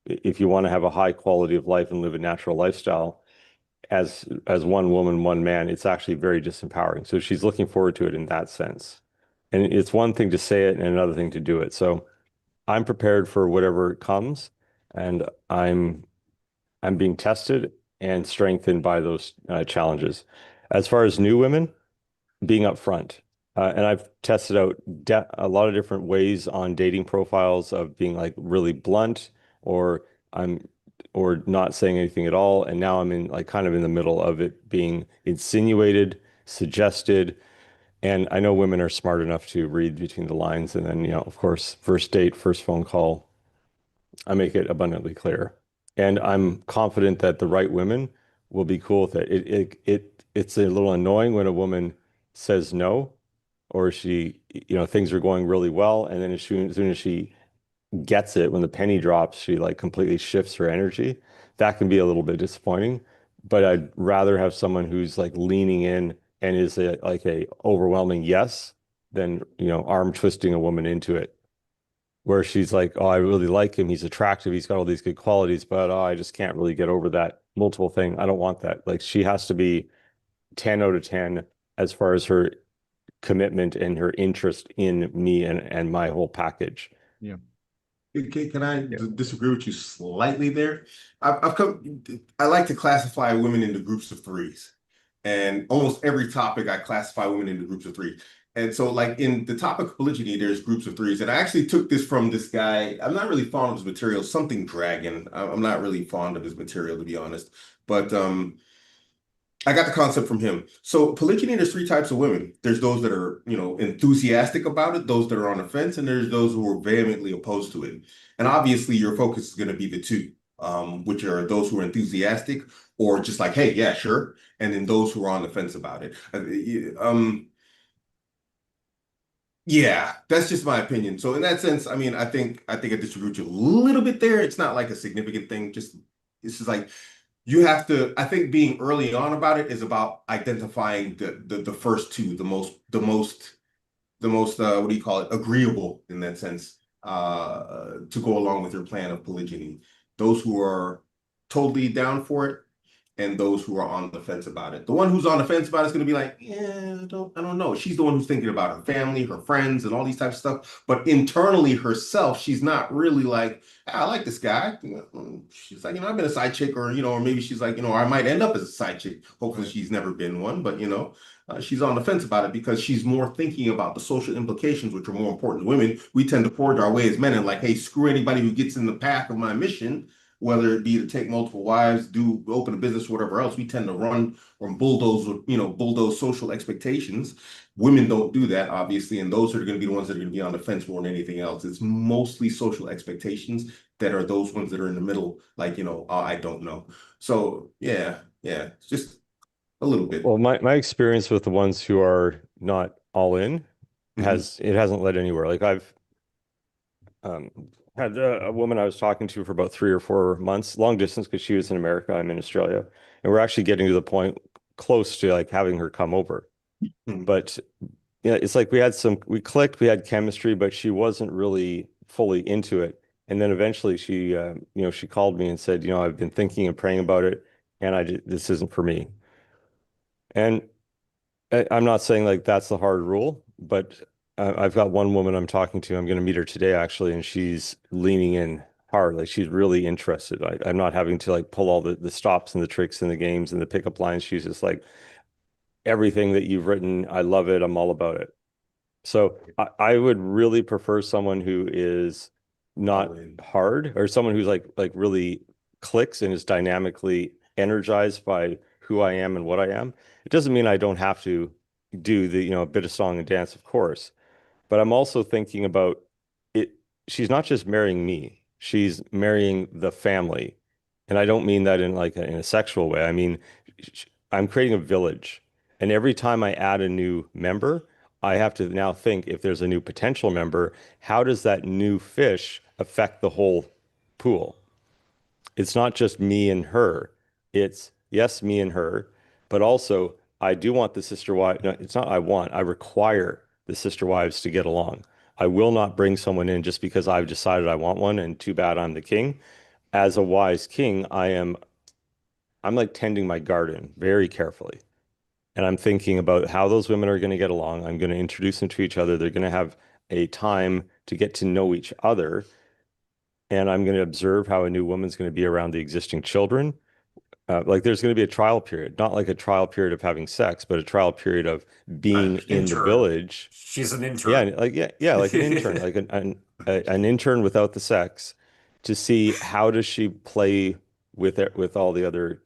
if you want to have a high quality of life and live a natural lifestyle, as one woman, one man, it's actually very disempowering. So she's looking forward to it in that sense. And it's one thing to say it and another thing to do it. So I'm prepared for whatever comes, and I'm being tested and strengthened by those challenges. As far as new women, being upfront. And I've tested out a lot of different ways on dating profiles of being like really blunt or not saying anything at all. And now I'm in like kind of in the middle of it being insinuated, suggested. And I know women are smart enough to read between the lines. And then, of course, first date, first phone call, I make it abundantly clear. And I'm confident that the right women will be cool with it. It's a little annoying when a woman says no, or things are going really well. And then as soon as she gets it, when the penny drops, she like completely shifts her energy. That can be a little bit disappointing, but I'd rather have someone who's like leaning in and is like a overwhelming yes than, arm twisting a woman into it, where she's like, oh, I really like him. He's attractive. He's got all these good qualities, but I just can't really get over that multiple thing. I don't want that. Like she has to be 10 out of 10 as far as her commitment and her interest in me and my whole package. Yeah. Can I disagree with you slightly there? I like to classify women into groups of threes. And almost every topic I classify women into groups of three. And so, like in the topic of polygyny, there's groups of threes. And I actually took this from this guy. I'm not really fond of his material, something dragon. I'm not really fond of his material, to be honest. But I got the concept from him. So polygyny, there's three types of women. There's those that are, enthusiastic about it, those that are on the fence, and there's those who are vehemently opposed to it. And obviously, your focus is going to be the two, which are those who are enthusiastic or just like, hey, yeah, sure, and then those who are on the fence about it. Yeah, that's just my opinion. So in that sense, I mean, I think I disagree with you a little bit there. It's not like a significant thing. Just it's just like you have to. I think being early on about it is about identifying the first two, the most what do you call it, agreeable in that sense, to go along with your plan of polygyny. Those who are totally down for it, and those who are on the fence about it. The one who's on the fence about it is going to be like, yeah, I don't know. She's the one who's thinking about her family, her friends, and all these types of stuff. But internally herself, she's not really like, I like this guy. She's like, I've been a side chick, or maybe she's like, I might end up as a side chick. Hopefully she's never been one, but she's on the fence about it because she's more thinking about the social implications, which are more important to women. We tend to forge our way as men and like, hey, screw anybody who gets in the path of my mission, whether it be to take multiple wives, open a business, whatever else. We tend to run or bulldoze social expectations. Women don't do that, obviously, and those are going to be the ones that are going to be on the fence more than anything else. It's mostly social expectations that are those ones that are in the middle, like, I don't know. So yeah, just a little bit. Well, my experience with the ones who are not all in hasn't led anywhere. Like I've had a woman I was talking to for about 3 or 4 months, long distance because she was in America, I'm in Australia, and we're actually getting to the point close to like having her come over. But yeah, it's like we clicked, we had chemistry, but she wasn't really fully into it. And then eventually she called me and said, I've been thinking and praying about it, and this isn't for me. And I'm not saying like that's the hard rule, but I've got one woman I'm talking to. I'm going to meet her today actually, and she's leaning in hard. Like she's really interested. I'm not having to like pull all the stops and the tricks and the games and the pickup lines. She's just like, everything that you've written, I love it. I'm all about it. So I would really prefer someone who is not hard, or someone who's like really clicks and is dynamically energized by who I am and what I am. It doesn't mean I don't have to do a bit of song and dance, of course, but I'm also thinking about it. She's not just marrying me, she's marrying the family. And I don't mean that in in a sexual way. I mean, I'm creating a village. And every time I add a new member, I have to now think, if there's a new potential member, how does that new fish affect the whole pool? It's not just me and her. It's yes, me and her, but also I do want the sister wife. No, it's not I require the sister wives to get along. I will not bring someone in just because I've decided I want one and too bad I'm the king. As a wise king, I'm like tending my garden very carefully. And I'm thinking about how those women are going to get along. I'm going to introduce them to each other. They're going to have a time to get to know each other. And I'm going to observe how a new woman's going to be around the existing children. Like there's going to be a trial period, not like a trial period of having sex, but a trial period of being in the village. She's an intern. Yeah, like an intern, like an intern without the sex, to see how does she play with all the other,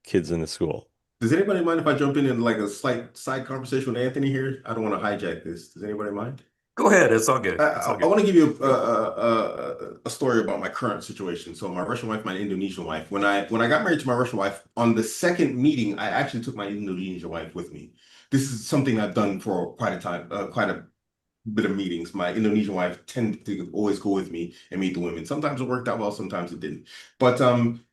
kids in the school. Does anybody mind if I jump in like a slight side conversation with Anthony here? I don't want to hijack this. Does anybody mind? Go ahead. It's all good. I want to give you a story about my current situation. So my Russian wife, my Indonesian wife. When I got married to my Russian wife, on the second meeting, I actually took my Indonesian wife with me. This is something I've done for quite a time, quite a bit of meetings. My Indonesian wife tended to always go with me and meet the women. Sometimes it worked out well, sometimes it didn't. But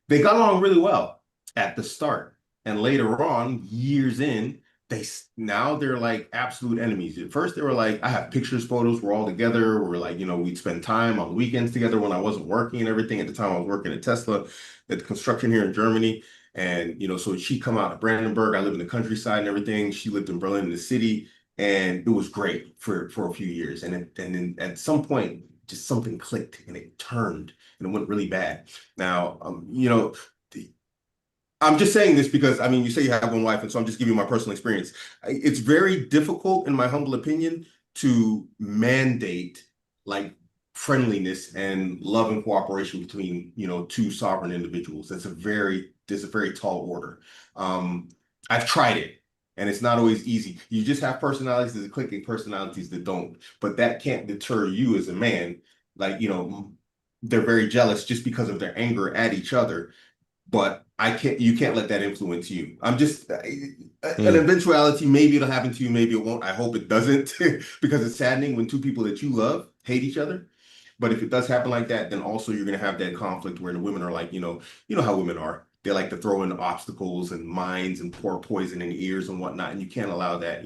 they got along really well at the start. And later on, years in, they're like absolute enemies. At first, they were like, I have pictures, photos, we're all together. We're like, we'd spend time on the weekends together when I wasn't working and everything. At the time, I was working at Tesla, at the construction here in Germany. And, so she'd come out of Brandenburg. I live in the countryside and everything. She lived in Berlin, in the city. And it was great for a few years. And then at some point, just something clicked and it turned and it went really bad. Now, I'm just saying this because I mean, you say you have one wife, and so I'm just giving you my personal experience. It's very difficult, in my humble opinion, to mandate like friendliness and love and cooperation between, two sovereign individuals. There's a very tall order. Um, I've tried it, and it's not always easy. You just have personalities that click and personalities that don't, but that can't deter you as a man. Like, they're very jealous just because of their anger at each other, but you can't let that influence you. I'm just an eventuality. Maybe it'll happen to you, maybe it won't. I hope it doesn't, because it's saddening when two people that you love hate each other. But if it does happen like that, then also you're gonna have that conflict where the women are like, you know how women are. They like to throw in obstacles and mines and pour poison in ears and whatnot, and you can't allow that.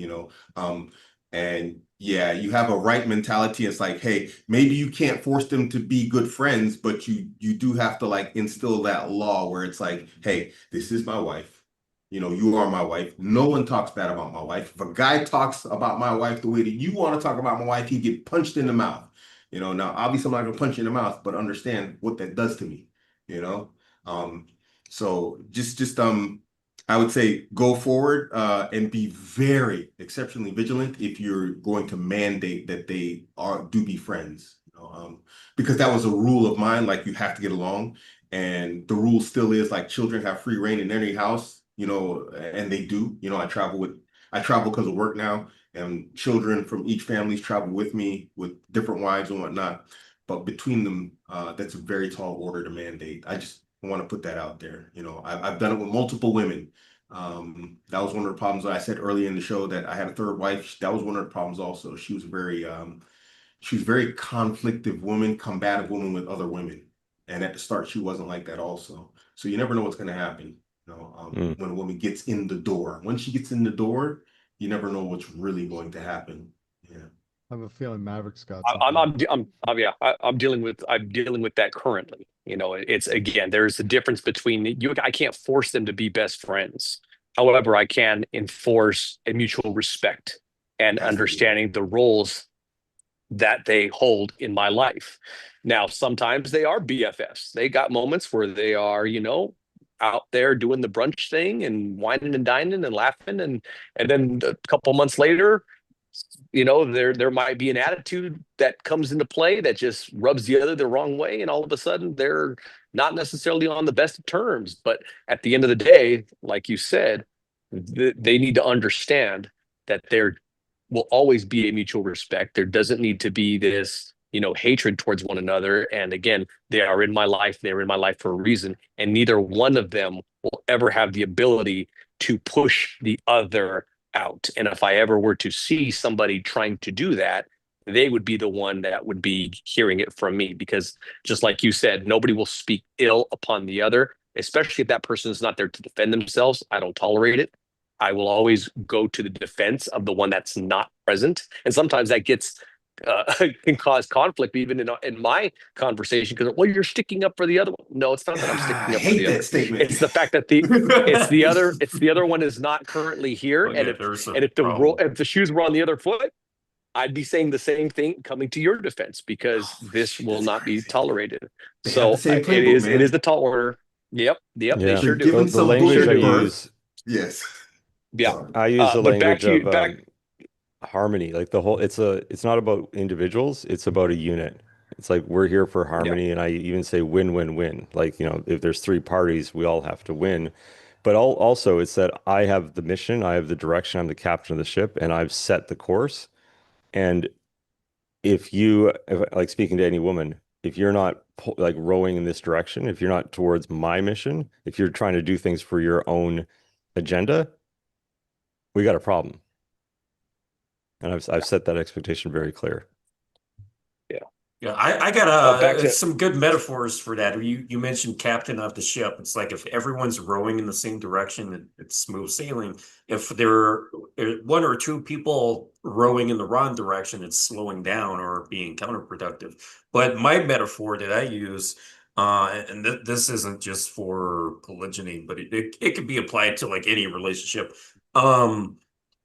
And yeah, you have a right mentality. It's like, hey, maybe you can't force them to be good friends, but you do have to like instill that law where it's like, hey, this is my wife. You are my wife. No one talks bad about my wife. If a guy talks about my wife the way that you want to talk about my wife, he get punched in the mouth. Now obviously I'm not gonna punch you in the mouth, but understand what that does to me, you know? Um, so just I would say go forward and be very exceptionally vigilant if you're going to mandate that they do be friends. Because that was a rule of mine, like you have to get along. And the rule still is like children have free reign in any house, and they do. I travel because of work now, and children from each families travel with me with different wives and whatnot. But between them, that's a very tall order to mandate. I just want to put that out there. I've done it with multiple women. That was one of the problems that I said earlier in the show, that I had a third wife. That was one of the problems also. She was very conflictive woman, combative woman with other women. And at the start, she wasn't like that also. So you never know what's going to happen, when a woman gets in the door. Once she gets in the door, you never know what's really going to happen. Yeah. I have a feeling Maverick's got Yeah, I'm dealing with that currently. It's, again, there's a difference between you. I can't force them to be best friends. However, I can enforce a mutual respect and Absolutely. understanding the roles that they hold in my life. Now, sometimes they are BFFs. They got moments where they are, out there doing the brunch thing and whining and dining and laughing, and then a couple months later, there might be an attitude that comes into play that just rubs the other the wrong way, and all of a sudden they're not necessarily on the best of terms. But at the end of the day, like you said, they need to understand that there will always be a mutual respect. There doesn't need to be this, hatred towards one another. And again, they are in my life. They're in my life for a reason. And neither one of them will ever have the ability to push the other out. And if I ever were to see somebody trying to do that, they would be the one that would be hearing it from me. Because just like you said, nobody will speak ill upon the other, especially if that person is not there to defend themselves. I don't tolerate it. I will always go to the defense of the one that's not present. And sometimes that can cause conflict even in my conversation, because, well, you're sticking up for the other one. No, it's not that I'm sticking I up for hate the that other. statement. It's the fact that it's the other one is not currently here. Well, and yeah, if the shoes were on the other foot, I'd be saying the same thing coming to your defense, because this will That's not be crazy. tolerated. They have the So same it playbook, is man. the tall order. Yep, they Yeah. sure They're do. given The some language bullshit I at birth. use, Yes. Yeah. Sorry. I use the But back language to you, of harmony. Like it's not about individuals, it's about a unit. It's like we're here for yeah. harmony, and I even say win-win-win. Like, if there's three parties, we all have to win. But also it's that I have the mission, I have the direction, I'm the captain of the ship, and I've set the course. And like speaking to any woman, if you're not like rowing in this direction, if you're not towards my mission, if you're trying to do things for your own agenda, we got a problem. And I've set that expectation very clear. Yeah, I got Back to some good metaphors for that. You mentioned captain of the ship. It's like if everyone's rowing in the same direction, it's smooth sailing. If there are one or two people rowing in the wrong direction, it's slowing down or being counterproductive. But my metaphor that I use, and this isn't just for polygyny, but it could be applied to like any relationship.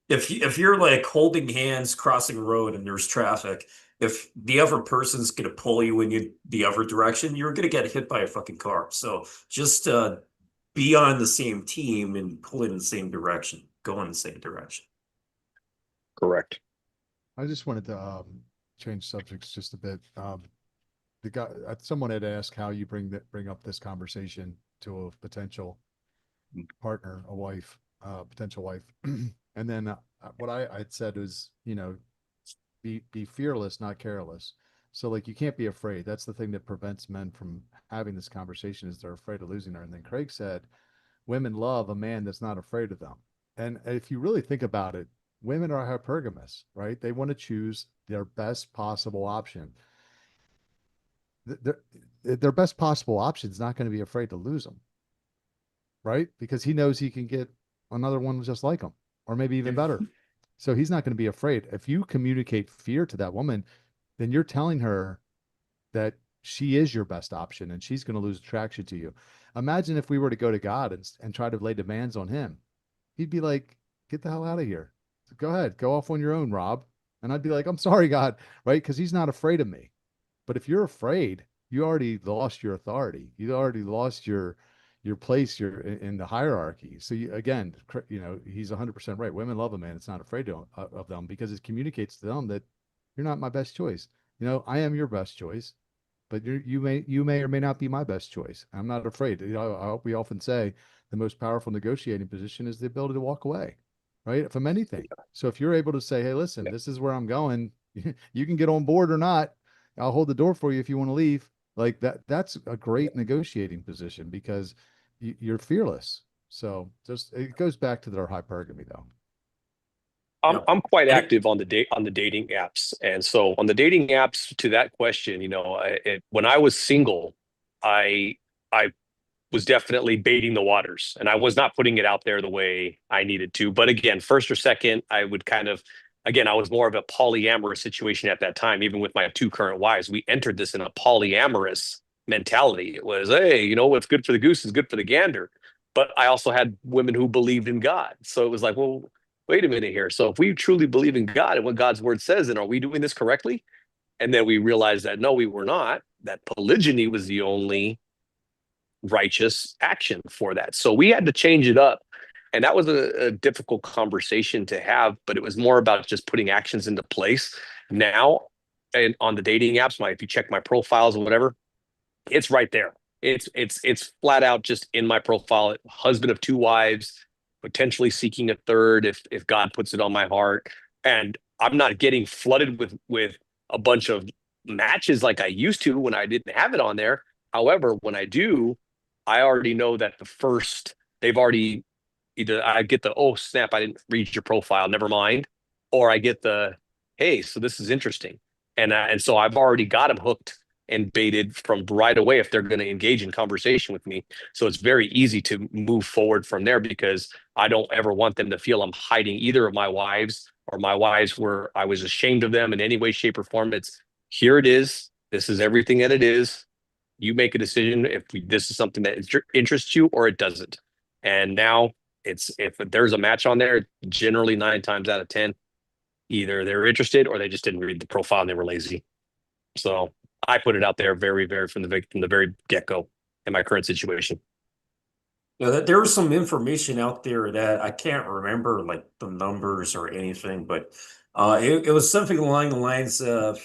If you're like holding hands crossing a road and there's traffic, if the other person's gonna pull you in the other direction, you're gonna get hit by a fucking car. So just be on the same team and pull in the same direction, go in the same direction. Correct. I just wanted to change subjects just a bit. The guy, someone had asked how you bring up this conversation to a potential partner, a wife, potential wife, and then what I had said was, be fearless, not careless. So like, you can't be afraid. That's the thing that prevents men from having this conversation, is they're afraid of losing her. And then Craig said, women love a man that's not afraid of them. And if you really think about it, women are hypergamous, right? They want to choose their best possible option. Their best possible option is not going to be afraid to lose them, right? Because he knows he can get another one just like him, or maybe even better. So he's not going to be afraid. If you communicate fear to that woman, then you're telling her that she is your best option and she's going to lose attraction to you. Imagine if we were to go to God and try to lay demands on him. He'd be like, get the hell out of here. Go ahead, go off on your own, Rob. And I'd be like, I'm sorry, God, right? Because he's not afraid of me. But if you're afraid, you already lost your authority. You already lost your place. You're in the hierarchy. So again, he's 100% right. Women love a man that's not afraid of them, because it communicates to them that you're not my best choice. I am your best choice, but you may or may not be my best choice. I'm not afraid. We often say the most powerful negotiating position is the ability to walk away, right, from anything. So if you're able to say, hey, listen, this is where I'm going. You can get on board or not. I'll hold the door for you if you want to leave. Like that's a great negotiating position, because you're fearless. So it goes back to their hypergamy, though. I'm quite active on the dating apps, and so on the dating apps, to that question, when I was single, I was definitely baiting the waters, and I was not putting it out there the way I needed to. But again, first or second, I would I was more of a polyamorous situation at that time. Even with my 2 current wives, we entered this in a polyamorous mentality. It was, hey, what's good for the goose is good for the gander. But I also had women who believed in God. So it was like, well, wait a minute here. So if we truly believe in God and what God's word says, then are we doing this correctly? And then we realized that no, we were not, that polygyny was the only righteous action for that. So we had to change it up. And that was a difficult conversation to have, but it was more about just putting actions into place. Now, and on the dating apps, if you check my profiles or whatever, it's right there. It's flat out just in my profile. Husband of 2 wives, potentially seeking a third if God puts it on my heart. And I'm not getting flooded with a bunch of matches like I used to when I didn't have it on there. However, when I do, I already know that they've already either I get the, oh snap, I didn't read your profile, never mind, or I get the, hey, so this is interesting, and so I've already got them hooked and baited from right away if they're going to engage in conversation with me. So it's very easy to move forward from there, because I don't ever want them to feel I'm hiding either of my wives, or my wives were I was ashamed of them in any way, shape, or form. It's here it is. This is everything that it is. You make a decision if this is something that interests you or it doesn't. And now if there's a match on there, generally 9 times out of 10, either they're interested or they just didn't read the profile and they were lazy. So I put it out there very, very from the very get-go in my current situation. There was some information out there that I can't remember, like the numbers or anything, but it was something along the lines of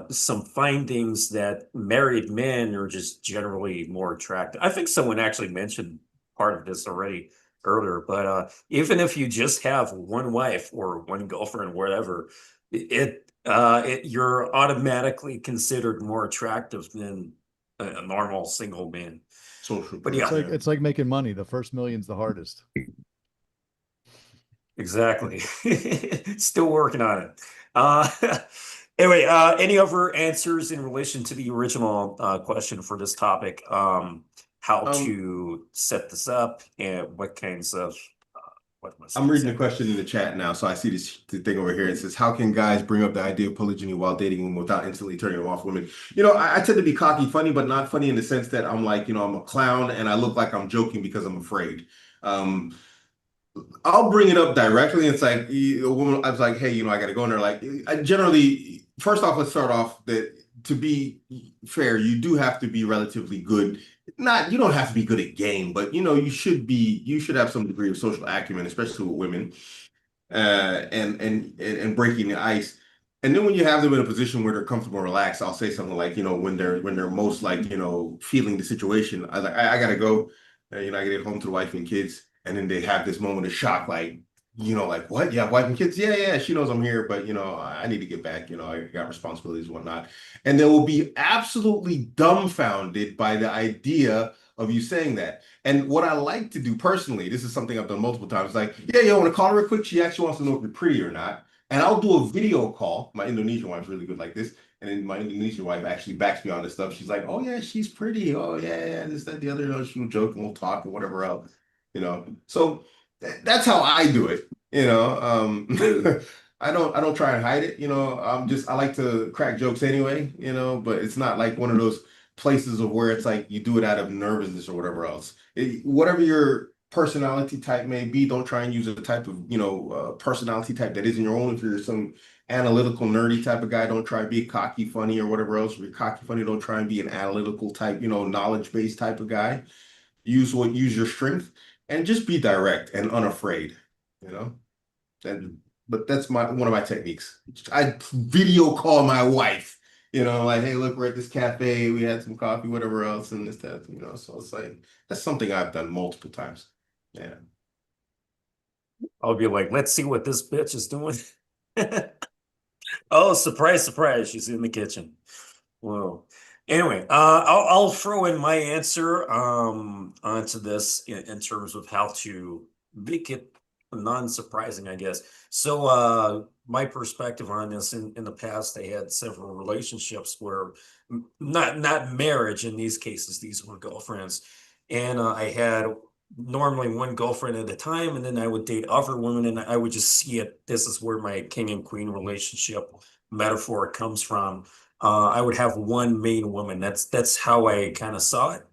some findings that married men are just generally more attractive. I think someone actually mentioned part of this already earlier, but even if you just have one wife or one girlfriend, whatever, you're automatically considered more attractive than a normal single man. But yeah, It's like making money. The first million's the hardest. exactly. Still working on it. Anyway, any other answers in relation to the original question for this topic? How to set this up and what kinds of I'm reading the question in the chat now, so I see the thing over here. It says, how can guys bring up the idea of polygyny while dating women without instantly turning them off women? I tend to be cocky, funny, but not funny in the sense that I'm like, I'm a clown and I look like I'm joking because I'm afraid. I'll bring it up directly. It's like a woman, I was like, hey, I got to go in there. Like, I generally, first off, let's start off that to be fair, you do have to be relatively good not, you don't have to be good at game, but you should have some degree of social acumen, especially with women, and breaking the ice. And then when you have them in a position where they're comfortable and relaxed, I'll say something like, when they're most like, feeling the situation. I gotta go. I get home to the wife and kids, and then they have this moment of shock, like, like, what? Yeah, wife and kids. Yeah, yeah, she knows I'm here, but I need to get back. I got responsibilities and whatnot. And they will be absolutely dumbfounded by the idea of you saying that. And what I like to do personally, this is something I've done multiple times, like, yeah, I want to call her real quick. She actually wants to know if you're pretty or not. And I'll do a video call. My Indonesian wife's really good like this. And then my Indonesian wife actually backs me on this stuff. She's like, oh, yeah, she's pretty. Oh, yeah, yeah, this, that, the other. She'll joke and we'll talk and whatever else. So that's how I do it. I don't try and hide it. I like to crack jokes anyway, but it's not like one of those places of where it's like you do it out of nervousness or whatever else. Whatever your personality type may be, don't try and use a type of, personality type that isn't your own. If you're some analytical, nerdy type of guy, don't try and be cocky, funny, or whatever else. If you're cocky, funny, don't try and be an analytical type, knowledge-based type of guy. Use your strength and just be direct and unafraid, you know? But that's one of my techniques. I video call my wife, like, hey, look, we're at this cafe, we had some coffee, whatever else, and this, that, so it's like, that's something I've done multiple times. Yeah. I'll be like, let's see what this bitch is doing. Oh, surprise, surprise, she's in the kitchen. Whoa. Anyway, I'll throw in my answer onto this in terms of how to make it non-surprising, I guess. So my perspective on this, in the past, I had several relationships where not marriage in these cases, these were girlfriends. And I had normally one girlfriend at a time, and then I would date other women, and I would just see it. This is where my king and queen relationship metaphor comes from. I would have one main woman. That's how I kind of saw it.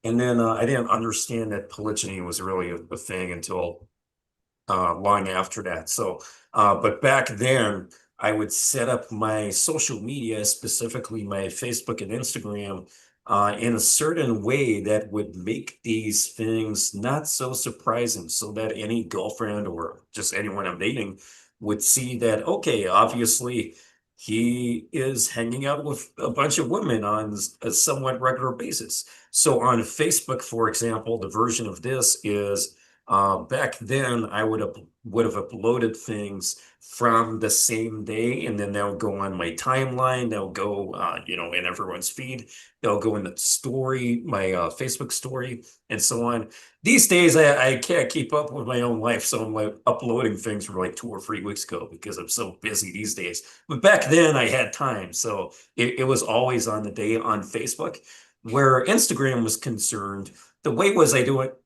And then I didn't understand that polygyny was really a thing until long after that. So, but back then, I would set up my social media, specifically my Facebook and Instagram, in a certain way that would make these things not so surprising, so that any girlfriend or just anyone I'm dating would see that, okay, obviously he is hanging out with a bunch of women on a somewhat regular basis. So on Facebook, for example, the version of this is back then I would have uploaded things from the same day, and then they'll go on my timeline. They'll go, in everyone's feed. They'll go in the story, my Facebook story, and so on. These days, I can't keep up with my own life, so I'm like uploading things from like 2 or 3 weeks ago because I'm so busy these days. But back then, I had time, so it was always on the day on Facebook. Where Instagram was concerned, the way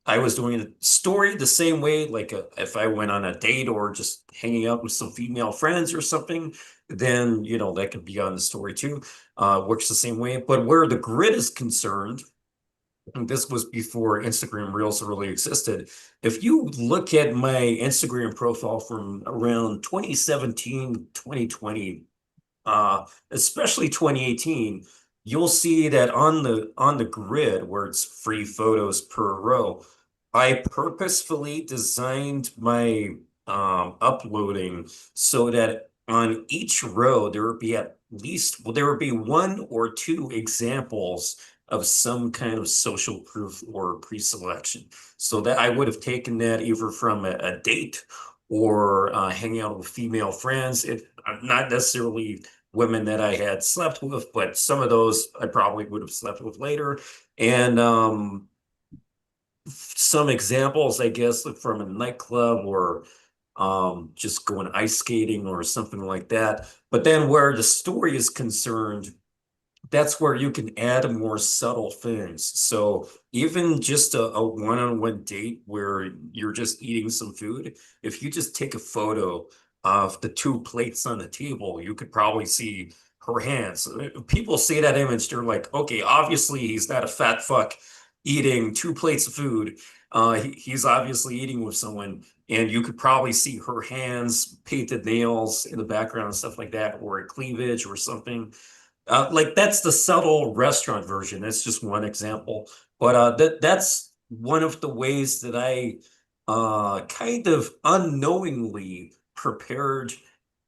I was doing a story the same way, like if I went on a date or just hanging out with some female friends or something, then, that could be on the story too. Works the same way. But where the grid is concerned, and this was before Instagram Reels really existed. If you look at my Instagram profile from around 2017, 2020, especially 2018, you'll see that on the grid where it's free photos per row, I purposefully designed my uploading so that on each row there would be there would be 1 or 2 examples of some kind of social proof or pre-selection. So that I would have taken that either from a date or hanging out with female friends. Not necessarily women that I had slept with, but some of those I probably would have slept with later. And some examples, I guess, from a nightclub or just going ice skating or something like that. But then where the story is concerned, that's where you can add more subtle things. So even just a one-on-one date where you're just eating some food, if you just take a photo of the 2 plates on the table, you could probably see her hands. People see that image, they're like, okay, obviously he's not a fat fuck eating 2 plates of food. He's obviously eating with someone, and you could probably see her hands, painted nails in the background and stuff like that, or a cleavage or something. Like that's the subtle restaurant version. That's just one example. But that's one of the ways that I kind of unknowingly prepared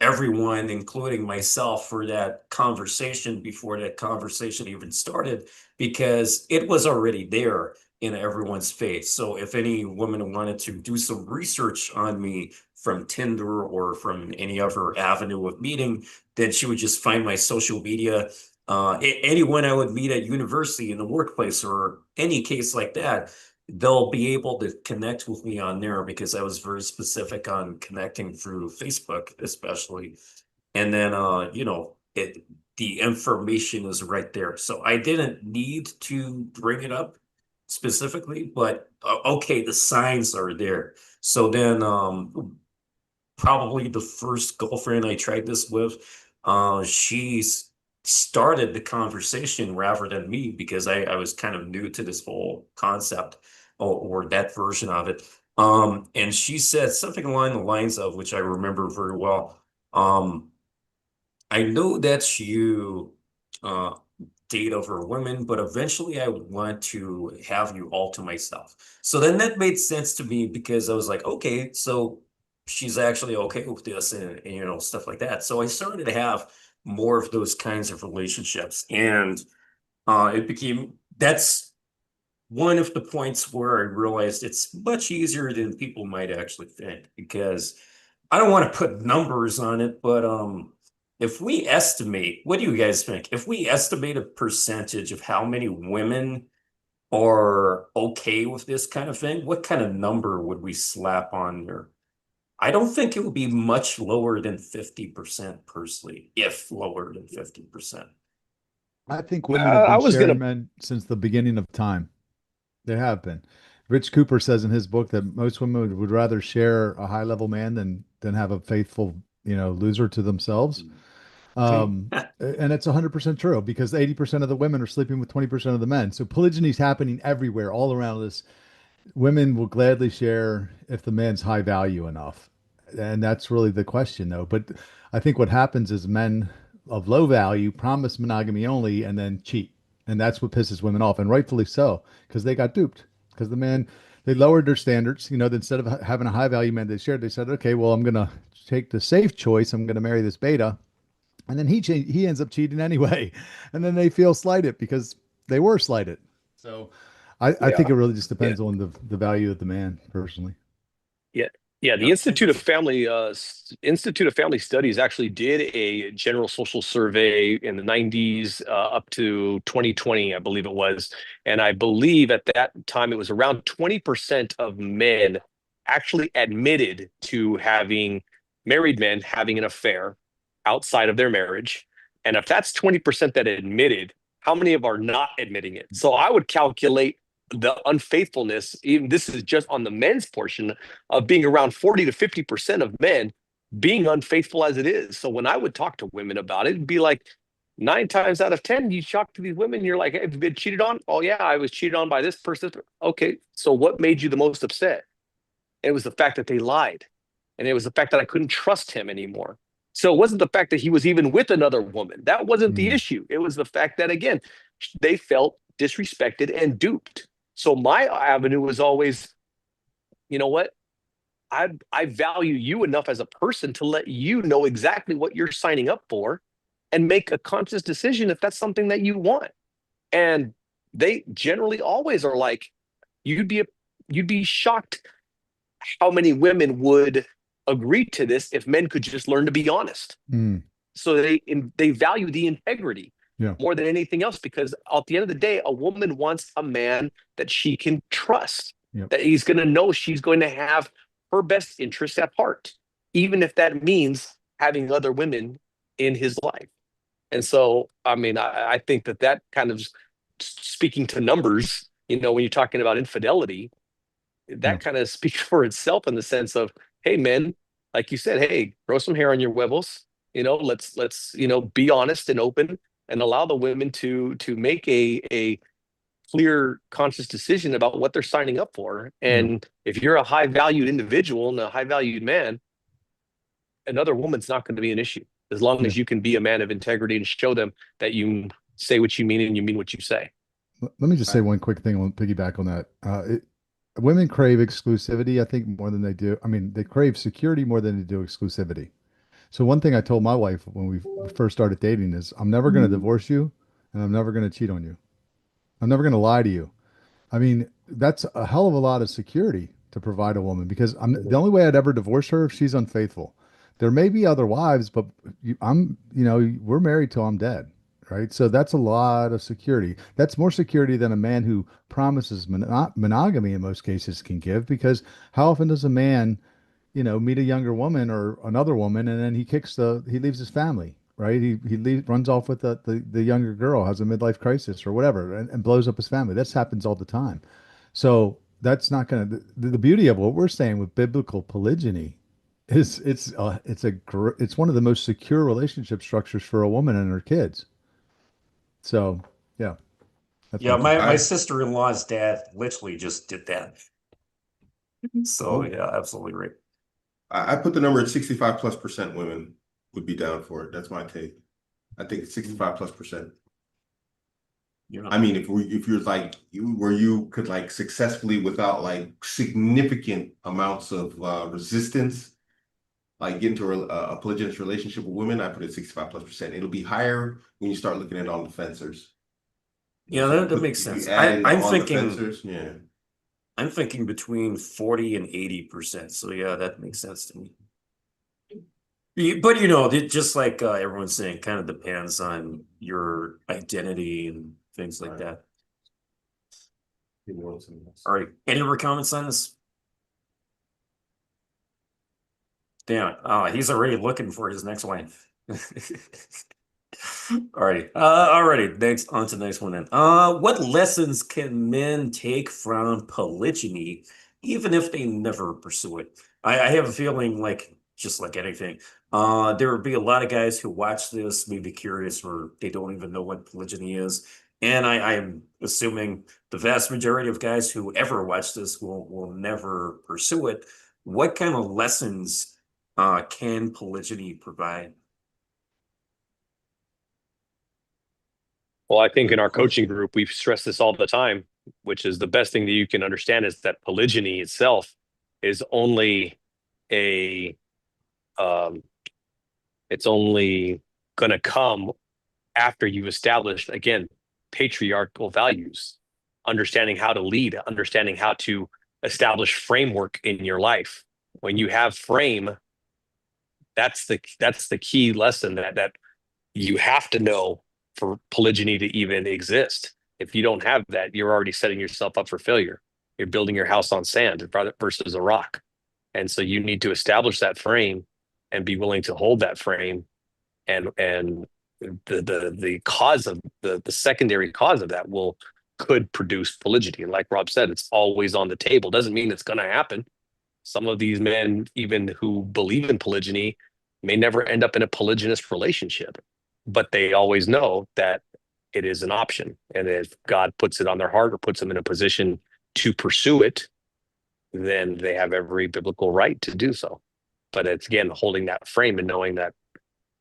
everyone, including myself, for that conversation before that conversation even started, because it was already there in everyone's face. So if any woman wanted to do some research on me from Tinder or from any other avenue of meeting, then she would just find my social media. Anyone I would meet at university, in the workplace, or any case like that, they'll be able to connect with me on there because I was very specific on connecting through Facebook, especially. And then, the information is right there. So I didn't need to bring it up specifically, but okay, the signs are there. So then, probably the first girlfriend I tried this with, she's started the conversation rather than me, because I was kind of new to this whole concept, or that version of it. And she said something along the lines of, which I remember very well. I know that you uh, date over women, but eventually I would want to have you all to myself. So then that made sense to me, because I was like, okay, so she's actually okay with this, and stuff like that. So I started to have more of those kinds of relationships, and that's one of the points where I realized it's much easier than people might actually think, because I don't want to put numbers on it, but if we estimate, what do you guys think? If we estimate a percentage of how many women are okay with this kind of thing, what kind of number would we slap on there? I don't think it would be much lower than 50% personally, if lower than 50%. I think women have I been was sharing gonna men since the beginning of time. They have been. Rich Cooper says in his book that most women would rather share a high level man than have a faithful, loser to themselves. And it's 100% true, because 80% of the women are sleeping with 20% of the men. So polygyny is happening everywhere, all around us. Women will gladly share if the man's high value enough. And that's really the question, though. But I think what happens is men of low value promise monogamy only and then cheat. And that's what pisses women off, and rightfully so, because they got duped. Because the man, they lowered their standards. Instead of having a high value man they shared, they said, okay, well, I'm going to take the safe choice. I'm going to marry this beta. And then he ends up cheating anyway. And then they feel slighted because they were slighted. So I think yeah it really just yeah depends on the value of the man, personally. yeah yeah. The Yep. Institute of Family Studies actually did a general social survey in the 90s up to 2020, I believe it was, and I believe at that time it was around 20% of men actually admitted to having married men having an affair outside of their marriage. And if that's 20% that admitted, how many of are not admitting it? So I would calculate the unfaithfulness, even this is just on the men's portion, of being around 40 to 50% of men being unfaithful as it is. So when I would talk to women about it, it'd be like 9 times out of 10, you talk to these women, you're like, hey, have you been cheated on? Oh, yeah, I was cheated on by this person. Okay, so what made you the most upset? It was the fact that they lied. And it was the fact that I couldn't trust him anymore. So it wasn't the fact that he was even with another woman. That wasn't the Mm. issue. It was the fact that, again, they felt disrespected and duped. So my avenue was always, you know what? I value you enough as a person to let you know exactly what you're signing up for and make a conscious decision if that's something that you want. And they generally always are like, you'd be you'd be shocked how many women would agree to this if men could just learn to be honest. Mm. So they value the integrity Yeah. more than anything else, because at the end of the day, a woman wants a man that she can trust, Yep. that he's going to know she's going to have her best interests at heart, even if that means having other women in his life. And so, I mean, I think that kind of, speaking to numbers, when you're talking about infidelity, Yeah. that kind of speaks for itself in the sense of, hey, men, like you said, hey, grow some hair on your webbles. Let's be honest and open, and allow the women to make a clear, conscious decision about what they're signing up for. Yeah. And if you're a high valued individual and a high valued man, another woman's not going to be an issue, as long Yeah. as you can be a man of integrity and show them that you say what you mean and you mean what you say. Let me just say one quick thing on piggyback on that. Women crave exclusivity, I think, more than they do. I mean, they crave security more than they do exclusivity. So one thing I told my wife when we first started dating is, I'm never going to divorce you, and I'm never going to cheat on you. I'm never going to lie to you. I mean, that's a hell of a lot of security to provide a woman, because the only way I'd ever divorce her if she's unfaithful. There may be other wives, but we're married till I'm dead, right? So that's a lot of security. That's more security than a man who promises monogamy in most cases can give, because how often does a man, meet a younger woman or another woman, and then he leaves his family, right? He runs off with the younger girl, has a midlife crisis or whatever, and blows up his family. This happens all the time. So that's not going to, the beauty of what we're saying with biblical polygyny is it's one of the most secure relationship structures for a woman and her kids. So yeah, that's Yeah, my two. my sister-in-law's dad literally just did that. So yeah, absolutely right. I put the number at 65+% women would be down for it. That's my take. I think 65+%. I mean, if you're like where you could like successfully, without like significant amounts of resistance, like get into a polygynous relationship with women, I put it 65+%. It'll be higher when you start looking at on the fencers. Yeah, that makes sense. You add in the I'm on the thinking fencers, yeah. I'm thinking between 40 and 80%. So yeah, that makes sense to me. But just like everyone's saying, kind of depends on your identity and things like that. All right. Any more comments on this? Damn, he's already looking for his next one. Alrighty. Alrighty. Next, on to the next one then. What lessons can men take from polygyny, even if they never pursue it? I have a feeling, like, just like anything, there would be a lot of guys who watch this, may be curious, or they don't even know what polygyny is. And I'm assuming the vast majority of guys who ever watch this will never pursue it. What kind of lessons can polygyny provide? Well, I think in our coaching group, we've stressed this all the time, which is the best thing that you can understand is that polygyny itself is only a, it's only going to come after you've established, again, patriarchal values, understanding how to lead, understanding how to establish framework in your life. When you have frame, that's the key lesson that you have to know for polygyny to even exist. If you don't have that, you're already setting yourself up for failure. You're building your house on sand versus a rock. And so you need to establish that frame and be willing to hold that frame. And the cause of the secondary cause of that could produce polygyny. Like Rob said, it's always on the table. Doesn't mean it's going to happen. Some of these men, even who believe in polygyny, may never end up in a polygynous relationship, but they always know that it is an option. And if God puts it on their heart or puts them in a position to pursue it, then they have every biblical right to do so. But it's, again, holding that frame and knowing that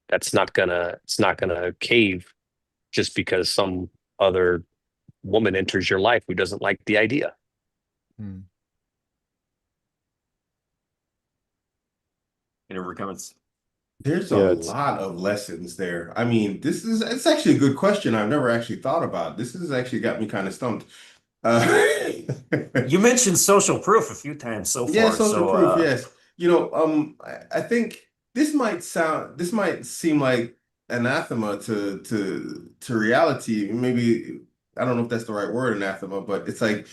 it's not gonna cave just because some other woman enters your life who doesn't like the idea. Any more comments? There's a lot of lessons there. I mean, it's actually a good question I've never actually thought about. This has actually got me kind of stumped. You mentioned social proof a few times so far. Yeah, social proof, yes. I think this might seem like anathema to reality. Maybe, I don't know if that's the right word, anathema, but it's like,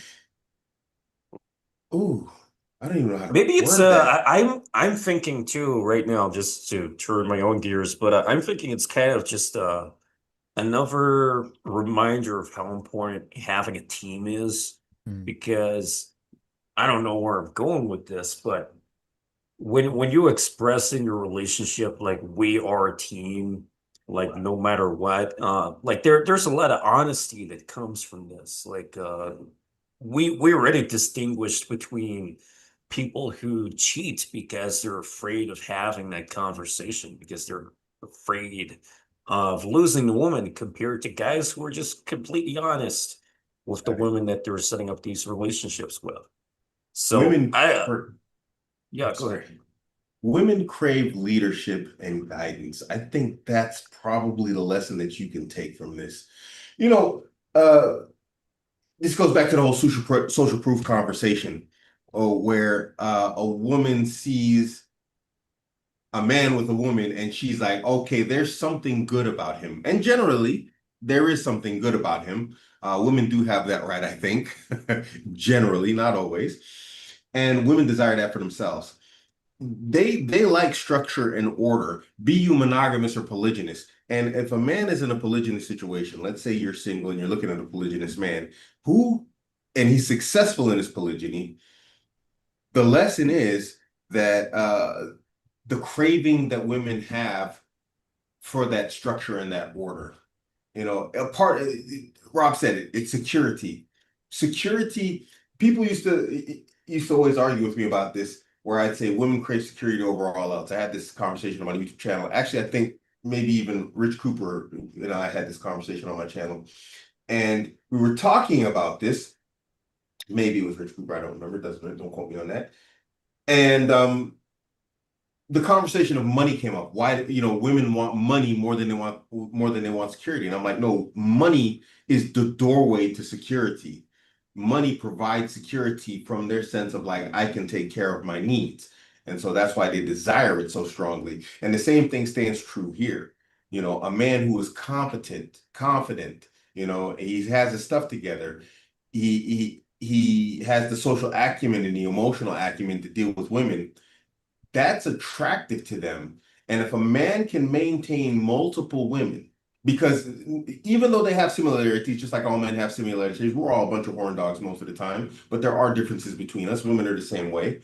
ooh, I don't even know how to maybe it's word that. I'm thinking too right now, just to turn my own gears, but I'm thinking it's kind of just another reminder of how important having a team is, because I don't know where I'm going with this, but when you express in your relationship like we are a team, like no matter what, like there's a lot of honesty that comes from this. Like we already distinguished between people who cheat because they're afraid of having that conversation, because they're afraid of losing the woman, compared to guys who are just completely honest. with the women that they're setting up these relationships with. So Women, yeah, go sorry. ahead. Women crave leadership and guidance. I think that's probably the lesson that you can take from this. You know, this goes back to the whole social proof conversation, where a woman sees a man with a woman and she's like, okay, there's something good about him. And generally, there is something good about him. Women do have that right, I think, generally, not always. And women desire that for themselves. They like structure and order, be you monogamous or polygynous. And if a man is in a polygynous situation, let's say you're single and you're looking at a polygynous man and he's successful in his polygyny, the lesson is that the craving that women have for that structure and that order. Rob said it, it's security. Security, people used to always argue with me about this, where I'd say women crave security over all else. I had this conversation on my YouTube channel. Actually, I think maybe even Rich Cooper and I had this conversation on my channel. And we were talking about this. Maybe it was Rich Cooper, I don't remember. Don't quote me on that. And the conversation of money came up. Why, women want money more than they want security. And I'm like, no, money is the doorway to security. Money provides security from their sense of like, I can take care of my needs. And so that's why they desire it so strongly. And the same thing stands true here. A man who is competent, confident, he has his stuff together. He has the social acumen and the emotional acumen to deal with women. That's attractive to them. And if a man can maintain multiple women, because even though they have similarities, just like all men have similarities, we're all a bunch of horn dogs most of the time, but there are differences between us. Women are the same way.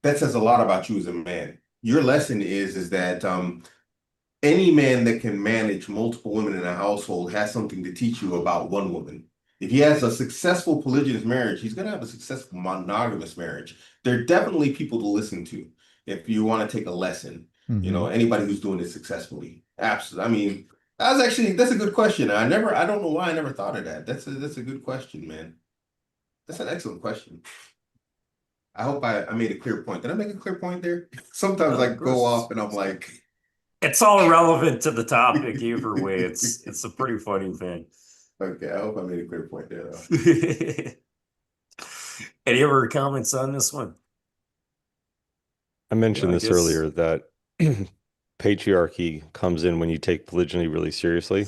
That says a lot about you as a man. Your lesson is that any man that can manage multiple women in a household has something to teach you about one woman. If he has a successful polygynous marriage, he's going to have a successful monogamous marriage. There are definitely people to listen to if you want to take a lesson. Anybody who's doing it successfully. Absolutely. I mean, that's a good question. I don't know why I never thought of that. That's a good question, man. That's an excellent question. I hope I made a clear point. Did I make a clear point there? Sometimes I go off and I'm like, it's all relevant to the topic either way. It's a pretty funny thing. Okay, I hope I made a clear point there, though. Any other comments on this one? I mentioned this earlier, that patriarchy comes in when you take polygyny really seriously,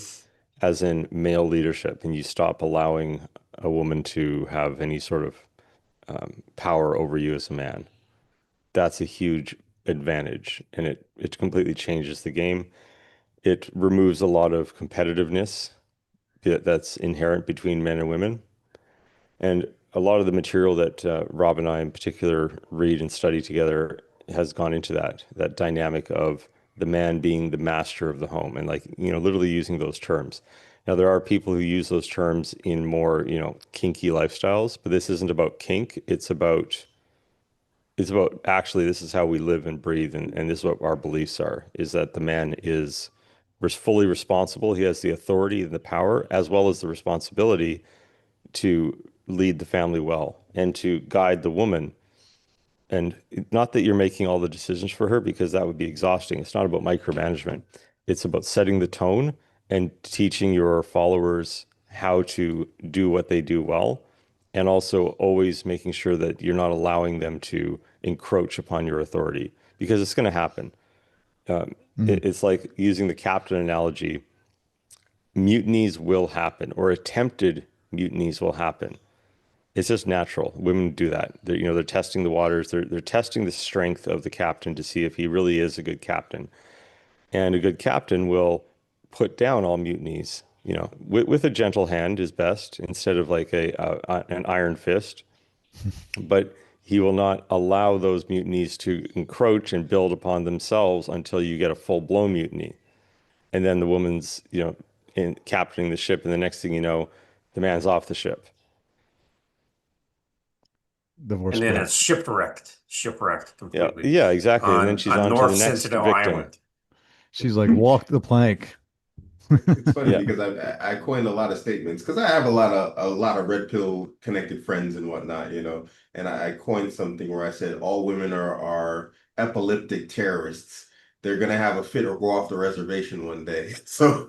as in male leadership, and you stop allowing a woman to have any sort of power over you as a man. That's a huge advantage, and it completely changes the game. It removes a lot of competitiveness that's inherent between men and women. And a lot of the material that Rob and I in particular read and study together has gone into that dynamic of the man being the master of the home, and literally using those terms. Now, there are people who use those terms in more, kinky lifestyles, but this isn't about kink. It's about actually, this is how we live and breathe, and this is what our beliefs are, is that the man is fully responsible. He has the authority and the power, as well as the responsibility to lead the family well and to guide the woman. And not that you're making all the decisions for her, because that would be exhausting. It's not about micromanagement. It's about setting the tone and teaching your followers how to do what they do well, and also always making sure that you're not allowing them to encroach upon your authority, because it's going to happen. It's like using the captain analogy. Mutinies will happen, or attempted mutinies will happen. It's just natural. Women do that. They're testing the waters. They're testing the strength of the captain to see if he really is a good captain. And a good captain will put down all mutinies, with a gentle hand is best, instead of like an iron fist. But he will not allow those mutinies to encroach and build upon themselves until you get a full-blown mutiny. And then the woman's, in captaining the ship, and the next thing you know, the man's off the ship. Divorce. And then it's shipwrecked completely. Yeah, exactly. And then she's on to North the next Sentinel victim. Island. She's like, walk the plank. It's funny Yeah. because I coined a lot of statements because I have a lot of red pill connected friends and whatnot, and I coined something where I said all women are epileptic terrorists. They're gonna have a fit or go off the reservation one day. So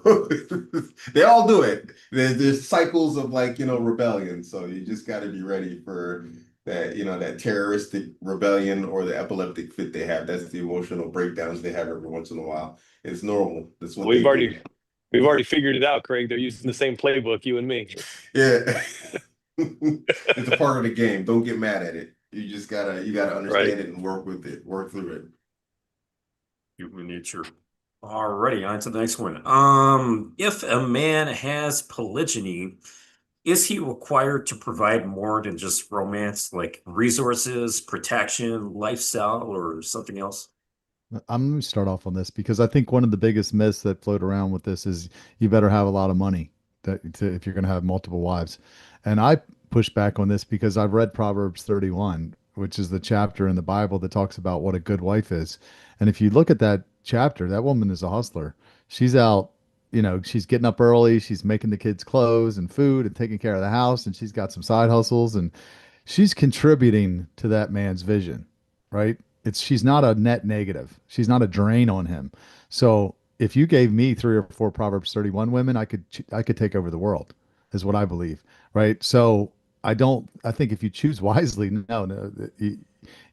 they all do it. There's cycles of rebellion. So you just got to be ready for that, that terroristic rebellion or the epileptic fit they have. That's the emotional breakdowns they have every once in a while. It's normal. That's what We've they do. already we've already figured it out, Craig. They're using the same playbook, you and me. Yeah. It's a part of the game. Don't get mad at it. You gotta Right. understand it and work with it, work through it. Human nature. Alrighty, on to the next one. If a man has polygyny, is he required to provide more than just romance, like resources, protection, lifestyle, or something else? I'm going to start off on this because I think one of the biggest myths that float around with this is you better have a lot of money if you're going to have multiple wives. And I push back on this because I've read Proverbs 31, which is the chapter in the Bible that talks about what a good wife is. And if you look at that chapter, that woman is a hustler. She's out, she's getting up early, she's making the kids clothes and food and taking care of the house, and she's got some side hustles and she's contributing to that man's vision, right? She's not a net negative. She's not a drain on him. So if you gave me 3 or 4 Proverbs 31 women, I could take over the world, is what I believe, right? So I think if you choose wisely, no, you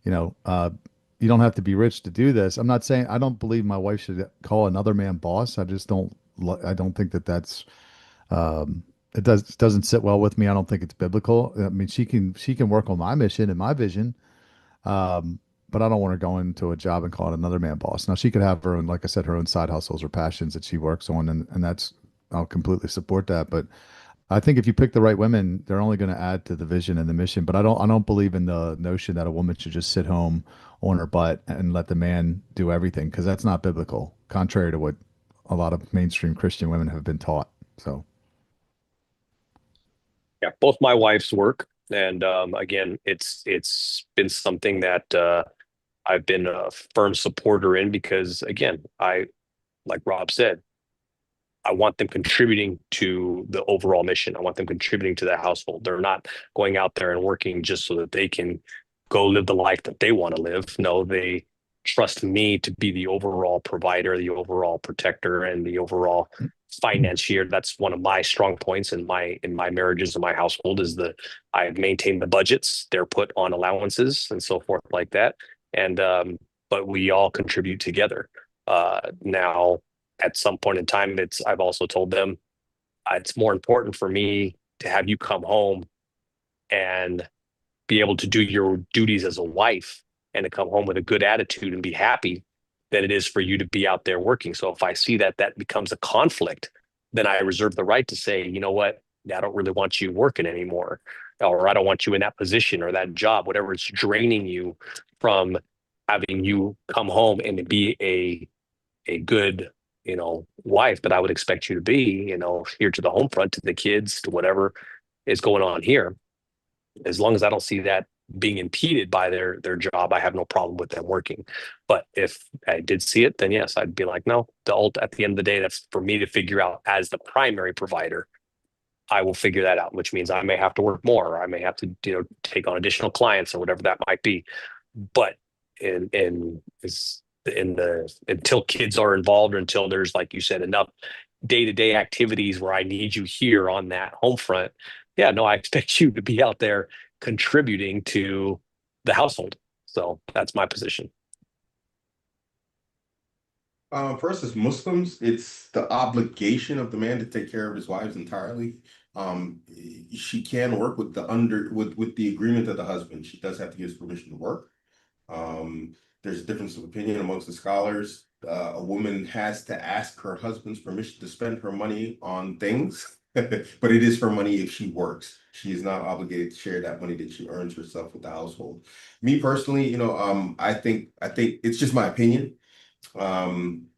know, uh, you don't have to be rich to do this. I'm not saying I don't believe my wife should call another man boss. I just don't. I don't think that that's um, it doesn't sit well with me. I don't think it's biblical. I mean, she can work on my mission and my vision, um, but I don't want her going into a job and calling another man boss. Now she could have her own, like I said, her own side hustles or passions that she works on, and that's I'll completely support that. But I think if you pick the right women, they're only going to add to the vision and the mission. But I don't believe in the notion that a woman should just sit home on her butt and let the man do everything because that's not biblical, contrary to what a lot of mainstream Christian women have been taught. So. Yeah, both my wives work, and again, it's been something that I've been a firm supporter in because again, like Rob said, I want them contributing to the overall mission. I want them contributing to the household. They're not going out there and working just so that they can go live the life that they want to live. No, they trust me to be the overall provider, the overall protector, and the overall financier. That's one of my strong points in my marriages and my household is the I've maintained the budgets. They're put on allowances and so forth like that. And but we all contribute together. Now at some point in time, I've also told them it's more important for me to have you come home and be able to do your duties as a wife and to come home with a good attitude and be happy than it is for you to be out there working. So if I see that that becomes a conflict, then I reserve the right to say, you know what, I don't really want you working anymore, or I don't want you in that position or that job, whatever it's draining you from having you come home and be a good wife that I would expect you to be, here to the home front, to the kids, to whatever is going on here. As long as I don't see that being impeded by their job, I have no problem with them working. But if I did see it, then yes, I'd be like, no, at the end of the day, that's for me to figure out as the primary provider. I will figure that out, which means I may have to work more, or I may have to, take on additional clients or whatever that might be. But in the until kids are involved, or until there's, like you said, enough day-to-day activities where I need you here on that home front, yeah, no, I expect you to be out there contributing to the household. So that's my position. For us as Muslims, it's the obligation of the man to take care of his wives entirely. Um, she can work with the agreement of the husband. She does have to give his permission to work. There's a difference of opinion amongst the scholars. A woman has to ask her husband's permission to spend her money on things, but it is her money if she works. She is not obligated to share that money that she earns herself with the household. Me personally, I think it's just my opinion. Um,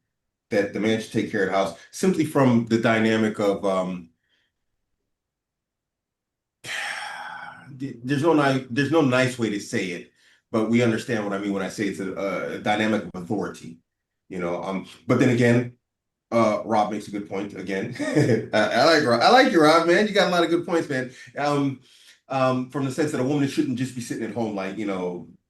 that the man should take care of the house simply from the dynamic of there's no nice way to say it, but we understand what I mean when I say it's a dynamic of authority. But then again, Rob makes a good point again. I like Rob. I like you, Rob, man. You got a lot of good points, man. From the sense that a woman shouldn't just be sitting at home, like,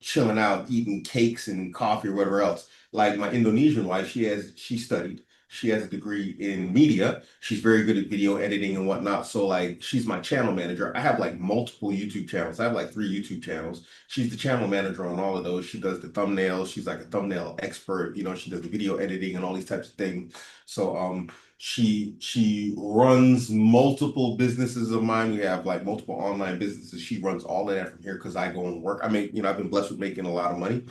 chilling out, eating cakes and coffee or whatever else. Like my Indonesian wife, she studied. She has a degree in media. She's very good at video editing and whatnot. So like she's my channel manager. I have like multiple YouTube channels. I have like 3 YouTube channels. She's the channel manager on all of those. She does the thumbnails. She's like a thumbnail expert. She does the video editing and all these types of things. So she runs multiple businesses of mine. We have like multiple online businesses. She runs all of that from here because I go and work. I've been blessed with making a lot of money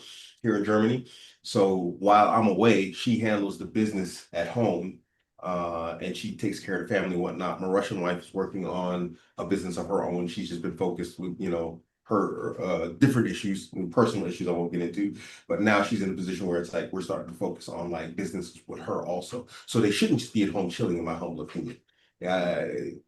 here in Germany. So while I'm away, she handles the business at home, and she takes care of the family and whatnot. My Russian wife is working on a business of her own. She's just been focused with, her different issues, personal issues I won't get into. But now she's in a position where it's like we're starting to focus on like business with her also. So they shouldn't just be at home chilling, in my humble opinion. There's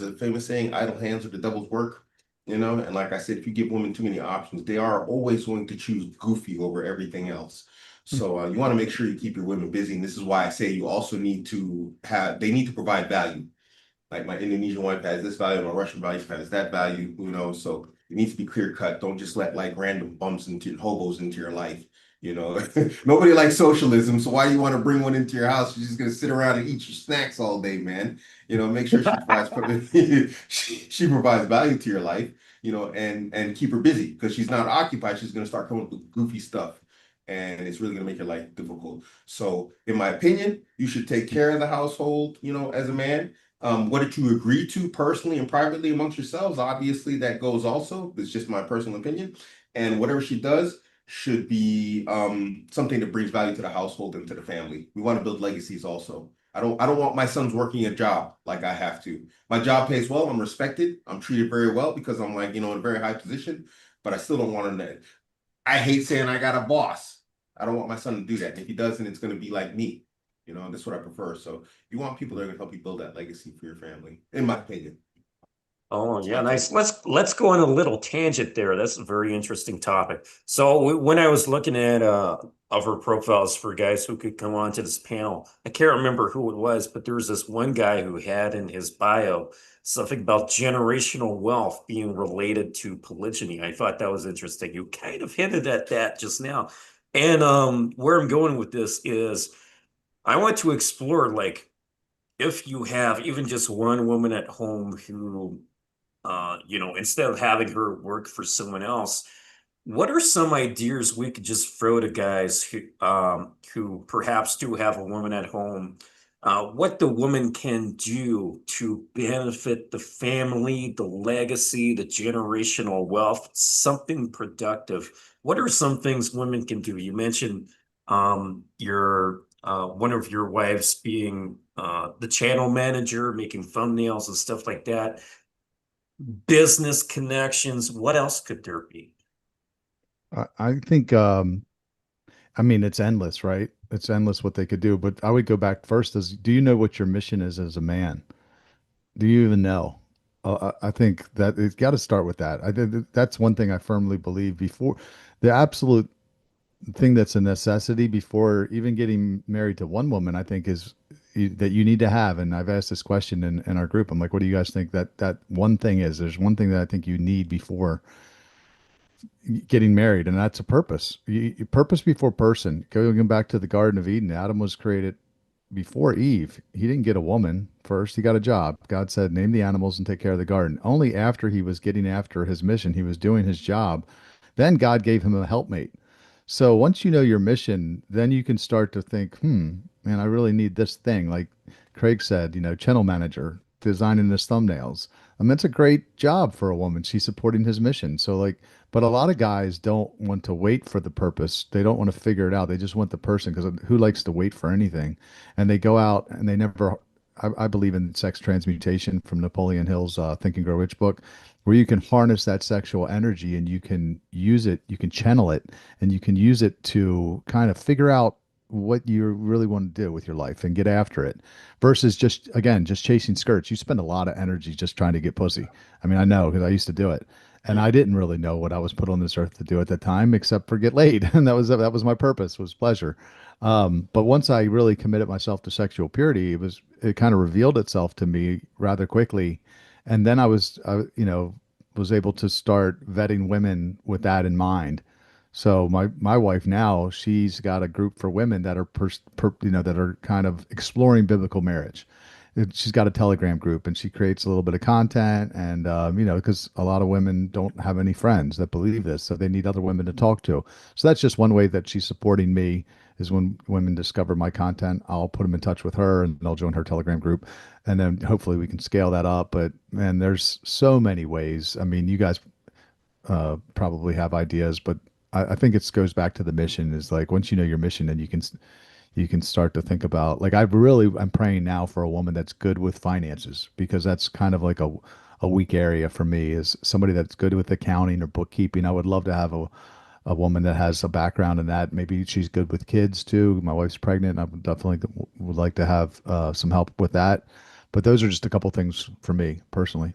a famous saying, idle hands are the devil's work. And like I said, if you give women too many options, they are always going to choose goofy over everything else. So you want to make sure you keep your women busy. And this is why I say you also need to they need to provide value. Like my Indonesian wife has this value, my Russian wife has that value, so it needs to be clear cut. Don't just let like random bumps into hobos into your life. Nobody likes socialism. So why do you want to bring one into your house? She's just going to sit around and eat your snacks all day, man. Make sure she provides value to your life, and keep her busy, because she's not occupied. She's going to start coming up with goofy stuff, and it's really going to make your life difficult. So in my opinion, you should take care of the household, as a man. What did you agree to personally and privately amongst yourselves? Obviously, that goes also. It's just my personal opinion. And whatever she does should be something that brings value to the household and to the family. We want to build legacies also. I don't want my sons working a job like I have to. My job pays well. I'm respected. I'm treated very well because I'm like, in a very high position, but I still don't want to. I hate saying I got a boss. I don't want my son to do that. And if he doesn't, it's going to be like me. That's what I prefer. So you want people that are going to help you build that legacy for your family, in my opinion. Oh, yeah, nice. Let's go on a little tangent there. That's a very interesting topic. So when I was looking at other profiles for guys who could come on to this panel, I can't remember who it was, but there was this one guy who had in his bio something about generational wealth being related to polygyny. I thought that was interesting. You kind of hinted at that just now. And where I'm going with this is I want to explore, like, if you have even just one woman at home who instead of having her work for someone else, what are some ideas we could just throw to guys who perhaps do have a woman at home? What the woman can do to benefit the family, the legacy, the generational wealth, something productive. What are some things women can do? You mentioned your one of your wives being the channel manager, making thumbnails and stuff like that. Business connections. What else could there be? I think, it's endless, right? It's endless what they could do. But I would go back first do you know what your mission is as a man? Do you even know? I think that it's got to start with that. That's one thing I firmly believe before the absolute thing that's a necessity before even getting married to one woman, I think is that you need to have. And I've asked this question in our group. I'm like, what do you guys think that one thing is? There's one thing that I think you need before getting married, and that's a purpose. Purpose before person. Going back to the Garden of Eden, Adam was created before Eve. He didn't get a woman first. He got a job. God said, name the animals and take care of the garden. Only after he was getting after his mission, he was doing his job, then God gave him a helpmate. So once you know your mission, then you can start to think, man, I really need this thing. Like Craig said, channel manager, designing his thumbnails. It's a great job for a woman. She's supporting his mission. So but a lot of guys don't want to wait for the purpose. They don't want to figure it out. They just want the person, because who likes to wait for anything? And they go out and they never, I believe in sex transmutation from Napoleon Hill's Think and Grow Rich book, where you can harness that sexual energy and you can use it, you can channel it, and you can use it to kind of figure out what you really want to do with your life and get after it, versus just chasing skirts. You spend a lot of energy just trying to get pussy. I know, because I used to do it. And I didn't really know what I was put on this earth to do at the time, except for get laid. And that was my purpose, was pleasure. But once I really committed myself to sexual purity, it kind of revealed itself to me rather quickly. And then was able to start vetting women with that in mind. So my wife now, she's got a group for women that are that are kind of exploring biblical marriage. She's got a Telegram group, and she creates a little bit of content, and because a lot of women don't have any friends that believe this, so they need other women to talk to. So that's just one way that she's supporting me, is when women discover my content, I'll put them in touch with her, and they'll join her Telegram group, and then hopefully we can scale that up. But man, there's so many ways. I mean, you guys probably have ideas, but I think it goes back to the mission. Is like, once you know your mission, then you can start to think about, like, I'm praying now for a woman that's good with finances, because that's kind of like a weak area for me, is somebody that's good with accounting or bookkeeping. I would love to have a woman that has a background in that. Maybe she's good with kids too. My wife's pregnant. I would definitely would like to have some help with that. But those are just a couple things for me personally.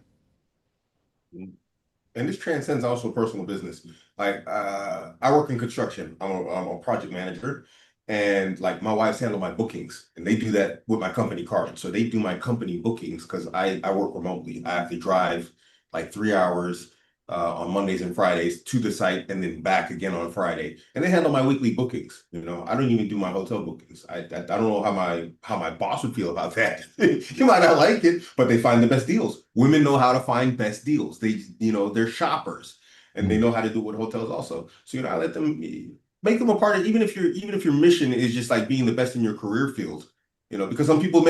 And this transcends also personal business. Like, I work in construction. I'm a project manager, and like my wife's handle my bookings, and they do that with my company card. So they do my company bookings because I work remotely. I have to drive like 3 hours on Mondays and Fridays to the site, and then back again on Friday. And they handle my weekly bookings. I don't even do my hotel bookings. I don't know how my boss would feel about that. He might not like it, but they find the best deals. Women know how to find best deals. They're shoppers, and they know how to do it with hotels also. So I let them, make them a part of, even if your mission is just like being the best in your career field. Because some people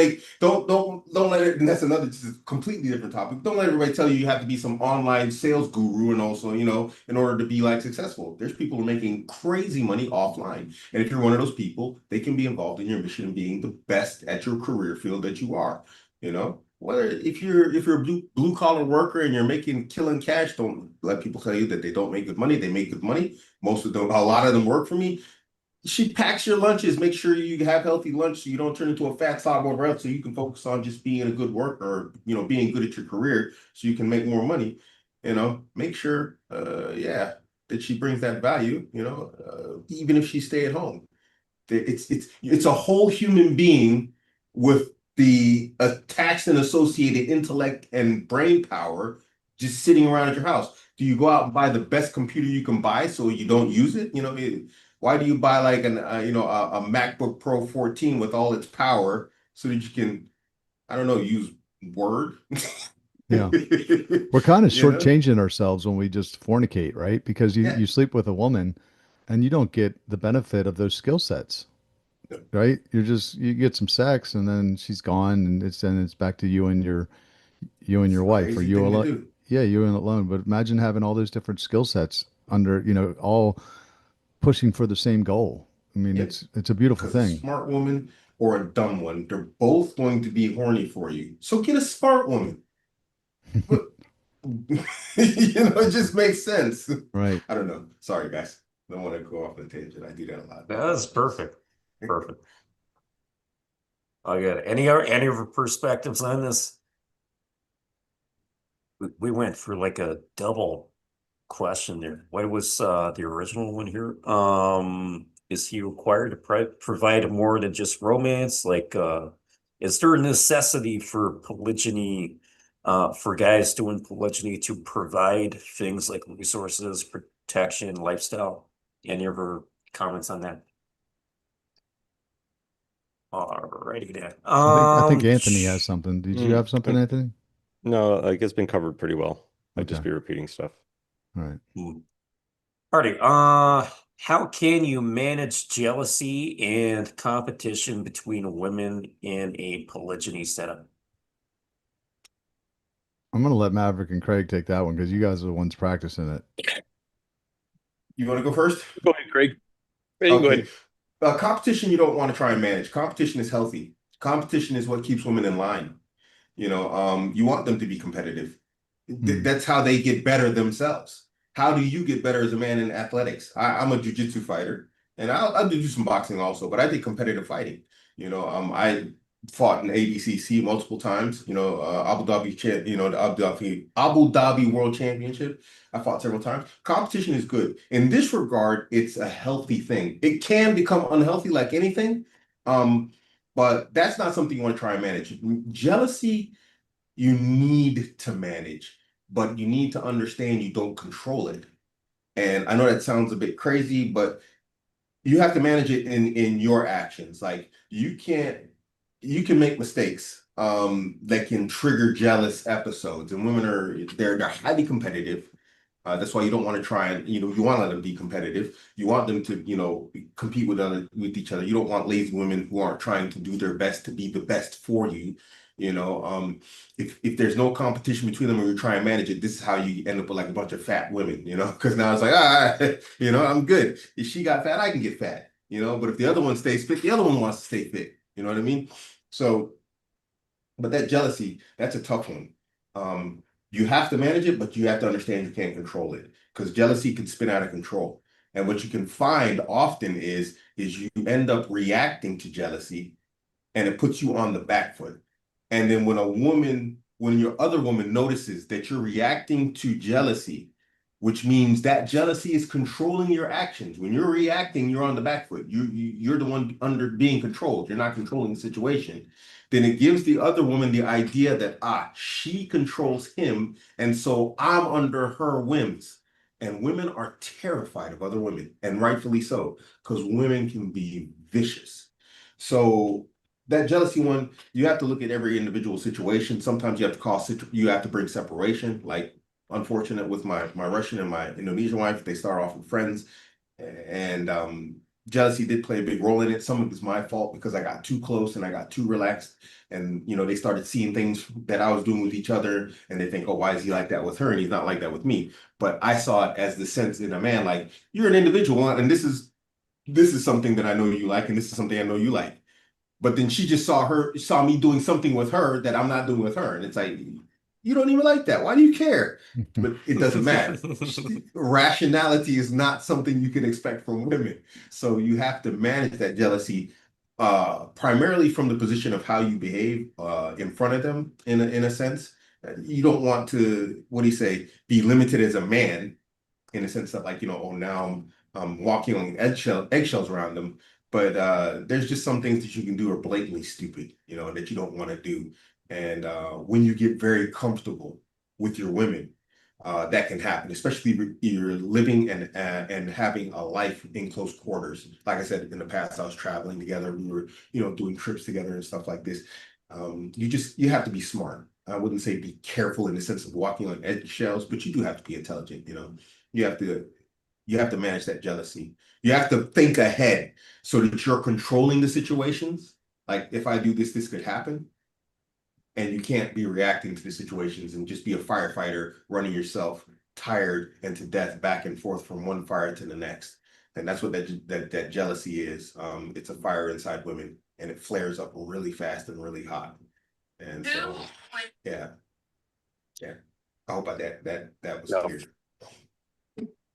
don't let it, and that's another just completely different topic. Don't let everybody tell you have to be some online sales guru, and also, in order to be like successful. There's people who are making crazy money offline. And if you're one of those people, they can be involved in your mission and being the best at your career field that you are. Whether if you're a blue collar worker and you're killing cash, don't let people tell you that they don't make good money. They make good money. A lot of them work for me. She packs your lunches. Make sure you have healthy lunch so you don't turn into a fat slob over else, so you can focus on just being a good worker, being good at your career so you can make more money. Make sure, that she brings that value, even if she stay at home. It's a whole human being with the attached and associated intellect and brain power just sitting around at your house. Do you go out and buy the best computer you can buy so you don't use it? Why do you buy like a MacBook Pro 14 with all its power so that you can, I don't know, use Word? Yeah. We're kind of You know? shortchanging ourselves when we just fornicate, right? Because Yeah. you sleep with a woman and you don't get the benefit of those skill sets, right? You get some sex, and then she's gone, and it's back to you and your wife, or Crazy you thing to alone. do. Yeah, you and alone. But imagine having all those different skill sets under, all pushing for the same goal. I mean, Yeah. it's a beautiful Because a thing. smart woman or a dumb one, they're both going to be horny for you. So get a smart woman. But it just makes sense. Right. I don't know. Sorry, guys. Don't want to go off on a tangent. I do that a lot. That's perfect. Perfect. I got it. Any other perspectives on this? We went through like a double question there. What was the original one here? Is he required to provide more than just romance? Like, is there a necessity for polygyny, for guys doing polygyny to provide things like resources, protection, lifestyle? Any other comments on that? Alrighty then. I think Anthony has something. Did you Mm, have something, Anthony? no, like it's been covered pretty well. I'd just Okay. be repeating stuff. All right. Alrighty. How can you manage jealousy and competition between women in a polygyny setup? I'm gonna let Maverick and Craig take that one, because you guys are the ones practicing it. You want to go first? Go ahead, Craig. Yeah, you can go Okay. ahead. Competition you don't want to try and manage. Competition is healthy. Competition is what keeps women in line. You want them to be competitive. That's how they get better themselves. How do you get better as a man in athletics? I'm a jiu-jitsu fighter, and I'll do some boxing also, but I did competitive fighting. I fought in ADCC multiple times. Abu Dhabi, the Abu Dhabi World Championship. I fought several times. Competition is good. In this regard, it's a healthy thing. It can become unhealthy like anything, but that's not something you want to try and manage. Jealousy, you need to manage, but you need to understand you don't control it. And I know that sounds a bit crazy, but you have to manage it in your actions. Like you can make mistakes that can trigger jealous episodes, and women they're highly competitive. That's why you don't want to try and you want to let them be competitive. You want them to compete with each other. You don't want lazy women who aren't trying to do their best to be the best for you. If there's no competition between them and you try and manage it, this is how you end up with like a bunch of fat women. Because now it's like I'm good. If she got fat, I can get fat. But if the other one stays fit, the other one wants to stay fit. You know what I mean? So, but that jealousy, that's a tough one. You have to manage it, but you have to understand you can't control it because jealousy can spin out of control. And what you can find often is you end up reacting to jealousy and it puts you on the back foot. And then when your other woman notices that you're reacting to jealousy, which means that jealousy is controlling your actions. When you're reacting, you're on the back foot. You're the one being controlled. You're not controlling the situation. Then it gives the other woman the idea that she controls him, and so I'm under her whims. And women are terrified of other women, and rightfully so, because women can be vicious. So that jealousy one, you have to look at every individual situation. Sometimes you have to bring separation. Like unfortunate with my Russian and my Indonesian wife, they start off with friends, and jealousy did play a big role in it. Some of it's my fault because I got too close and I got too relaxed, and they started seeing things that I was doing with each other, and they think, oh, why is he like that with her and he's not like that with me? But I saw it as the sense in a man, like you're an individual, and this is something that I know you like, and this is something I know you like. But then she just saw me doing something with her that I'm not doing with her. And it's like, you don't even like that. Why do you care? But it doesn't matter. Rationality is not something you can expect from women. So you have to manage that jealousy primarily from the position of how you behave in front of them, in a sense. You don't want to, what do you say, be limited as a man in the sense that like, oh, now I'm walking on eggshells around them. But there's just some things that you can do are blatantly stupid, that you don't want to do. And when you get very comfortable with your women, that can happen, especially if you're living and having a life in close quarters. Like I said, in the past, I was traveling together. We were, doing trips together and stuff like this. You have to be smart. I wouldn't say be careful in the sense of walking on eggshells, but you do have to be intelligent. You have to manage that jealousy. You have to think ahead so that you're controlling the situations. Like if I do this, this could happen. And you can't be reacting to the situations and just be a firefighter running yourself tired and to death back and forth from one fire to the next. And that's what that jealousy is. It's a fire inside women, and it flares up really fast and really hot. And so, yeah. I hope that was clear.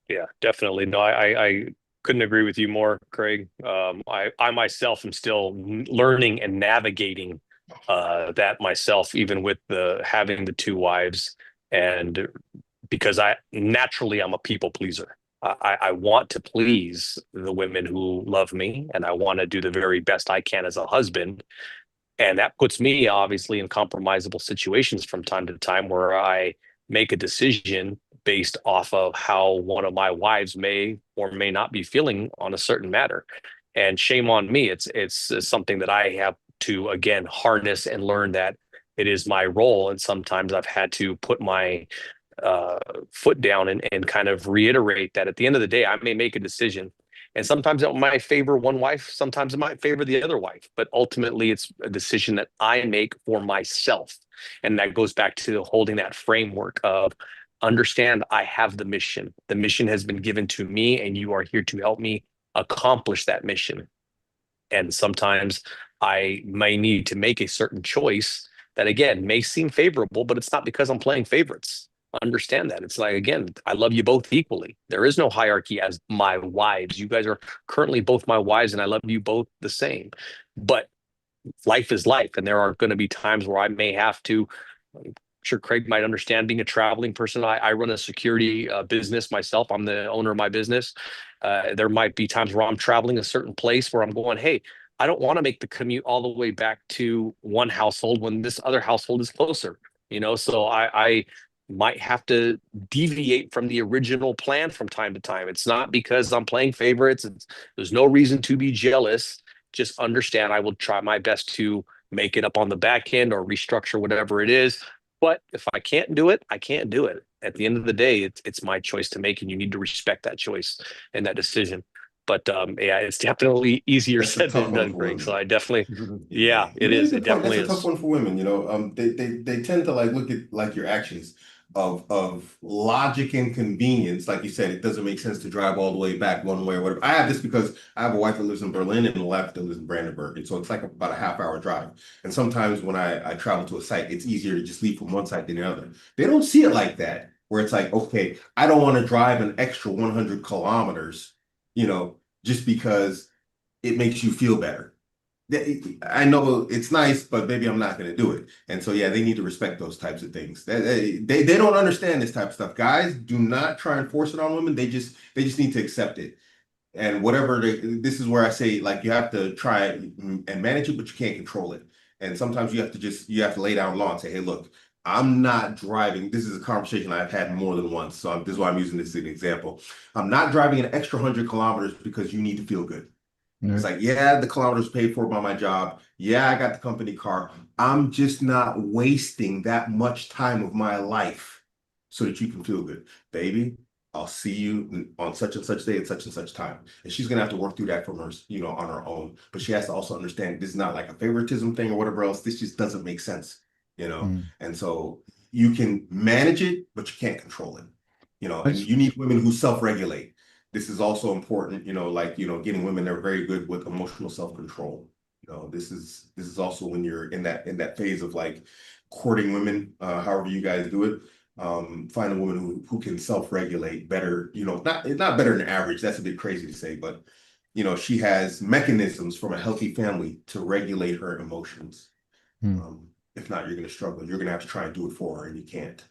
Yeah, definitely. No, I couldn't agree with you more, Craig. I myself am still learning and navigating that myself, even with having the two wives, and because I'm a people pleaser. I want to please the women who love me, and I want to do the very best I can as a husband. And that puts me obviously in compromisable situations from time to time where I make a decision based off of how one of my wives may or may not be feeling on a certain matter. And shame on me. It's something that I have to, again, harness and learn that it is my role. And sometimes I've had to put my foot down and kind of reiterate that at the end of the day, I may make a decision. And sometimes it might favor one wife, sometimes it might favor the other wife, but ultimately it's a decision that I make for myself. And that goes back to holding that framework of understand I have the mission. The mission has been given to me, and you are here to help me accomplish that mission. And sometimes I may need to make a certain choice that, again, may seem favorable, but it's not because I'm playing favorites. Understand that. It's like, again, I love you both equally. There is no hierarchy as my wives. You guys are currently both my wives, and I love you both the same. But life is life, and there are going to be times where I may have to. I'm sure Craig might understand, being a traveling person. I run a security business myself. I'm the owner of my business. There might be times where I'm traveling a certain place where I'm going, hey, I don't want to make the commute all the way back to one household when this other household is closer. So I might have to deviate from the original plan from time to time. It's not because I'm playing favorites. There's no reason to be jealous. Just understand I will try my best to make it up on the back end or restructure whatever it is. But if I can't do it, I can't do it. At the end of the day, it's my choice to make, and you need to respect that choice and that decision. But yeah, it's definitely easier That's a said tough than one done, for Greg. So women. I definitely, Yeah, yeah, you it made a is. It good point. That's definitely a tough is. one for women. They tend to like look at like your actions of logic and convenience. Like you said, it doesn't make sense to drive all the way back one way or whatever. I have this because I have a wife that lives in Berlin and a wife that lives in Brandenburg, and so it's like about a half-hour drive. And sometimes when I travel to a site, it's easier to just leave from one site than the other. They don't see it like that, where it's like, okay, I don't want to drive an extra 100 kilometers, just because it makes you feel better. I know it's nice, but maybe I'm not going to do it. And so, yeah, they need to respect those types of things. They don't understand this type of stuff. Guys, do not try and force it on women. They just need to accept it. And this is where I say, like, you have to try and manage it, but you can't control it. And sometimes you have to lay down law and say, hey, look, I'm not driving. This is a conversation I've had more than once. So this is why I'm using this as an example. I'm not driving an extra 100 kilometers because you need to feel good. It's like, yeah, the kilometers paid for by my job. Yeah, I got the company car. I'm just not wasting that much time of my life so that you can feel good. Baby, I'll see you on such and such day at such and such time. And she's gonna have to work through that from her, on her own. But she has to also understand this is not like a favoritism thing or whatever else. This just doesn't make sense. Mm. And so you can manage it, but you can't control it. And you need women who self-regulate. This is also important, getting women that are very good with emotional self-control. This is also when you're in that phase of like courting women, however you guys do it. Find a woman who can self-regulate better, not better than average. That's a bit crazy to say, but she has mechanisms from a healthy family to regulate her emotions. Mm. If not, you're going to struggle. You're going to have to try and do it for her, and you can't.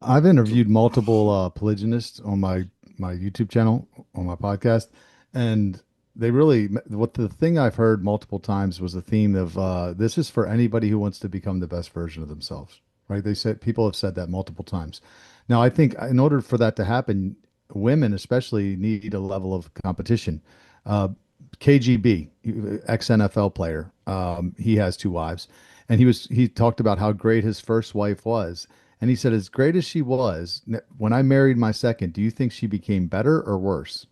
I've interviewed multiple polygynists on my YouTube channel, on my podcast, and they really, what the thing I've heard multiple times was the theme of this is for anybody who wants to become the best version of themselves, right? They said people have said that multiple times. Now, I think in order for that to happen, women especially need a level of competition. Uh, KGB, ex NFL player, he has two wives, and he talked about how great his first wife was. And he said, as great as she was, when I married my second, do you think she became better or worse?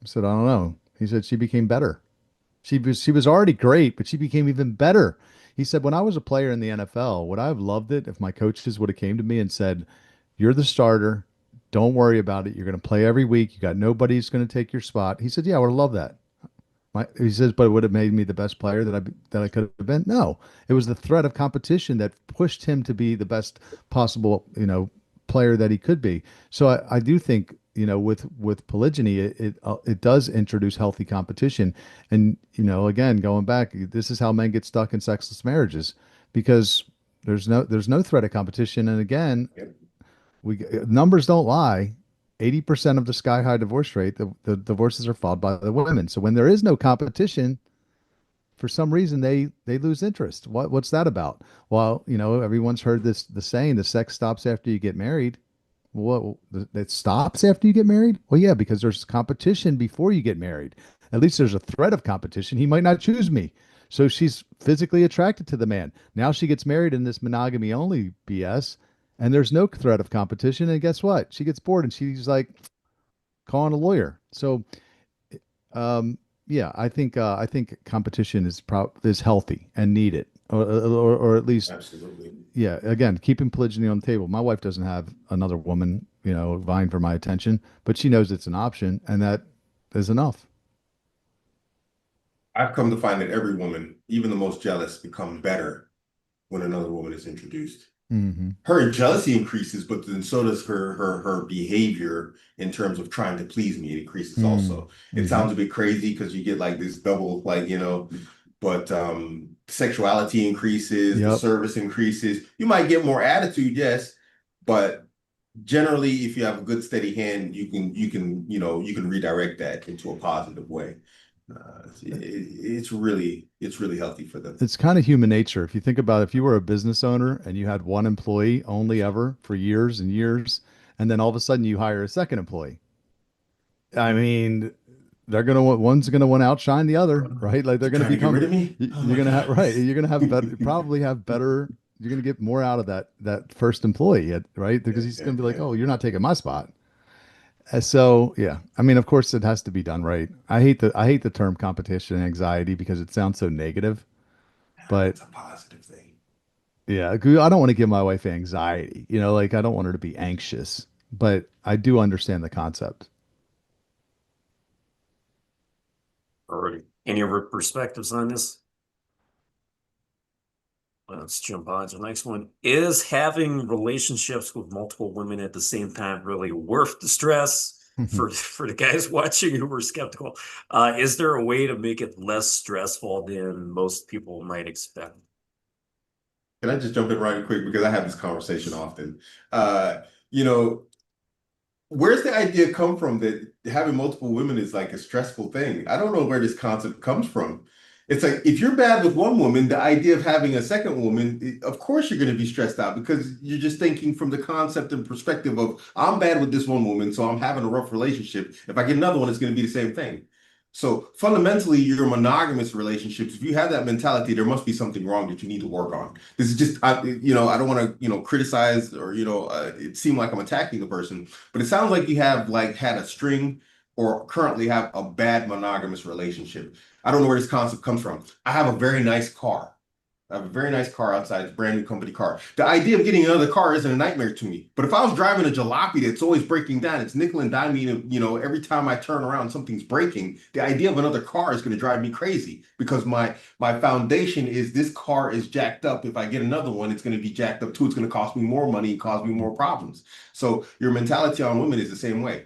I said, I don't know. He said, she became better. She was already great, but she became even better. He said, when I was a player in the NFL, would I have loved it if my coaches would have came to me and said, you're the starter. Don't worry about it. You're going to play every week. You got nobody who's going to take your spot. He said, yeah, I would have loved that. He says, but it would have made me the best player that I could have been. No, it was the threat of competition that pushed him to be the best possible, player that he could be. So I do think, with polygyny, it does introduce healthy competition. And, again, going back, this is how men get stuck in sexless marriages because there's no threat of competition. And again, numbers don't lie. 80% of the sky high divorce rate, the divorces are filed by the women. So when there is no competition, for some reason they lose interest. What's that about? Well, everyone's heard the saying, the sex stops after you get married. Well, it stops after you get married? Well, yeah, because there's competition before you get married. At least there's a threat of competition. He might not choose me. So she's physically attracted to the man. Now she gets married in this monogamy only BS, and there's no threat of competition. And guess what? She gets bored and she's like calling a lawyer. So, yeah, I think competition is healthy and needed, or at least, Absolutely. yeah. Again, keeping polygyny on the table. My wife doesn't have another woman, vying for my attention, but she knows it's an option, and that is enough. I've come to find that every woman, even the most jealous, become better when another woman is introduced. Hmm. Her jealousy increases, but then so does her behavior in terms of trying to please me. It increases also. It Hmm. sounds a bit crazy because you get like this double, like, but sexuality increases, the Yep. service increases. You might get more attitude, yes, but generally, if you have a good steady hand, you can redirect that into a positive way. It's really healthy for them. It's kind of human nature. If you think about if you were a business owner and you had one employee only ever for years and years, and then all of a sudden you hire a second employee. I mean, they're gonna want one's gonna want to outshine the other, right? Like they're gonna Trying to get rid become of me? Oh you're my gonna have God. right. You're gonna have better probably have better. You're gonna get more out of that first employee, right? Because he's gonna be like, oh, you're not taking my spot. So yeah, I mean, of course, it has to be done right. I hate the term competition anxiety because it sounds so negative. But It's a positive thing. yeah, I don't want to give my wife anxiety. Like I don't want her to be anxious, but I do understand the concept. Alrighty. Any other perspectives on this? Let's jump on to the next one. Is having relationships with multiple women at the same time really worth the stress? For the guys watching who were skeptical, is there a way to make it less stressful than most people might expect? Can I just jump in right quick because I have this conversation often? You know, where's the idea come from that having multiple women is like a stressful thing? I don't know where this concept comes from. It's like if you're bad with one woman, the idea of having a second woman, of course you're going to be stressed out because you're just thinking from the concept and perspective of I'm bad with this one woman, so I'm having a rough relationship. If I get another one, it's going to be the same thing. So fundamentally, your monogamous relationships, if you have that mentality, there must be something wrong that you need to work on. This is just, I don't want to, criticize or, it seemed like I'm attacking the person, but it sounds like you have like had a string or currently have a bad monogamous relationship. I don't know where this concept comes from. I have a very nice car. I have a very nice car outside. It's a brand new company car. The idea of getting another car isn't a nightmare to me. But if I was driving a jalopy that's always breaking down, it's nickel and diming, every time I turn around, something's breaking. The idea of another car is going to drive me crazy because my foundation is this car is jacked up. If I get another one, it's going to be jacked up too. It's going to cost me more money and cause me more problems. So your mentality on women is the same way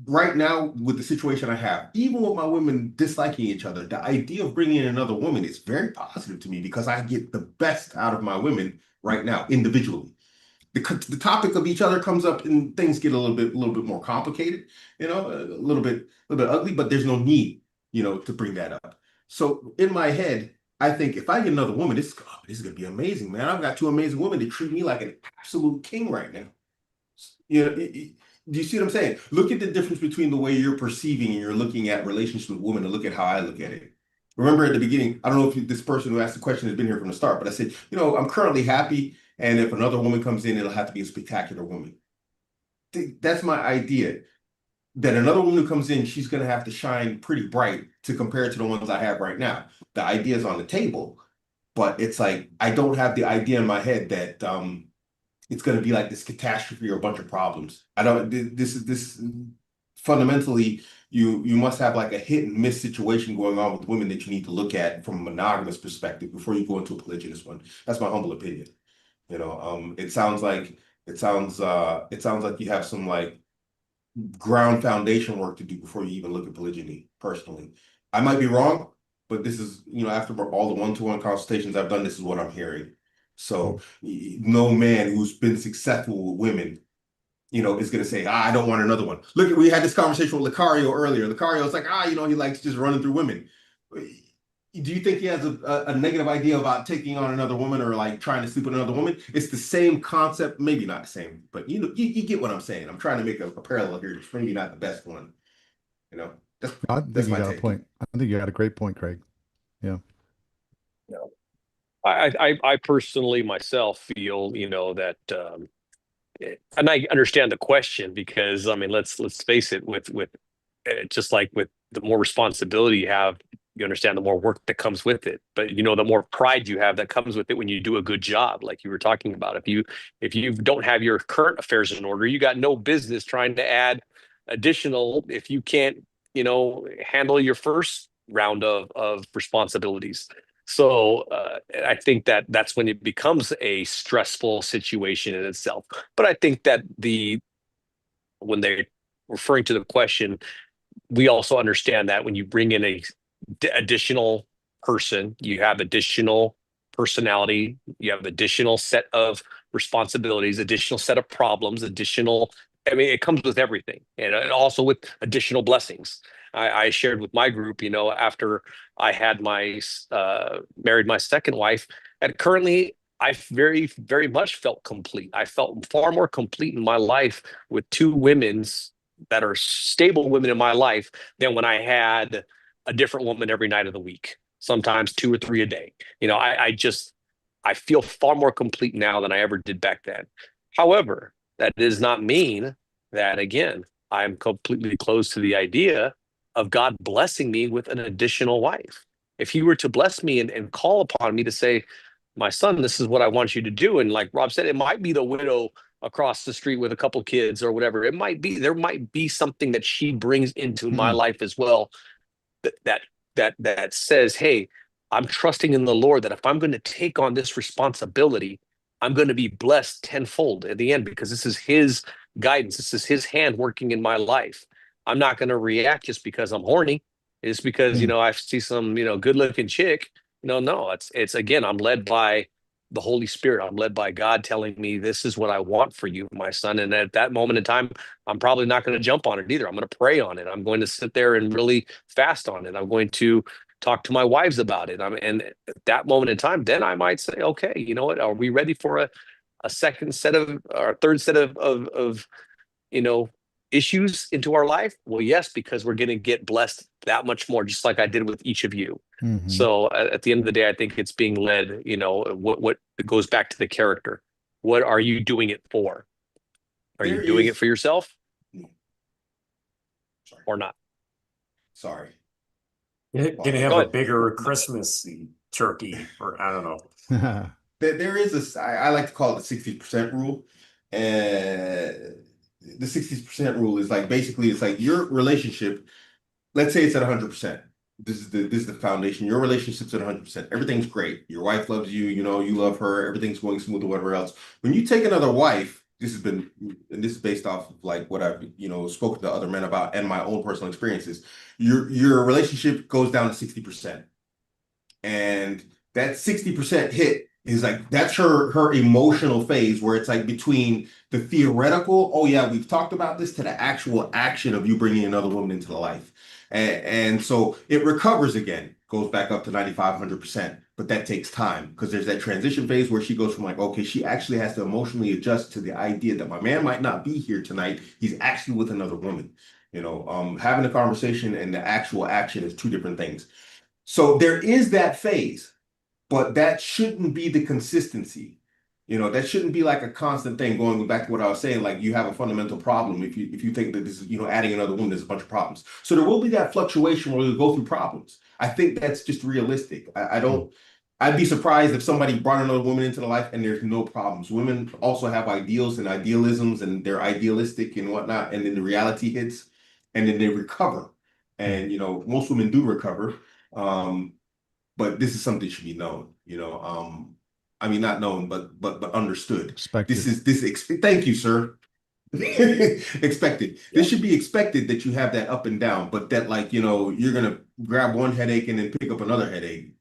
right now with the situation I have, even with my women disliking each other, the idea of bringing in another woman is very positive to me because I get the best out of my women right now individually. The topic of each other comes up and things get a little bit more complicated, a little bit ugly, but there's no need, to bring that up. So in my head, I think if I get another woman, this is gonna be amazing, man. I've got two amazing women that treat me like an absolute king right now. You know, do you see what I'm saying? Look at the difference between the way you're perceiving and you're looking at relationships with women and look at how I look at it. Remember at the beginning, I don't know if this person who asked the question has been here from the start, but I said, I'm currently happy. And if another woman comes in, it'll have to be a spectacular woman. That's my idea. That another woman who comes in, she's going to have to shine pretty bright to compare to the ones I have right now. The idea is on the table, but it's like, I don't have the idea in my head that, it's going to be like this catastrophe or a bunch of problems. I don't. This fundamentally, you must have like a hit and miss situation going on with women that you need to look at from a monogamous perspective before you go into a polygynous one. That's my humble opinion. It sounds like you have some like ground foundation work to do before you even look at polygyny. Personally, I might be wrong, but this is after all the one-to-one consultations I've done, this is what I'm hearing. So no man who's been successful with women, is going to say, I don't want another one. Look, we had this conversation with Lucario earlier. Lucario's like, he likes just running through women. Do you think he has a negative idea about taking on another woman or like trying to sleep with another woman? It's the same concept, maybe not the same, but you get what I'm saying. I'm trying to make a parallel here. It's maybe not the best one. I That's think you my got a take. point. I think you got a great point, Craig. Yeah. I personally myself feel, that, and I understand the question because I mean, let's face it, with just like with the more responsibility you have, you understand the more work that comes with it. But the more pride you have that comes with it when you do a good job, like you were talking about. If you don't have your current affairs in order, you got no business trying to add additional if you can't, handle your first round of responsibilities. So I think that's when it becomes a stressful situation in itself. But I think that when they're referring to the question, we also understand that when you bring in a additional person, you have additional personality, you have additional set of responsibilities, additional set of problems, I mean, it comes with everything, and also with additional blessings. I shared with my group, after I had married my second wife, and currently I very, very much felt complete. I felt far more complete in my life with two women's that are stable women in my life than when I had a different woman every night of the week, sometimes 2 or 3 a day. I feel far more complete now than I ever did back then. However, that does not mean that, again, I'm completely closed to the idea of God blessing me with an additional wife. If he were to bless me and call upon me to say, my son, this is what I want you to do. And like Rob said, it might be the widow across the street with a couple kids or whatever. There might be something that she brings into my life as well that says, hey, I'm trusting in the Lord that if I'm going to take on this responsibility, I'm going to be blessed tenfold at the end, because this is his guidance. This is his hand working in my life. I'm not going to react just because I'm horny. It's because, I see some, good looking chick. No, it's again, I'm led by the Holy Spirit. I'm led by God telling me this is what I want for you, my son. And at that moment in time, I'm probably not going to jump on it either. I'm going to pray on it. I'm going to sit there and really fast on it. I'm going to talk to my wives about it. And at that moment in time, then I might say, okay, you know what? Are we ready for a second set of, or a third set of issues into our life? Well, yes, because we're going to get blessed that much more, just like I did with each of you. So at the end of the day, I think it's being led, what goes back to the character. What are you doing it for? Are you doing it for yourself or not? Sorry. Gonna have a bigger Christmas turkey, or I don't know. There is I like to call it the 60% rule. And the 60% rule is like, basically, it's like your relationship, let's say it's at 100%. This is the foundation. Your relationship's at 100%. Everything's great. Your wife loves you, you love her, everything's going smooth or whatever else. When you take another wife, this is based off of like what I've, spoken to other men about and my own personal experiences. Your relationship goes down to 60%. And that 60% hit is like, that's her emotional phase, where it's like between the theoretical, oh yeah, we've talked about this, to the actual action of you bringing another woman into the life. And so it recovers again, goes back up to 95, 100%, but that takes time, because there's that transition phase where she goes from like, okay, she actually has to emotionally adjust to the idea that my man might not be here tonight. He's actually with another woman. Having a conversation and the actual action is two different things. So there is that phase, but that shouldn't be the consistency. That shouldn't be like a constant thing. Going back to what I was saying, like, you have a fundamental problem if you think that this is, adding another woman, there's a bunch of problems. So there will be that fluctuation where we go through problems. I think that's just realistic. I'd be surprised if somebody brought another woman into the life and there's no problems. Women also have ideals and idealisms, and they're idealistic and whatnot, and then the reality hits, and then they recover. And most women do recover. But this is something that should be known, I mean, not known, but understood. Expected. Thank you, sir. Expected. Yeah. This should be expected, that you have that up and down, but that, like, you're gonna grab one headache and then pick up another headache.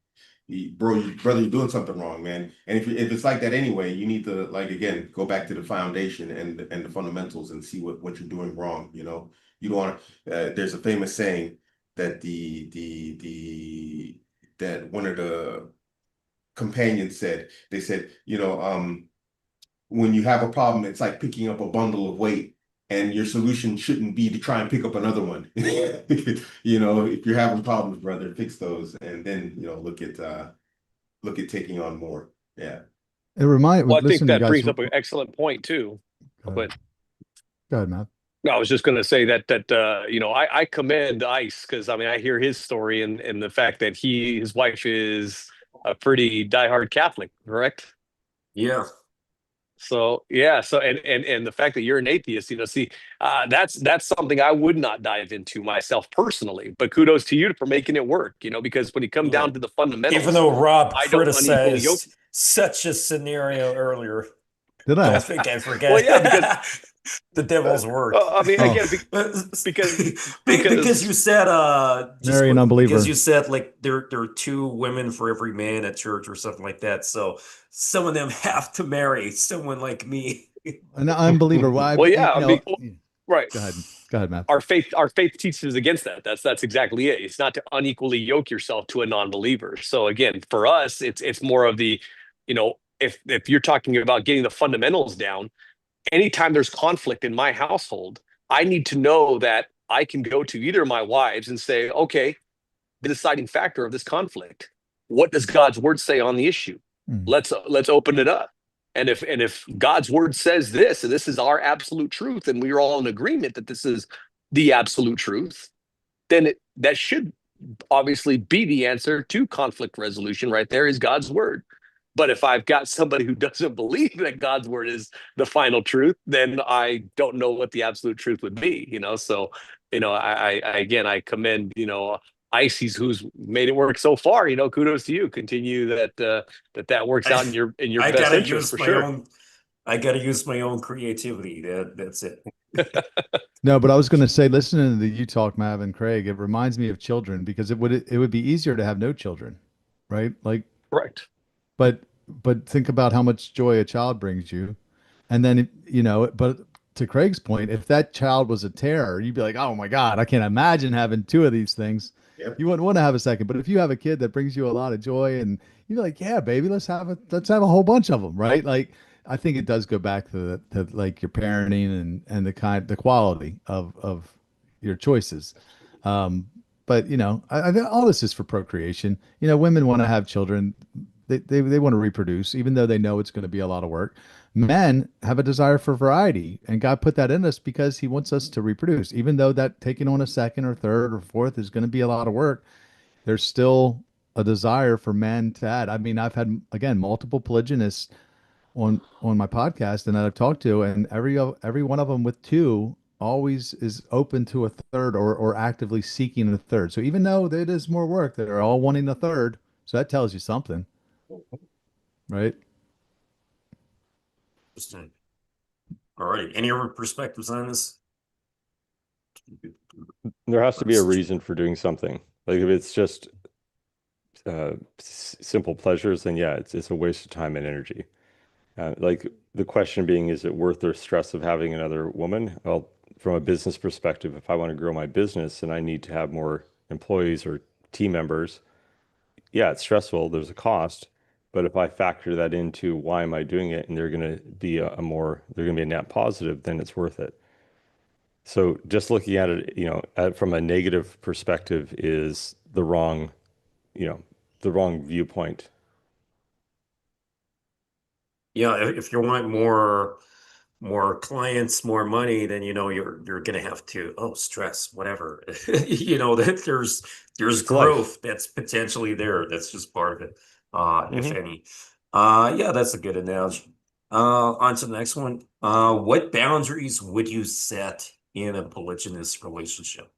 Brother, you're doing something wrong, man. And if it's like that anyway, you need to, like, again, go back to the foundation and the fundamentals and see what you're doing wrong. You don't want to. There's a famous saying that that one of the companions said. They said, when you have a problem, it's like picking up a bundle of weight, and your solution shouldn't be to try and pick up another one. If you're having problems, brother, fix those, and then look at taking on more. Yeah. Well, I think that brings up an excellent point too. But go ahead, Matt. No, I was just going to say that I commend Ice, because I hear his story and the fact that his wife is a pretty diehard Catholic, correct? Yeah. So yeah, and the fact that you're an atheist, that's something I would not dive into myself personally. But kudos to you for making it work, because when you come down to the fundamentals, even though Rob criticized such a scenario earlier. Did I? I think I forget. Well, yeah, because The devil's work. I mean, Oh. again, because because you said just Marry an because unbeliever. you said like there are two women for every man at church or something like that. So some of them have to marry someone like me. An unbeliever. Why? well, yeah, I mean, Yeah. right. Go ahead, Matt. Our faith teaches against that. That's exactly it. It's not to unequally yoke yourself to a non-believer. So again, for us, it's more of the, if you're talking about getting the fundamentals down, anytime there's conflict in my household, I need to know that I can go to either of my wives and say, okay, the deciding factor of this conflict, what does God's word say on the issue? Mm. Let's open it up. And if God's word says this, and this is our absolute truth, and we're all in agreement that this is the absolute truth, then that should obviously be the answer to conflict resolution. Right there is God's word. But if I've got somebody who doesn't believe that God's word is the final truth, then I don't know what the absolute truth would be. So, I commend, Ices, who's made it work so far. Kudos to you. Continue that works out in your I best gotta interest use for my sure. own. I gotta use my own creativity. That's it. No, but I was going to say, listening to the you talk, Mav and Craig, it reminds me of children because it would be easier to have no children, right? Like, Correct. but think about how much joy a child brings you, and then but to Craig's point, if that child was a terror, you'd be like, oh my God, I can't imagine having two of these things. Yep. You wouldn't want to have a second. But if you have a kid that brings you a lot of joy, and you're like, yeah, baby, let's have a whole bunch of them, right? Like, I think it does go back to like your parenting and the quality of your choices. Um, but I think all this is for procreation. Women want to have children. They want to reproduce, even though they know it's going to be a lot of work. Men have a desire for variety, and God put that in us because He wants us to reproduce. Even though that taking on a second or third or fourth is going to be a lot of work, there's still a desire for men to add. I mean, I've had again multiple polygynists on my podcast and that I've talked to, and every one of them with two always is open to a third or actively seeking a third. So even though it is more work, they're all wanting a third. So that tells you something, right? Interesting. All right. Any other perspectives on this? There has to be a reason for doing something. Like if it's just simple pleasures, then yeah, it's a waste of time and energy. Like the question being, is it worth the stress of having another woman? Well, from a business perspective, if I want to grow my business and I need to have more employees or team members, yeah, it's stressful. There's a cost. But if I factor that into why am I doing it and they're going to be they're going to be a net positive, then it's worth it. So just looking at it, from a negative perspective is the wrong viewpoint. Yeah, if you want more clients, more money, then you're gonna have to stress whatever. That there's It's life. growth that's potentially there. That's just part of it, if Mhm. any. Yeah, that's a good analogy. On to the next one. What boundaries would you set in a polygynous relationship,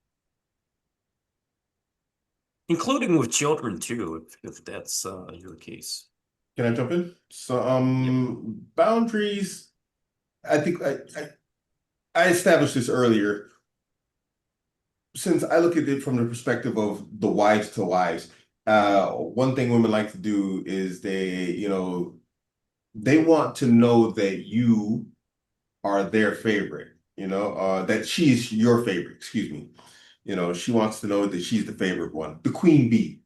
including with children too, if that's your case? Can I jump in? So, Yep. boundaries. I think I established this earlier. Since I look at it from the perspective of the wives to wives, one thing women like to do is they want to know that you are their favorite, that she's your favorite, excuse me. She wants to know that she's the favorite one, the queen bee.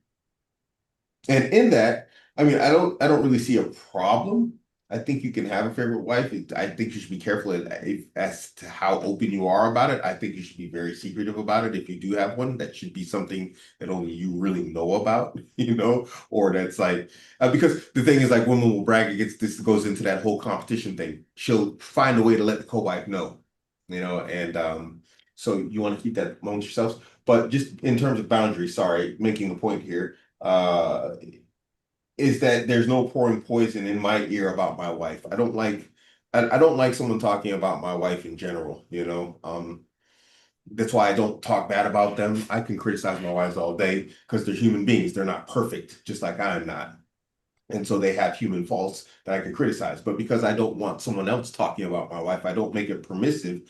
And in that, I mean, I don't really see a problem. I think you can have a favorite wife. I think you should be careful as to how open you are about it. I think you should be very secretive about it. If you do have one, that should be something that only you really know about, or that's like, because the thing is, like, women will brag against this, goes into that whole competition thing. She'll find a way to let the co-wife know, and so you want to keep that amongst yourselves. But just in terms of boundaries, sorry, making a point here, is that there's no pouring poison in my ear about my wife. I don't like someone talking about my wife in general, that's why I don't talk bad about them. I can criticize my wives all day because they're human beings. They're not perfect, just like I'm not. And so they have human faults that I can criticize. But because I don't want someone else talking about my wife, I don't make it permissive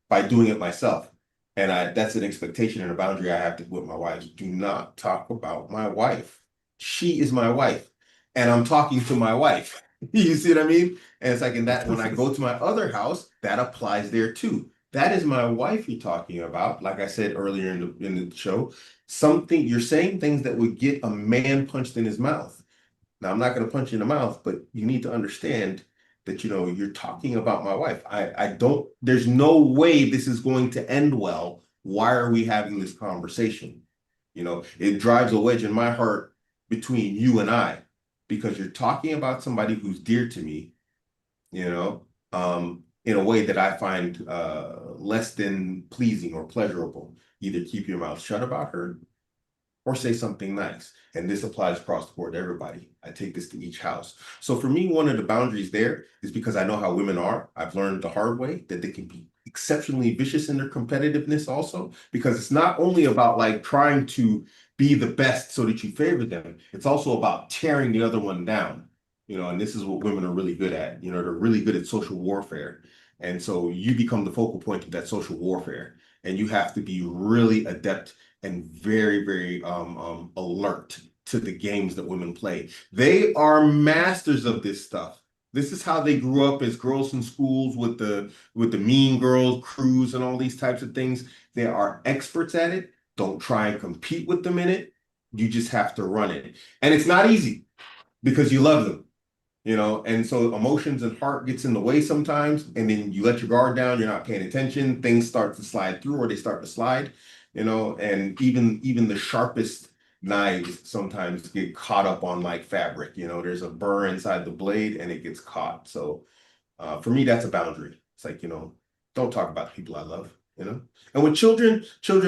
by doing it myself. And that's an expectation and a boundary I have to with my wife. Do not talk about my wife. She is my wife. And I'm talking to my wife. You see what I mean? And it's like in that when I go to my other house, that applies there too. That is my wife you're talking about. Like I said earlier in the show, something you're saying things that would get a man punched in his mouth. Now, I'm not going to punch you in the mouth, but you need to understand that, you're talking about my wife. I don't, there's no way this is going to end well. Why are we having this conversation? It drives a wedge in my heart between you and I, because you're talking about somebody who's dear to me, in a way that I find less than pleasing or pleasurable. Either keep your mouth shut about her or say something nice. And this applies across the board to everybody. I take this to each house. So for me, one of the boundaries there is because I know how women are. I've learned the hard way that they can be exceptionally vicious in their competitiveness also, because it's not only about like trying to be the best so that you favor them. It's also about tearing the other one down, and this is what women are really good at. They're really good at social warfare. And so you become the focal point of that social warfare, and you have to be really adept and very, very alert to the games that women play. They are masters of this stuff. This is how they grew up as girls in schools with the mean girls crews and all these types of things. They are experts at it. Don't try and compete with them in it. You just have to run it. And it's not easy because you love them. And so emotions and heart gets in the way sometimes, and then you let your guard down, you're not paying attention, things start to slide through, or they start to slide, and even the sharpest knives sometimes get caught up on like fabric. There's a burr inside the blade and it gets caught. So for me, that's a boundary. It's like, don't talk about the people I love, and with children,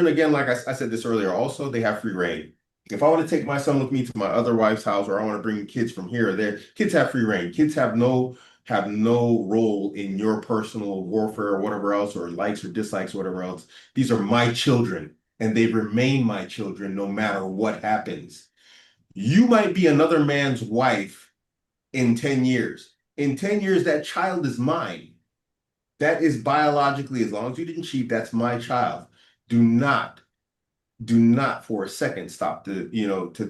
again, like I said this earlier, also they have free reign. If I want to take my son with me to my other wife's house, or I want to bring kids from here or there, kids have free reign. Kids have no role in your personal warfare or whatever else, or likes or dislikes, or whatever else. These are my children, and they remain my children no matter what happens. You might be another man's wife in 10 years. In 10 years, that child is mine. That is biologically, as long as you didn't cheat, that's my child. Do not for a second stop to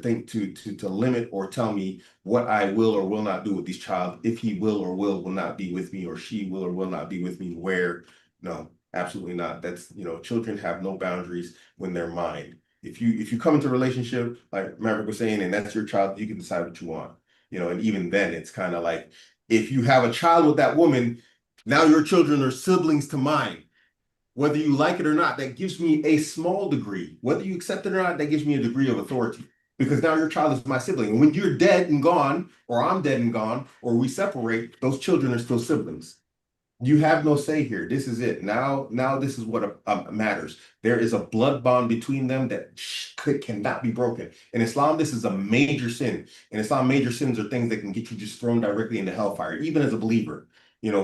think to limit or tell me what I will or will not do with this child, if he will or will not be with me, or she will or will not be with me, where. No, absolutely not. That's, children have no boundaries when they're mine. If you come into a relationship, like Maverick was saying, and that's your child, you can decide what you want. And even then it's kind of like, if you have a child with that woman, now your children are siblings to mine. Whether you like it or not, that gives me a small degree. Whether you accept it or not, that gives me a degree of authority. Because now your child is my sibling. And when you're dead and gone, or I'm dead and gone, or we separate, those children are still siblings. You have no say here. This is it. Now this is what matters. There is a blood bond between them that cannot be broken. In Islam, this is a major sin. In Islam, major sins are things that can get you just thrown directly into hellfire, even as a believer.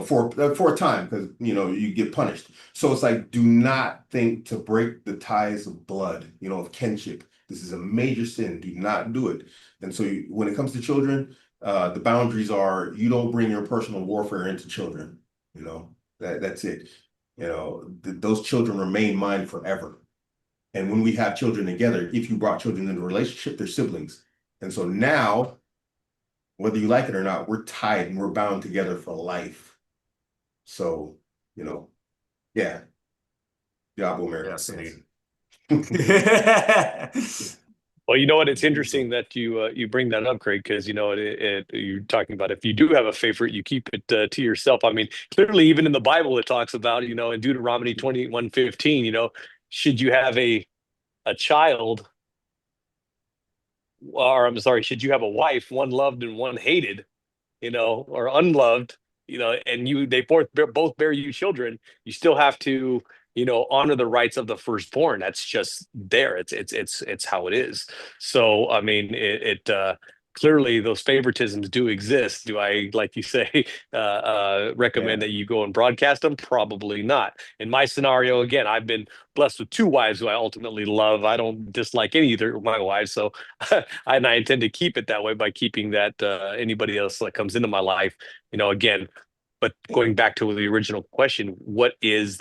For a time, because you get punished. So it's like, do not think to break the ties of blood, of kinship. This is a major sin. Do not do it. And so when it comes to children, the boundaries are, you don't bring your personal warfare into children. That's it. Those children remain mine forever. And when we have children together, if you brought children into a relationship, they're siblings. And so now, whether you like it or not, we're tied and we're bound together for life. So, yeah, the AbuAmerican. Well, you know what? It's interesting that you bring that up, Craig, because you're talking about, if you do have a favorite, you keep it to yourself. I mean, clearly, even in the Bible, it talks about, in Deuteronomy 21:15, should you have a child, or I'm sorry, should you have a wife, one loved and one hated, or unloved, and they both bear you children, you still have to, honor the rights of the firstborn. That's just there. It's how it is. So, I mean, clearly those favoritisms do exist. Do I, like you say, recommend that you go and broadcast them? Probably not. In my scenario, again, I've been blessed with 2 wives who I ultimately love. I don't dislike any either of my wives, so and I intend to keep it that way by keeping that anybody else that comes into my life, again. But going back to the original question, what is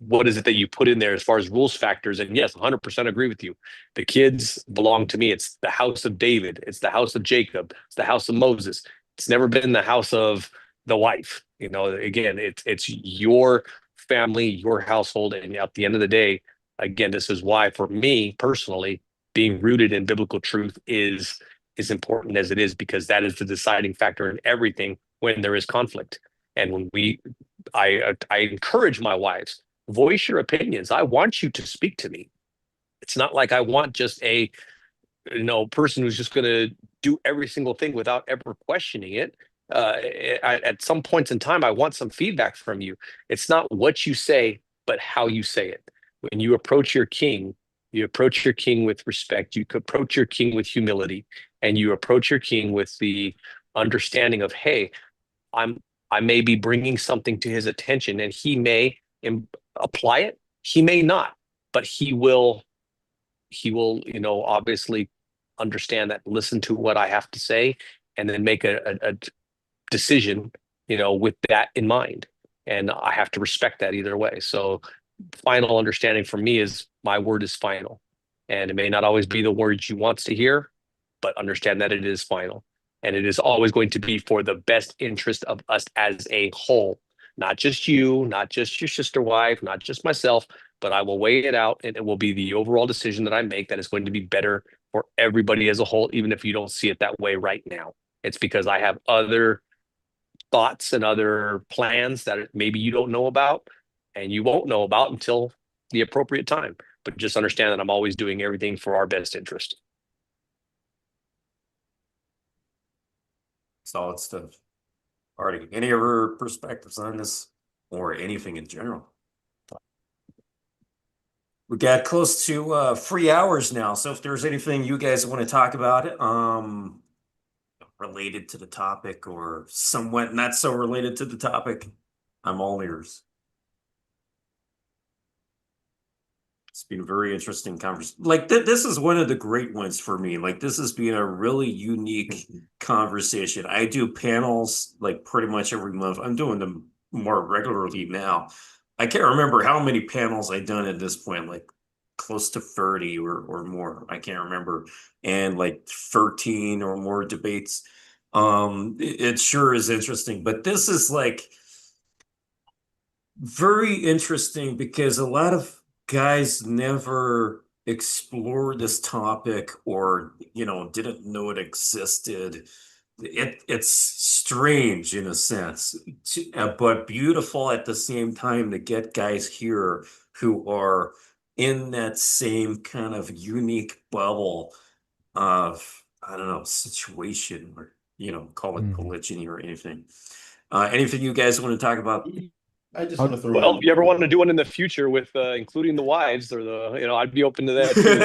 what is it that you put in there as far as rules factors? And yes, 100% agree with you. The kids belong to me. It's the house of David. It's the house of Jacob. It's the house of Moses. It's never been the house of the wife. Again, it's your family, your household. And at the end of the day, again, this is why for me personally, being rooted in biblical truth is important as it is, because that is the deciding factor in everything when there is conflict. And I encourage my wives, voice your opinions. I want you to speak to me. It's not like I want just a person who's just going to do every single thing without ever questioning it. At some points in time, I want some feedback from you. It's not what you say, but how you say it. When you approach your king with respect. You approach your king with humility, and you approach your king with the understanding of, hey, I may be bringing something to his attention, and he may apply it. He may not, but he will, obviously understand that, listen to what I have to say, and then make a decision, with that in mind. And I have to respect that either way. So final understanding for me is my word is final. And it may not always be the words you want to hear, but understand that it is final. And it is always going to be for the best interest of us as a whole. Not just you, not just your sister wife, not just myself, but I will weigh it out, and it will be the overall decision that I make that is going to be better for everybody as a whole, even if you don't see it that way right now. It's because I have other thoughts and other plans that maybe you don't know about, and you won't know about until the appropriate time. But just understand that I'm always doing everything for our best interest. Solid stuff. Artie, any other perspectives on this or anything in general? We got close to 3 hours now, so if there's anything you guys want to talk about, related to the topic or somewhat not so related to the topic, I'm all ears. It's been a very interesting conversation. Like this is one of the great ones for me. Like this has been a really unique conversation. I do panels like pretty much every month. I'm doing them more regularly now. I can't remember how many panels I've done at this point, like close to 30 or more. I can't remember. And like 13 or more debates. It sure is interesting, but this is like very interesting because a lot of guys never explored this topic or, didn't know it existed. It's strange in a sense, but beautiful at the same time to get guys here who are in that same kind of unique bubble of, I don't know, situation or, call it polygyny or anything. Anything you guys want to talk about? I just want to throw Well, in. you ever want to do one in the future with including the wives or I'd be open to that too.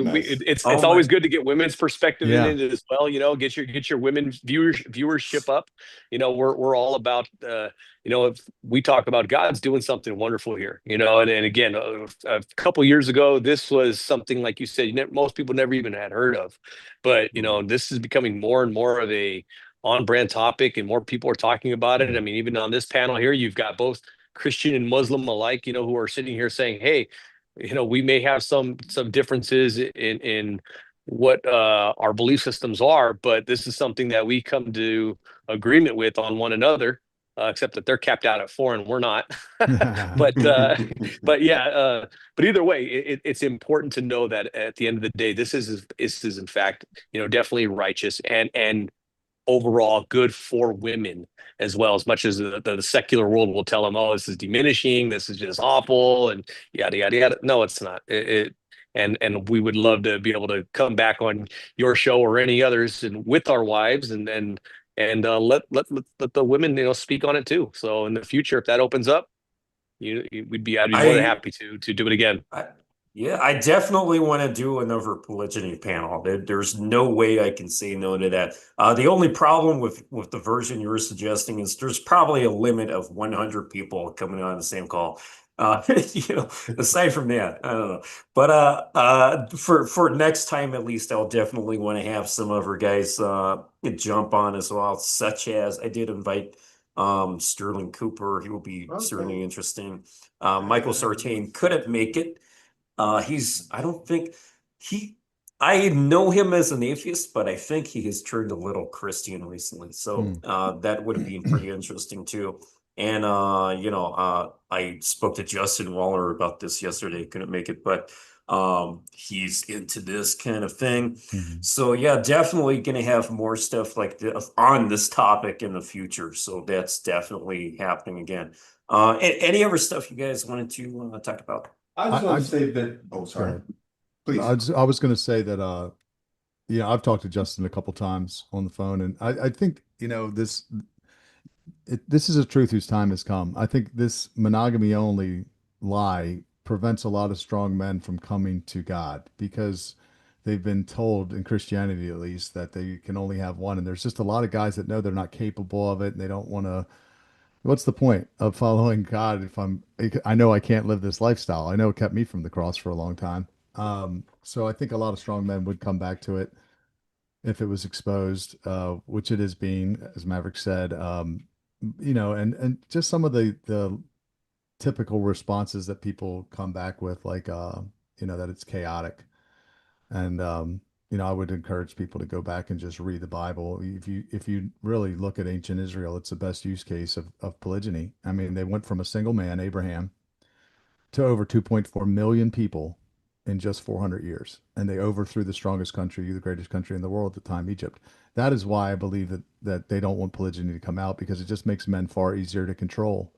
Nice. It's Oh always my. good to get women's perspective Yeah. in it as well. Get your women viewership up. We're all about if we talk about God's doing something wonderful here. And again, a couple years ago, this was something like you said, most people never even had heard of, but this is becoming more and more of a on-brand topic, and more people are talking about it. I mean, even on this panel here, you've got both Christian and Muslim alike, who are sitting here saying, "Hey, we may have some differences in what our belief systems are, but this is something that we come to agreement with on one another." Except that they're capped out at 4 and we're not. but yeah, but either way, it's important to know that at the end of the day, this is in fact, definitely righteous and overall good for women as well, as much as the secular world will tell them, oh, this is diminishing, this is just awful, and yada yada yada. No, it's not. And we would love to be able to come back on your show or any others and with our wives and let the women speak on it too. So in the future, if that opens up, I'd be more than happy to do it again. Yeah, I definitely want to do another polygyny panel. There's no way I can say no to that. The only problem with the version you're suggesting is there's probably a limit of 100 people coming on the same call. You know, aside from that, I don't know. But for next time at least, I'll definitely want to have some other guys jump on as well, such as I did invite Sterling Cooper. He will be certainly Okay. interesting. Michael Sartain couldn't make it. I don't think he, I know him as an atheist, but I think he has turned a little Christian recently. So, that would have been pretty interesting too. And, I spoke to Justin Waller about this yesterday, couldn't make it, but, he's into this kind of thing. Mhm. So yeah, definitely going to have more stuff like this on this topic in the future. So that's definitely happening again. Any other stuff you guys wanted to talk about? I just I want to say that. Oh, go sorry. ahead. Please. I was going to say that, yeah, I've talked to Justin a couple times on the phone, and I think, this is a truth whose time has come. I think this monogamy only lie prevents a lot of strong men from coming to God because they've been told, in Christianity at least, that they can only have one. And there's just a lot of guys that know they're not capable of it and they don't want to. What's the point of following God if I know I can't live this lifestyle? I know it kept me from the cross for a long time. So I think a lot of strong men would come back to it if it was exposed, which it is being, as Maverick said. And just some of the typical responses that people come back with, like that it's chaotic. And I would encourage people to go back and just read the Bible. If you really look at ancient Israel, it's the best use case of polygyny. I mean, they went from a single man, Abraham, to over 2.4 million people in just 400 years. And they overthrew the strongest country, the greatest country in the world at the time, Egypt. That is why I believe that they don't want polygyny to come out, because it just makes men far easier to control.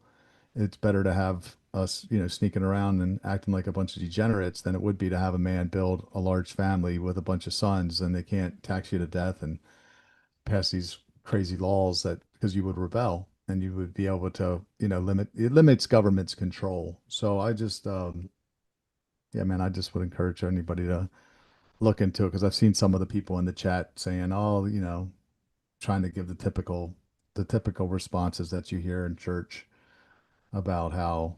It's better to have us, sneaking around and acting like a bunch of degenerates than it would be to have a man build a large family with a bunch of sons, and they can't tax you to death and pass these crazy laws that because you would rebel and you would be able to, it limits government's control. So yeah, man, I just would encourage anybody to look into it, because I've seen some of the people in the chat saying, oh, trying to give the typical responses that you hear in church about how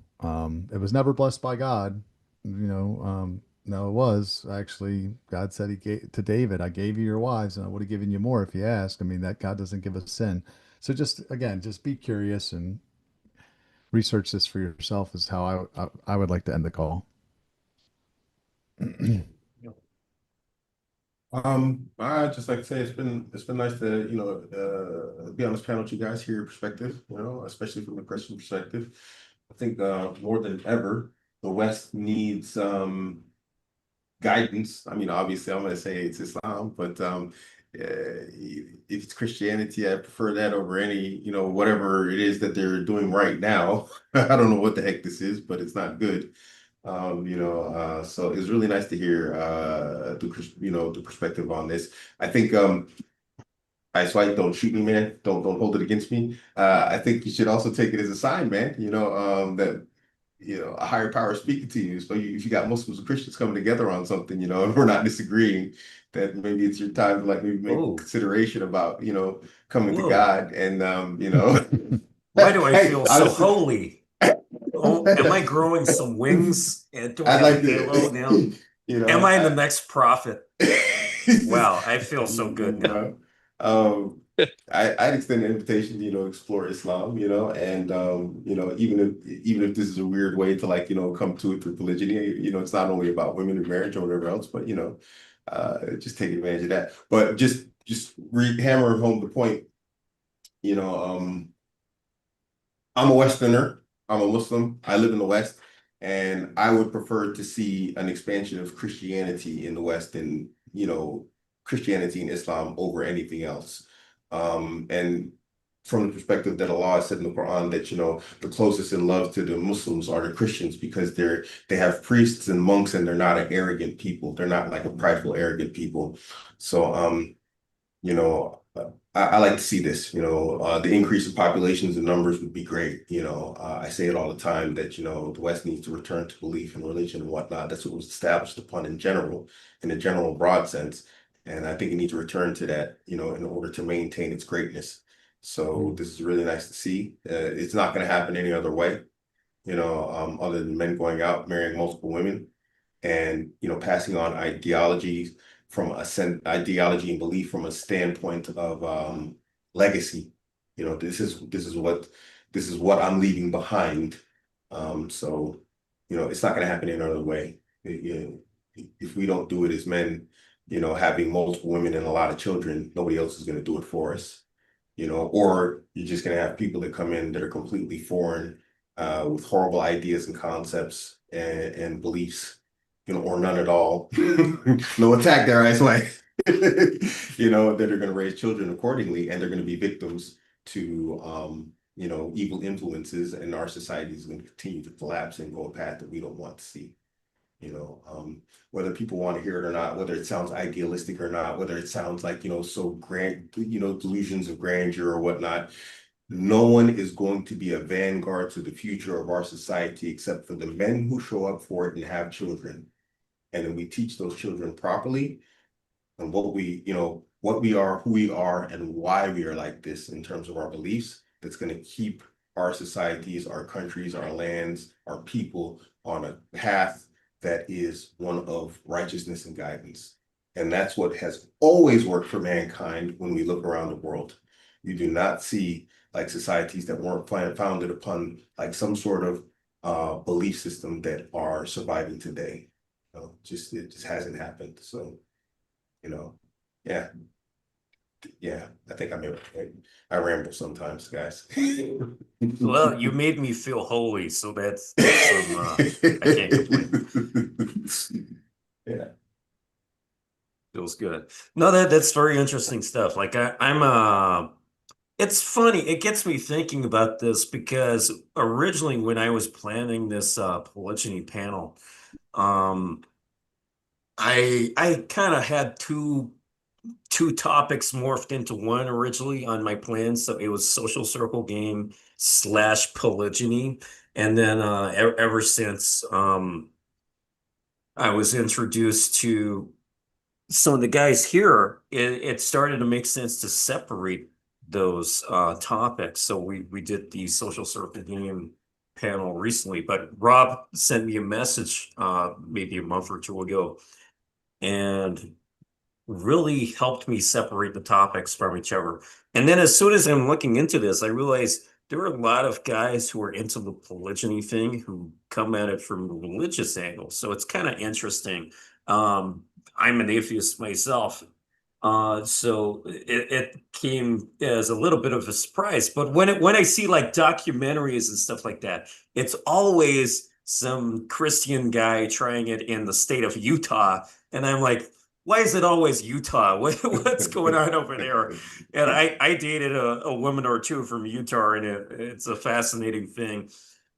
it was never blessed by God. No, it was actually God said he gave to David, I gave you your wives and I would have given you more if you asked. I mean, that God doesn't give us sin. So just be curious and research this for yourself is how I would like to end the call. I just like to say it's been nice to be on this panel with you guys, hear your perspective, especially from a Christian perspective. I think more than ever the West needs guidance. I mean, obviously, I'm going to say it's Islam, but if it's Christianity, I prefer that over any whatever it is that they're doing right now. I don't know what the heck this is, but it's not good. So it's really nice to hear the perspective on this. I think I swipe, don't shoot me, man. Don't hold it against me. I think you should also take it as a sign, man, that a higher power speaking to you. So if you got Muslims and Christians coming together on something, and we're not disagreeing, that maybe it's your time to like maybe make Oh, consideration about, coming to whoa. God and Why do I hey, feel so honestly, holy? Oh, am I growing some wings? And do I I'd have a like halo now? to, Am I the I, next prophet? Wow, I feel so good now. um, I'd extend an invitation to, explore Islam, and even if this is a weird way to like, come to it through polygyny, it's not only about women and marriage or whatever else, but just take advantage of that. But just hammer home the point, you know, um, I'm a Westerner. I'm a Muslim. I live in the West, and I would prefer to see an expansion of Christianity in the West and, Christianity and Islam over anything else. And from the perspective that Allah said in the Quran that, the closest in love to the Muslims are the Christians because they have priests and monks and they're not an arrogant people. They're not like a prideful, arrogant people. So, you know, I like to see this, the increase in populations and numbers would be great. I say it all the time that, the West needs to return to belief in religion and whatnot. That's what was established upon in a general broad sense. And I think it needs to return to that, in order to maintain its greatness. So this is really nice to see. It's not going to happen any other way, other than men going out, marrying multiple women and, passing on ideology and belief from a standpoint of legacy. This is what I'm leaving behind. So it's not going to happen any other way. If we don't do it as men, having multiple women and a lot of children, nobody else is going to do it for us. Or you're just going to have people that come in that are completely foreign, with horrible ideas and concepts and beliefs, or none at all. No attack there, I swear. That are going to raise children accordingly, and they're going to be victims to, evil influences, and our society is going to continue to collapse and go a path that we don't want to see. Whether people want to hear it or not, whether it sounds idealistic or not, whether it sounds like, so grand, delusions of grandeur or whatnot. No one is going to be a vanguard to the future of our society except for the men who show up for it and have children. And then we teach those children properly and what we are, who we are, and why we are like this in terms of our beliefs. That's going to keep our societies, our countries, our lands, our people on a path that is one of righteousness and guidance. And that's what has always worked for mankind when we look around the world. You do not see like societies that weren't founded upon like some sort of belief system that are surviving today. It just hasn't happened. So, yeah. Yeah, I think I ramble sometimes, guys. Well, you made me feel holy, so that's some, I can't complain. Yeah. Feels good. No, that's very interesting stuff. Like it's funny, it gets me thinking about this because originally when I was planning this polygyny panel, um I kind of had two topics morphed into one originally on my plan. So it was social circle game / polygyny. And then ever since I was introduced to some of the guys here, it started to make sense to separate those topics. So we did the social circle game panel recently, but Rob sent me a message maybe a month or two ago and really helped me separate the topics from each other. And then as soon as I'm looking into this, I realized there are a lot of guys who are into the polygyny thing who come at it from a religious angle. So it's kind of interesting. I'm an atheist myself. So it came as a little bit of a surprise. But when I see like documentaries and stuff like that, it's always some Christian guy trying it in the state of Utah. And I'm like, why is it always Utah? What's going on over there? And I dated a woman or two from Utah, and it's a fascinating thing.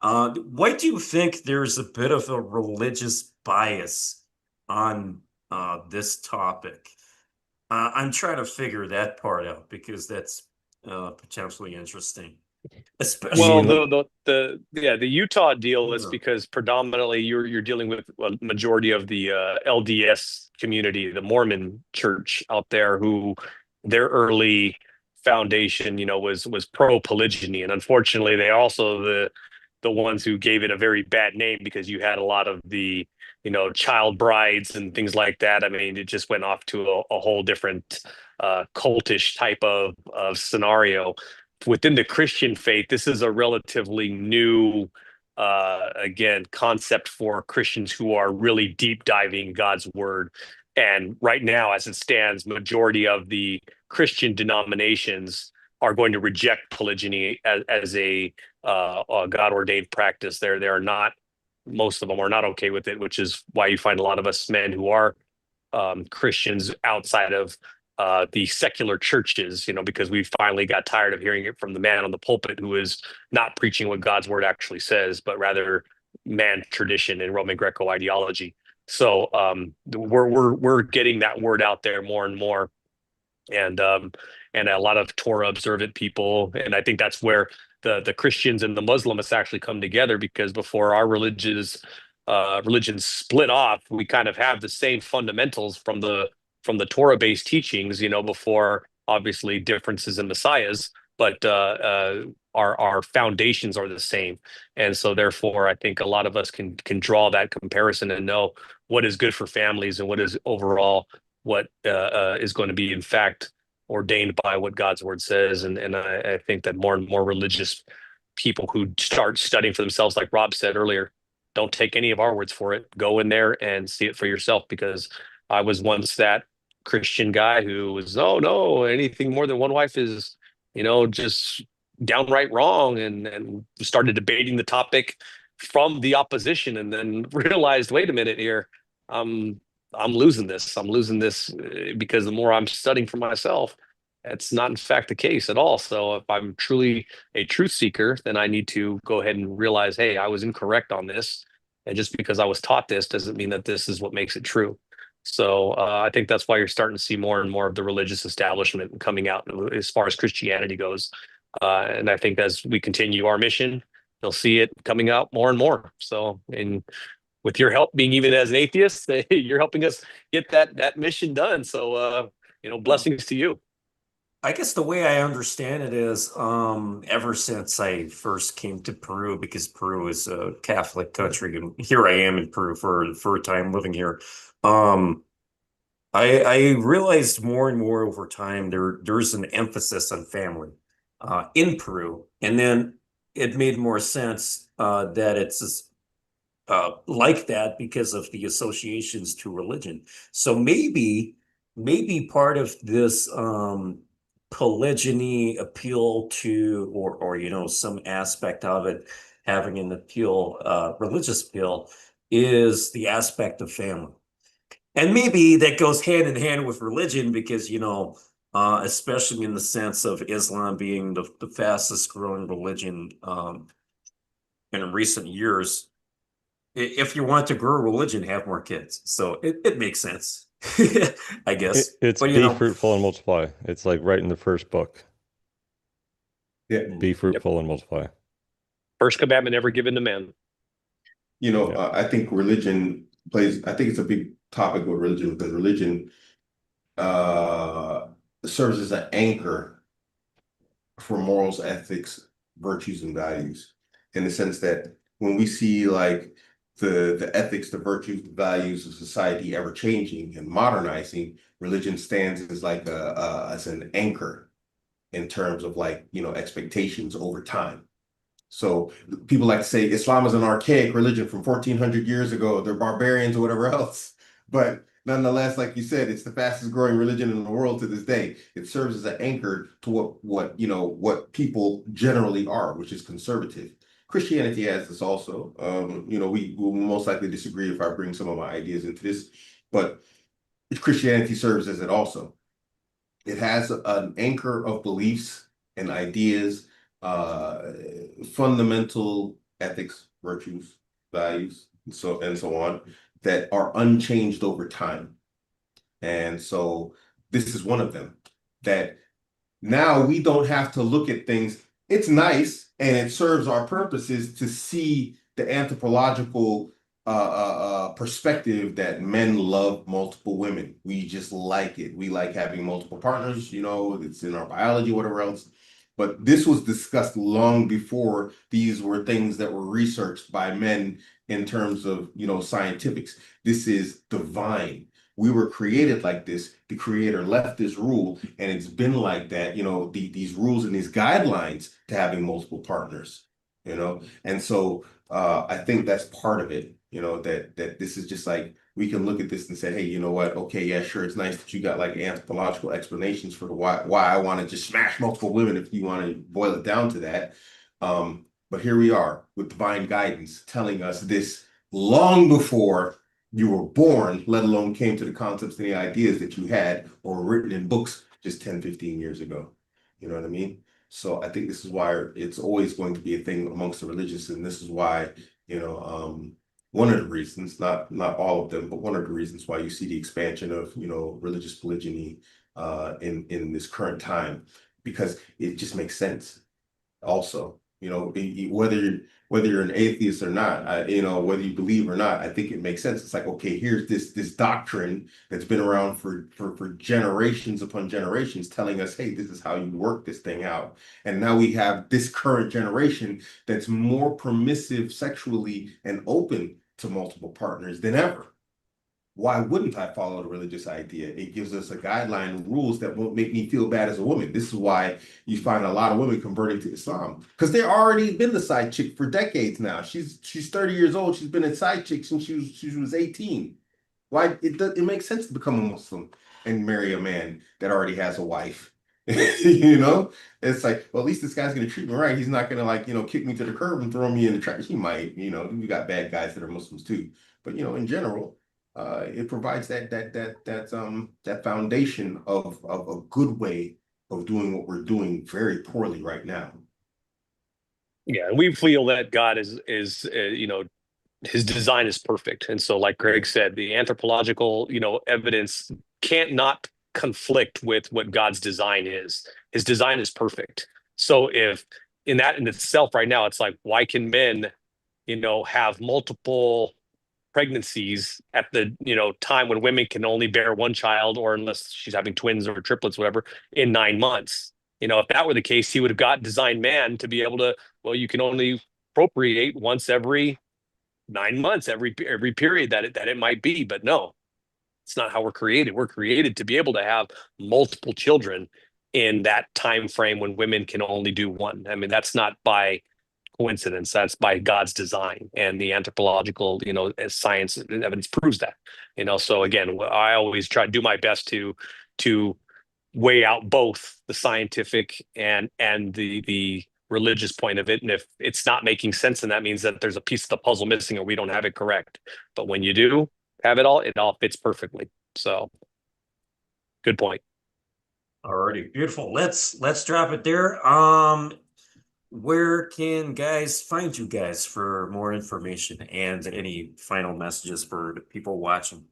Why do you think there's a bit of a religious bias on this topic? I'm trying to figure that part out because that's potentially interesting. Well, Especially, the Utah deal is because predominantly you're dealing with a majority of the LDS community, the Mormon church out there, who their early foundation, was pro polygyny, and unfortunately, they also the ones who gave it a very bad name because you had a lot of the child brides and things like that. I mean, it just went off to a whole different cultish type of scenario within the Christian faith. This is a relatively new, again, concept for Christians who are really deep diving God's word. And right now, as it stands, majority of the Christian denominations are going to reject polygyny as a God ordained practice. They are not. Most of them are not okay with it, which is why you find a lot of us men who are Christians outside of the secular churches, because we finally got tired of hearing it from the man on the pulpit who is not preaching what God's word actually says, but rather man tradition and Roman Greco ideology. So we're getting that word out there more and more. And and a lot of Torah observant people. And I think that's where the Christians and the Muslims actually come together, because before our religions split off, we kind of have the same fundamentals from the Torah-based teachings, before obviously differences in messiahs, but our foundations are the same. And so therefore, I think a lot of us can draw that comparison and know what is good for families and what is overall what is going to be in fact ordained by what God's word says. And I think that more and more religious people who start studying for themselves, like Rob said earlier, don't take any of our words for it. Go in there and see it for yourself, because I was once that Christian guy who was, oh no, anything more than one wife is, just downright wrong, and started debating the topic from the opposition, and then realized, wait a minute here, I'm losing this. I'm losing this because the more I'm studying for myself, it's not in fact the case at all. So if I'm truly a truth seeker, then I need to go ahead and realize, hey, I was incorrect on this. And just because I was taught this doesn't mean that this is what makes it true. So I think that's why you're starting to see more and more of the religious establishment coming out as far as Christianity goes. And I think as we continue our mission, you'll see it coming out more and more. So, and with your help, being even as an atheist, you're helping us get that mission done. So, blessings to you. I guess the way I understand it is, ever since I first came to Peru, because Peru is a Catholic country, and here I am in Peru for a time living here. Um, I realized more and more over time there's an emphasis on family in Peru, and then it made more sense that it's like that because of the associations to religion. So maybe part of this polygyny appeal to, or some aspect of it having an appeal, religious appeal, is the aspect of family. And maybe that goes hand in hand with religion because, especially in the sense of Islam being the fastest growing religion in recent years. If you want to grow a religion, have more kids. So it makes sense, I guess. It's But be fruitful and multiply. It's like right in the first book. Yeah. Be fruitful and multiply. First commandment ever given to man. I think religion I think it's a big topic with religion, because religion serves as an anchor for morals, ethics, virtues, and values, in the sense that when we see like the ethics, the virtues, the values of society ever changing and modernizing, religion stands as like as an anchor in terms of like, expectations over time. So people like to say Islam is an archaic religion from 1400 years ago. They're barbarians or whatever else. But nonetheless, like you said, it's the fastest growing religion in the world to this day. It serves as an anchor to what people generally are, which is conservative. Christianity has this also. We will most likely disagree if I bring some of my ideas into this, but Christianity serves as it also. It has an anchor of beliefs and ideas, fundamental ethics, virtues, values, and so on, that are unchanged over time. And so this is one of them, that now we don't have to look at things. It's nice and it serves our purposes to see the anthropological perspective that men love multiple women. We just like it. We like having multiple partners, it's in our biology, whatever else. But this was discussed long before these were things that were researched by men in terms of, scientifics. This is divine. We were created like this. The creator left this rule, and it's been like that, these rules and these guidelines to having multiple partners, And so I think that's part of it, that this is just like, we can look at this and say, hey, you know what? Okay, yeah, sure. It's nice that you got like anthropological explanations for why I want to just smash multiple women, if you want to boil it down to that. But here we are with divine guidance telling us this long before you were born, let alone came to the concepts and the ideas that you had or were written in books just 10, 15 years ago. You know what I mean? So I think this is why it's always going to be a thing amongst the religious. And this is why, one of the reasons, not all of them, but one of the reasons why you see the expansion of, religious polygyny in this current time, because it just makes sense. Also, whether you're an atheist or not, whether you believe or not, I think it makes sense. It's like, okay, here's this doctrine that's been around for generations upon generations, telling us, hey, this is how you work this thing out. And now we have this current generation that's more permissive sexually and open to multiple partners than ever. Why wouldn't I follow the religious idea? It gives us a guideline, rules that won't make me feel bad as a woman. This is why you find a lot of women converting to Islam, because they've already been the side chick for decades now. She's 30 years old. She's been a side chick since she was 18. Why it makes sense to become a Muslim and marry a man that already has a wife. It's like, well, at least this guy's gonna treat me right. He's not gonna, like, kick me to the curb and throw me in the trash. He might, we got bad guys that are Muslims too, but in general, it provides that foundation of a good way of doing what we're doing very poorly right now. Yeah, and we feel that God is his design is perfect, and so, like Greg said, the anthropological evidence can't not conflict with what God's design is. His design is perfect. So if in itself right now, it's like, why can men have multiple pregnancies at the time when women can only bear one child, or unless she's having twins or triplets, whatever, in 9 months? If that were the case, he would have designed man to be able to, well, you can only procreate once every 9 months, every period that it might be. But no, it's not how we're created. We're created to be able to have multiple children in that time frame when women can only do one. I mean, that's not by coincidence. That's by God's design, and the anthropological, science and evidence proves that. So again, I always try to do my best to weigh out both the scientific and the religious point of it. And if it's not making sense, then that means that there's a piece of the puzzle missing, or we don't have it correct. But when you do have it all fits perfectly. So good point. Alrighty, beautiful. Let's drop it there. Where can guys find you guys for more information and any final messages for the people watching?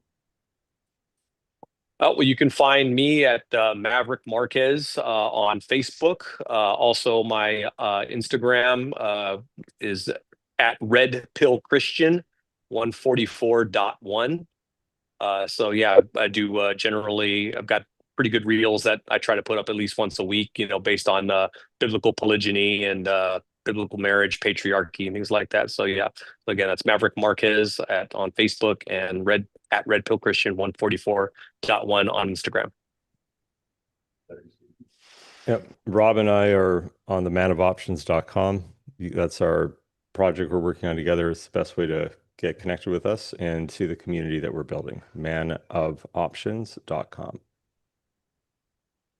Well, you can find me at Maverick Marquez on Facebook. Also, my Instagram is at Red Pill Christian 144.1. So yeah, I do generally, I've got pretty good reels that I try to put up at least once a week, based on biblical polygyny and biblical marriage, patriarchy, and things like that. So yeah, again, that's Maverick Marquez on Facebook, and at Red Pill Christian 144.1 on Instagram. Yep. Rob and I are on the manofoptions.com. That's our project we're working on together. It's the best way to get connected with us and to the community that we're building. manofoptions.com.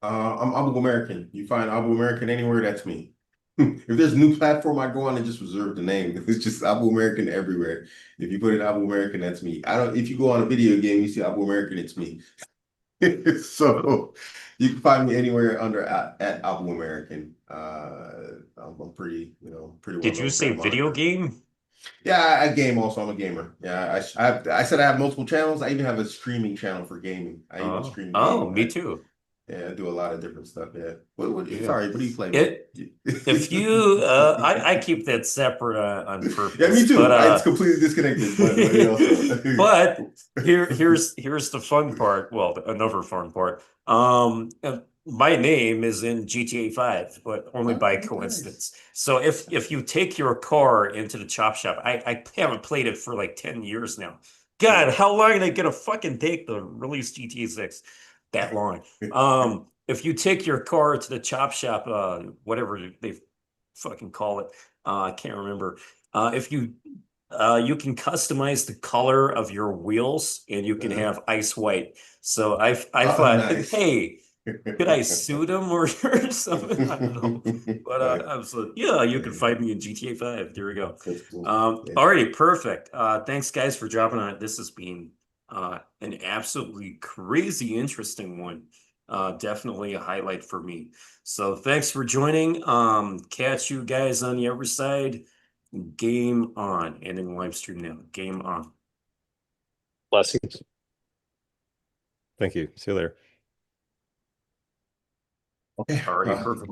I'm AbuAmerican. You find AbuAmerican anywhere, that's me. If there's a new platform, I go on and just reserve the name. It's just AbuAmerican everywhere. If you put in AbuAmerican, that's me. If you go on a video game, you see AbuAmerican, it's me. So you can find me anywhere under at AbuAmerican. I'm pretty well. Did you say video game? Yeah, I game also. I'm a gamer. Yeah, I said I have multiple channels. I even have a streaming channel for gaming. I even stream gaming. Me too. Yeah, I do a lot of different stuff. Yeah. Yeah. Sorry, what do you play? If you, I keep that separate on purpose. Yeah, me too. But, It's completely disconnected. But here's the fun part. Well, another fun part. My name is in GTA 5, but only by coincidence. Nice. So if you take your car into the chop shop, I haven't played it for like 10 years now. God, how long are they gonna fucking take to release GTA 6? That long. If you take your car to the chop shop, whatever they fucking call it, I can't remember. If you can customize the color of your wheels, and you can have ice white. So I thought, nice. Hey, could I sue them or something? I don't know. But I was like, yeah, you can find me in GTA 5. There we go. Cool. Alrighty, perfect. Thanks guys for dropping on it. This has been an absolutely crazy interesting one. Definitely a highlight for me. So thanks for joining. Catch you guys on the other side. Game on. Ending live stream now. Game on. Blessings. Thank you. See you later. Okay. All right, perfect.